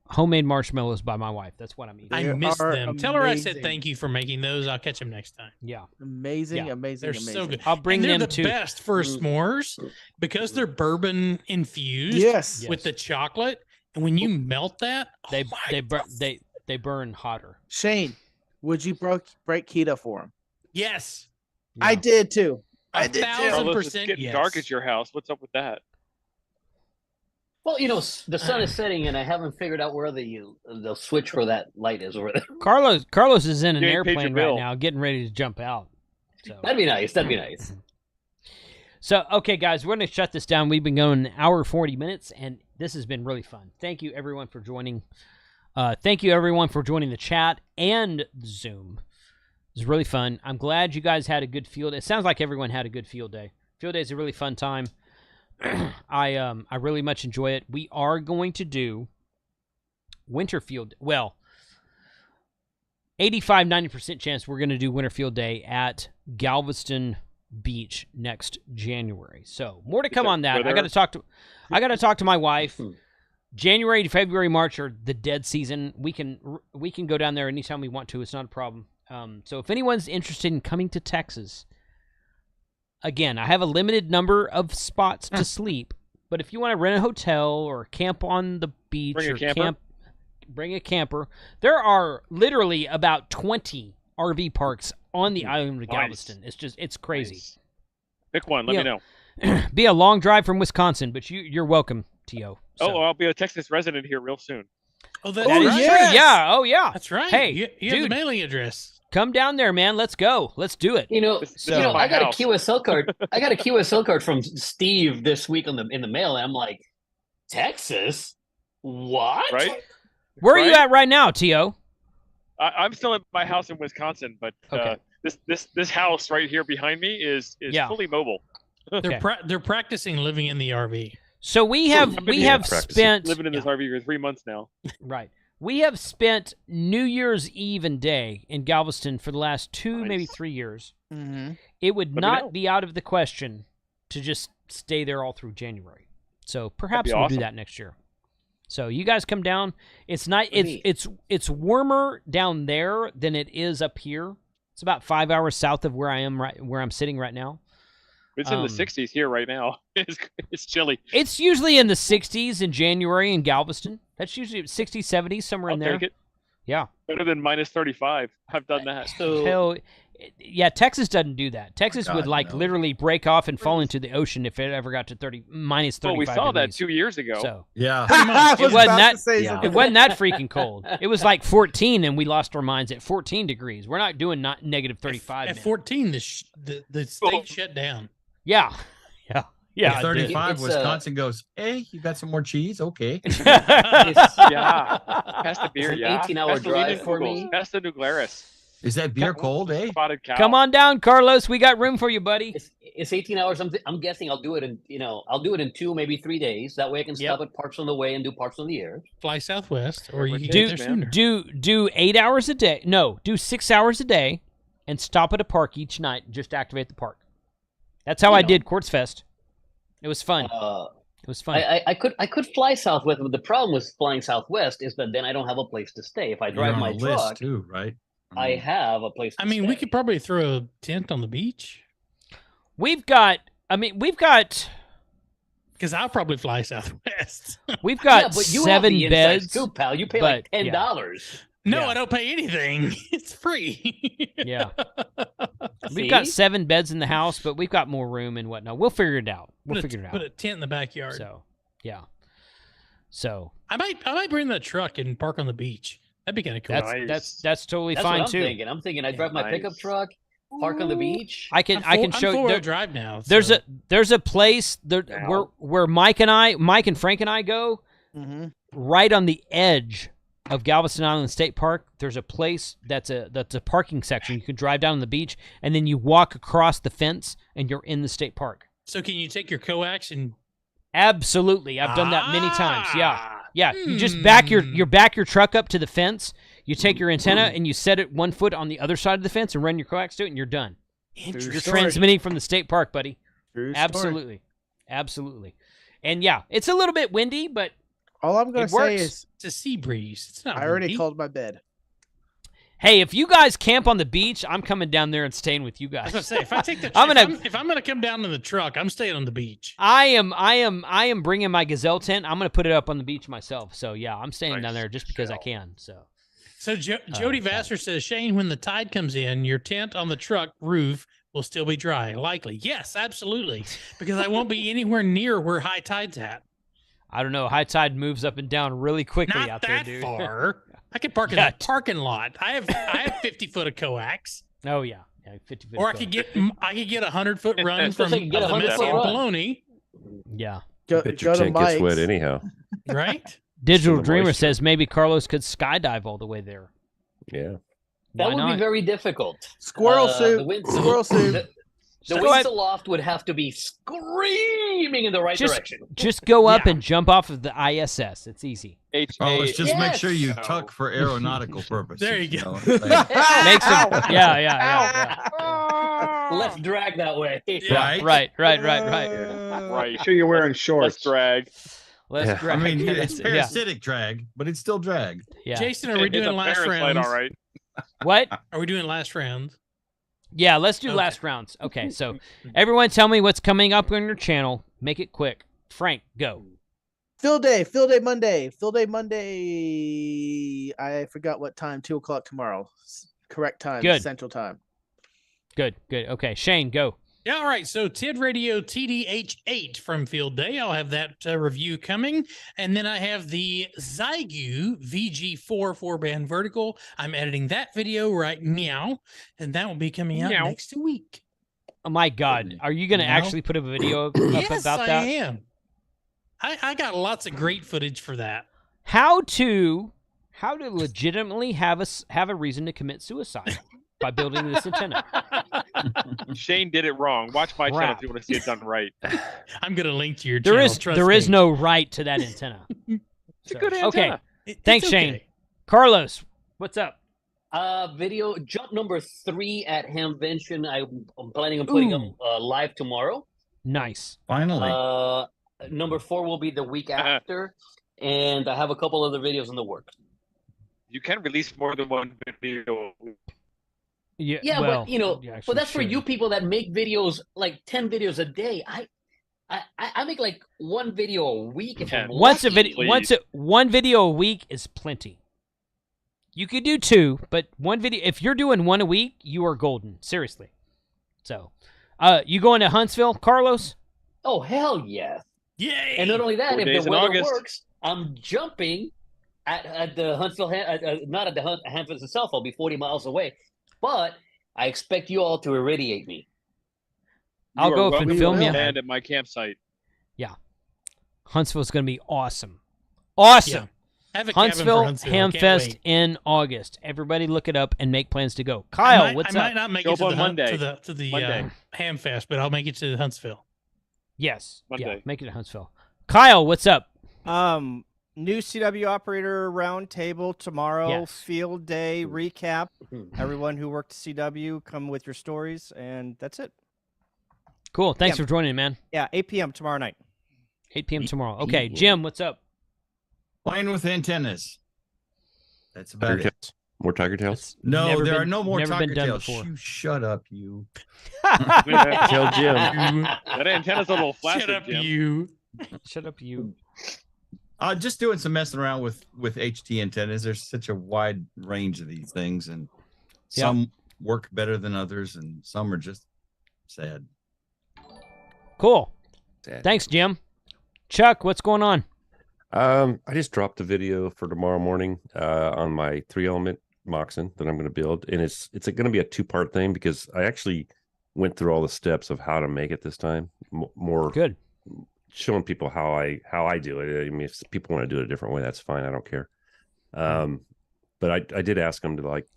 homemade marshmallows by my wife. That's what I'm eating. I missed them. Tell her I said thank you for making those. I'll catch them next time. Yeah. Amazing. They're so good. I'll bring they're them the to best for s'mores because they're bourbon infused. Yes. With the chocolate, and when you melt that, they burn hotter. Shane, would you break keto for him? Yes. I did too. I did too. It's getting dark at your house. What's up with that? Well, the sun is setting, and I haven't figured out where the switch for that light is over there. Carlos is in an You ain't paid your airplane right bill. now, getting ready to jump out. So. That'd be nice. So, okay, guys, we're going to shut this down. We've been going an hour 40 minutes, and this has been really fun. Thank you, everyone, for joining. Thank you, everyone, for joining the chat and Zoom. It was really fun. I'm glad you guys had a good field. It sounds like everyone had a good field day. Field day is a really fun time. I really much enjoy it. We are going to do winter field. Well, 85-90% chance we're going to do winter field day at Galveston Beach next January. So more to come on that. I got to talk to my wife. January to February, March are the dead season. We can go down there anytime we want to. It's not a problem. So if anyone's interested in coming to Texas, again, I have a limited number of spots to sleep, but if you want to rent a hotel or camp on the beach bring a camper. There are literally about 20 RV parks on the island of Galveston. It's crazy. Nice. Pick one. Let me know. Be a long drive from Wisconsin, but you're welcome, T.O. So. Oh, I'll be a Texas resident here real soon. Oh, that is true. Yeah. Oh, yeah. That's right. Hey, you have the mailing address. Come down there, man. Let's go. Let's do it. I got a QSL card. I got a QSL card from Steve this week in the mail, and I'm like, Texas? What? Right? Where are you at right now, T.O.? I'm still at my house in Wisconsin, but this house right here behind me is fully mobile. They're practicing living in the RV. So we have spent living in this RV for 3 months now. Right. We have spent New Year's Eve and day in Galveston for the last 2, maybe 3 years. Mm-hmm. It would not be out of the question to just stay there all through January. So perhaps we'll do that next year. So you guys come down. It's not. It's warmer down there than it is up here. It's about 5 hours south of where I am where I'm sitting right now. It's in the 60s here right now. It's chilly. It's usually in the 60s in January in Galveston. That's usually 60s, 70s, somewhere in there. Take it. Yeah. Better than minus 35. I've done that. Hell, yeah, Texas doesn't do that. Texas would literally break off and fall into the ocean if it ever got to minus 35 Well, we saw degrees. that 2 years ago. So, yeah. It wasn't that freaking cold. It was like 14 and we lost our minds at 14 degrees. We're not doing negative 35. At 14, the state shut down. Yeah. Yeah. At 35, Wisconsin goes, hey, you got some more cheese? Okay. Yeah. Pass the beer, It's an 18-hour drive for me. Pass the New Glarus. Is that beer cold, eh? Spotted cow. Come on down, Carlos. We got room for you, buddy. It's 18 hours. I'm guessing I'll do it in I'll do it in 2, maybe 3 days. That way I can stop at parks on the way and do parks on the air. Fly Southwest, or you can get there sooner. Do 8 hours a day. No, do 6 hours a day, and stop at a park each night and just activate the park. That's how I did Quartz Fest. It was fun. It was fun. I could fly Southwest, but the problem with flying Southwest is that then I don't have a place to stay. If I drive my truck, too, right? I have a place to stay. we could probably throw a tent on the beach. We've got because I'll probably fly Southwest. We've got but you 7 have the beds. inside scoop, pal. You pay like $10. No, I don't pay anything. It's free. Yeah. We've got 7 beds in the house, but we've got more room and whatnot. We'll figure it out. We'll figure it out. Put a tent in the backyard. So, yeah. So I might bring the truck and park on the beach. That'd be kind of cool. That's totally That's fine what too. I'm thinking I drive my pickup truck, park on the beach. I can show you. I'm drive now. There's a place there where Mike and Frank and I go, right on the edge of Galveston Island State Park. There's a place that's a parking section. You can drive down on the beach, and then you walk across the fence, and you're in the state park. So can you take your coax and? Absolutely, I've done that many times. Yeah. You just back your truck up to the fence. You take your antenna and you set it 1 foot on the other side of the fence and run your coax to it, and you're done. You're transmitting from the state park, buddy. Absolutely. And yeah, it's a little bit windy, but all I'm going to say is it's a sea breeze. It's not. I already called my bed. Hey, if you guys camp on the beach, I'm coming down there and staying with you guys. I was gonna say, if I take the if I'm gonna come down in the truck, I'm staying on the beach. I am bringing my Gazelle tent. I'm gonna put it up on the beach myself. So yeah, I'm staying down there just because I can. So Jody Vassar says, Shane, when the tide comes in, your tent on the truck roof will still be dry. Likely, yes, absolutely, because I won't be anywhere near where high tide's at. I don't know. High tide moves up and down really quickly Not out that there, dude. far. I could park in that parking lot. I have 50 foot of coax. Oh yeah, 50 foot. Or I could get a 100-foot run from the Messi and Poloni. Yeah. Bet your tent gets wet anyhow. Right? Digital Dreamer says maybe Carlos could skydive all the way there. Yeah. That would be very difficult. Squirrel suit. Squirrel suit. The wind aloft would have to be screaming in the right direction. Just go up and jump off of the ISS. It's easy. Let's just make sure you tuck for aeronautical purposes. There you go. Yeah. Less drag that way. Right. Right. Sure you're wearing shorts. Less drag. I mean, it's parasitic drag, but it's still drag. Yeah. Jason, are we doing last round? All right. What? Are we doing last round? Yeah, let's do last rounds. Okay, so everyone tell me what's coming up on your channel. Make it quick. Frank, go. Field day Monday. I forgot what time, 2 o'clock tomorrow. Correct time, Good. Central Time. Good. Okay, Shane, go. Yeah, all right. So TID Radio TDH8 from Field Day. I'll have that review coming. And then I have the Zygu VG4 4-band vertical. I'm editing that video right now, and that will be coming out next week. Oh, my God. Are you going to actually put a video up yes, about that? I am. I got lots of great footage for that. How to legitimately have a reason to commit suicide by building this antenna. Shane did it wrong. Watch my channel if you want to see it done right. I'm going to link to your channel. There is no right to that antenna. It's a good antenna. Okay. Thanks, Shane. Carlos, what's up? Video jump number 3 at Hamvention. I'm planning on putting up live tomorrow. Nice. Finally. Number 4 will be the week after, and I have a couple other videos in the works. You can release more than one video. Yeah, well, but but that's for you people that make videos like 10 videos a day. I make like 1 video a week. If I'm lucky. One video a week is plenty. You could do 2, but 1 video. If you're doing 1 a week, you are golden. Seriously. So, you going to Huntsville, Carlos? Oh hell yes! Yay! And not only that, 4 if days the in weather August. works, I'm jumping at the Huntsville, not at the Hamvention itself. I'll be 40 miles away, but I expect you all to irradiate me. I'll go up and film you. Land at my campsite. Yeah, Huntsville's going to be awesome. Awesome. I have a cabin for Huntsville. Ham Can't Fest wait. in August. Everybody look it up and make plans to go. Kyle, what's I up? might not make Go it to on the Monday. to the Monday. Ham Fest, but I'll make it to Huntsville. Yes. Monday. Yeah, make it to Huntsville. Kyle, what's up? New CW operator roundtable tomorrow. Yes. Field day recap. Everyone who worked CW, come with your stories, and that's it. Cool. Thanks for joining, man. Yeah, 8 p.m. tomorrow night. 8 p.m. tomorrow. Okay, Jim, what's up? Playing with antennas. That's about Tiger it. tails. More tiger tails? No, Never there been- are no more never been tiger done tails. before. You shut up, you. Tell Jim. That antenna's a little flaccid, Shut up, Jim. you. Shut up, you. Just doing some messing around with HT antennas. There's such a wide range of these things, and some work better than others, and some are just sad. Cool. Sad. Thanks, Jim. Chuck, what's going on? I just dropped a video for tomorrow morning on my 3-element Moxon that I'm going to build, and it's going to be a 2-part thing because I actually went through all the steps of how to make it this time. More good, showing people how I do it. I mean, if people want to do it a different way, that's fine. I don't care. But I did ask them to like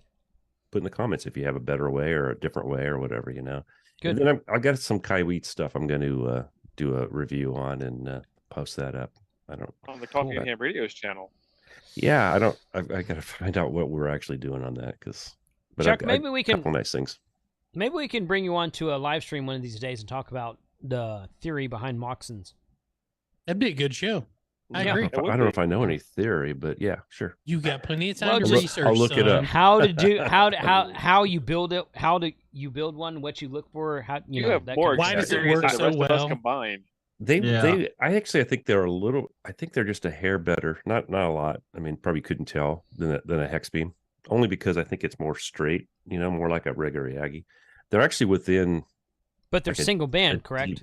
put in the comments if you have a better way or a different way or whatever, you know. Good. And then I got some Kaiwheat stuff I'm going to do a review on and post that up. I don't On the Coffee and Ham Radio's channel. Yeah, I got to find out what we're actually doing on that because. Chuck, maybe we can. Couple nice things. Maybe we can bring you on to a live stream one of these days and talk about the theory behind Moxons. That'd be a good show. I agree. I don't know if I know any theory, but yeah, sure. You got plenty of time to I'll research. I'll look it up. How to do how you build it? How do you build one? What you look for? How you know? have That more kind of Why does it experience work than so the rest of us well? combined. I think they're a little. I think they're just a hair better. Not a lot. I mean, probably couldn't tell than a hex beam. Only because I think it's more straight. You know, more like a regular Yagi. They're actually within. But they're like single band, correct?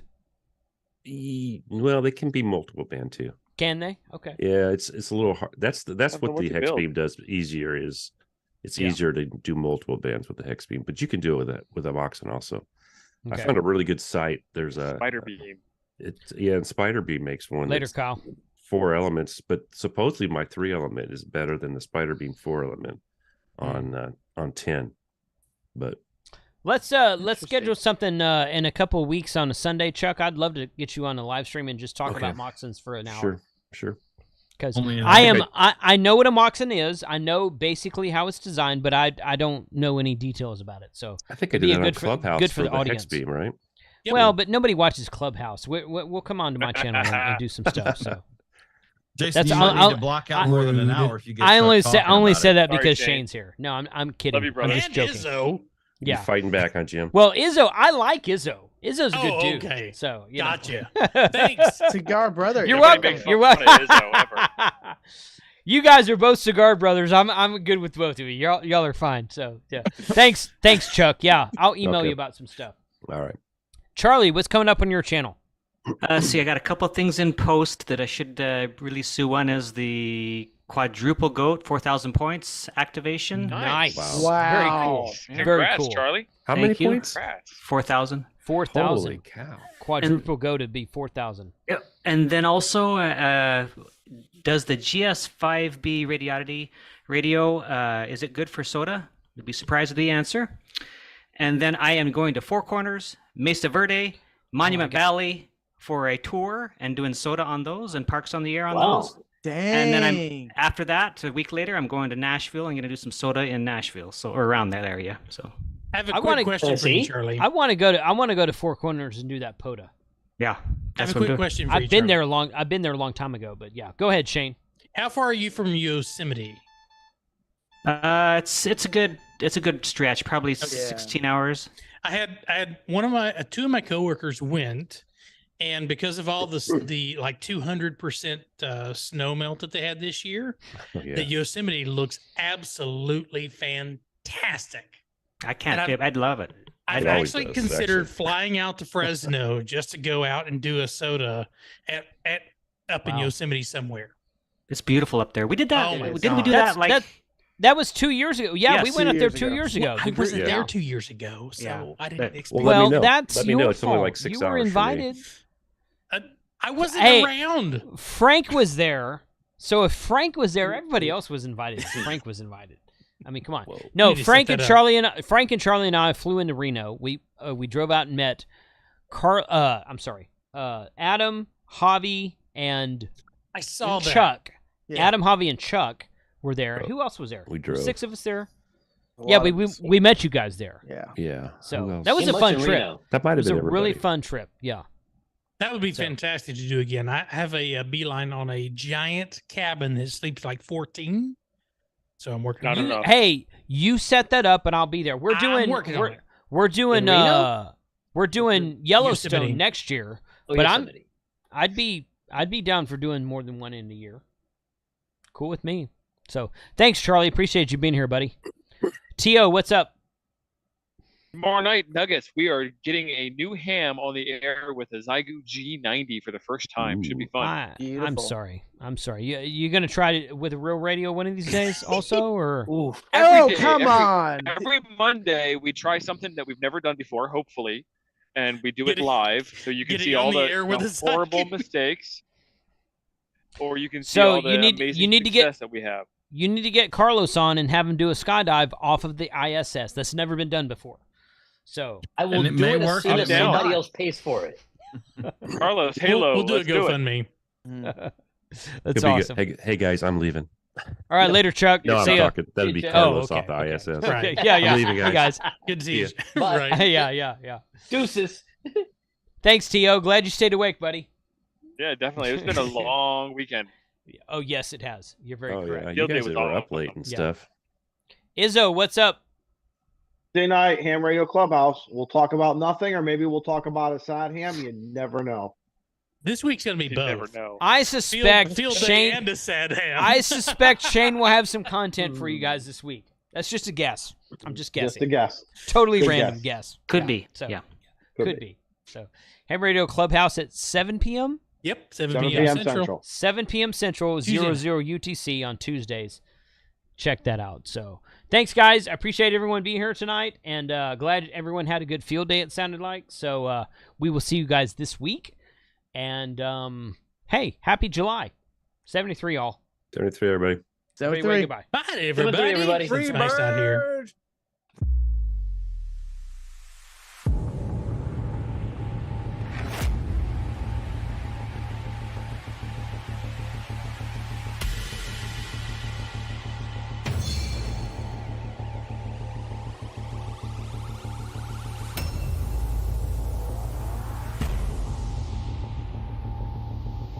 Well, they can be multiple band too. Can they? Okay. Yeah, it's a little hard. That's what the you hex build. beam does easier is it's easier to do multiple bands with the hex beam, but you can do it with a Moxon also. Okay. I found a really good site. There's a Spider beam. and Spider Beam makes one. Later, that's Kyle. 4 elements, but supposedly my 3-element is better than the Spider Beam 4-element on 10. But Let's schedule something in a couple of weeks on a Sunday, Chuck. I'd love to get you on a live stream and just talk about Moxons for an hour. Sure. Because I know what a Moxon is. I know basically how it's designed, but I don't know any details about it. So I think I did that on Clubhouse good for the audience. Hex Beam, right? Yep. Well, but nobody watches Clubhouse. We'll come on to my channel and do some stuff. So Jason, you might need to block out more than an hour if you get. I only said that Sorry, because Shane. Shane's here. No, I'm kidding. Love you, brother. I'm just And joking. Izzo. Yeah, You're fighting back on Jim. Well, Izzo, I like Izzo. Izzo's a good dude. Okay. So Gotcha. Thanks. Cigar brother. You're Nobody welcome. makes You're fun of welcome. Izzo ever. You guys are both cigar brothers. I'm good with both of you. Y'all are fine. So yeah. Thanks, Chuck. Yeah, I'll email you about some stuff. All right. Charlie, what's coming up on your channel? See, I got a couple things in post that I should release soon. One is the quadruple goat 4,000 points activation. Nice. Wow. Very cool. Congrats, Very cool. Charlie. How Thank many you. points? Congrats. 4,000. 4,000. Holy cow. Quadruple go to be 4,000. Yep. And then also, does the GS5B radio, is it good for soda? You'll be surprised with the answer. And then I am going to Four Corners, Mesa Verde, Monument Valley for a tour and doing soda on those and Parks on the Air on those. Dang. And then after that, a week later, I'm going to Nashville. I'm going to do some soda in Nashville, or around that area. So I have a quick question for you, Charlie. I want to go to Four Corners and do that POTA. Yeah. I have a quick question for you, I've been Charlie. there a long time ago, but yeah. Go ahead, Shane. How far are you from Yosemite? It's a good stretch, probably 16 hours. I had two of my coworkers went, and because of all the like 200% snow melt that they had this year, the Yosemite looks absolutely fantastic. I can't. I'd love it. I've actually considered flying out to Fresno just to go out and do a soda up in Yosemite somewhere. It's beautiful up there. We did that. Didn't we do That's- that like That was 2 years ago. Yeah, Yes, we went up there 2 years ago. I wasn't there 2 years ago, so I didn't expect. Well, let me know. that's Let me your know. It's fault. only like 6 you were hours for me. invited. I wasn't Hey, around. Frank was there, So if Frank was there, everybody else was invited. Frank was invited. I mean, come on. We No, need to Frank set and that Charlie and I flew into Reno. We drove out and met Adam, Javi, and I saw that. Chuck. Yeah. Adam, Javi, and Chuck were there. Who else was there? We drove. 6 of us there. A Yeah, lot we, of we us. we met you guys there. Yeah. Yeah. So Who else? that was a Much fun in trip. Reno. That might It have was been a really everybody. fun trip. Yeah. That would be fantastic to do again. I have a beeline on a giant cabin that sleeps like 14. So I'm working on it. enough. Hey, you set that up and I'll be there. We're doing working on it. we're doing In Reno? we're doing Yellowstone Yosemite. next year. Oh, But Yosemite. I'd be down for doing more than one in a year. Cool with me. So thanks, Charlie. Appreciate you being here, buddy. T.O., what's up? Tomorrow night, Nuggets, we are getting a new ham on the air with a Zygu G90 for the first time. Should be fun. I'm Beautiful. sorry. You gonna try it with a real radio one of these days also, or? Every day, come on. Every Monday, we try something that we've never done before, hopefully, and we do Get it it- live, so you can get it see on all the the, air with a horrible Zygu. mistakes, or you can see So all the you need amazing to success get that we have. you need to get Carlos on and have him do a skydive off of the ISS. That's never been done before. So I will And it do may it work. as soon I'm as down. somebody else pays for it. Carlos, Halo, We'll do a let's do it. GoFundMe. that's Could be good. awesome. Hey guys, I'm leaving. All right, later, Chuck. No, I'm See not ya. talking. That'd be Oh, Carlos okay, off the okay. ISS. Right. Okay, yeah. I'm leaving, Hey, guys. guys. Good to see you. Yeah. Right. yeah. Deuces. Thanks, T.O. Glad you stayed awake, buddy. Yeah, definitely. It's been a long weekend. Oh, yes, it has. You're very Oh correct. yeah, you Field day guys was were up awesome. late and Yeah. stuff. Izzo, what's up? Day night, Ham Radio Clubhouse. We'll talk about nothing, or maybe we'll talk about a sad ham. You never know. This week's going to be You never both. know. I suspect Field day Shane. and a sad ham. I suspect Shane will have some content for you guys this week. That's just a guess. I'm just guessing. Just a guess. Totally Good random guess. Could Yeah. be. So Yeah. could be. So Ham Radio Clubhouse at 7 p.m. Yep, 7 7 p.m. p.m. Central. Central. 7 p.m. Central, Tuesday. 00 UTC on Tuesdays. Check that out. So thanks, guys. I appreciate everyone being here tonight, and glad everyone had a good field day, it sounded like. So we will see you guys this week. And, hey, happy July. 73, all. 73, everybody. Everybody, goodbye. Bye, everybody. everybody. It's nice out here.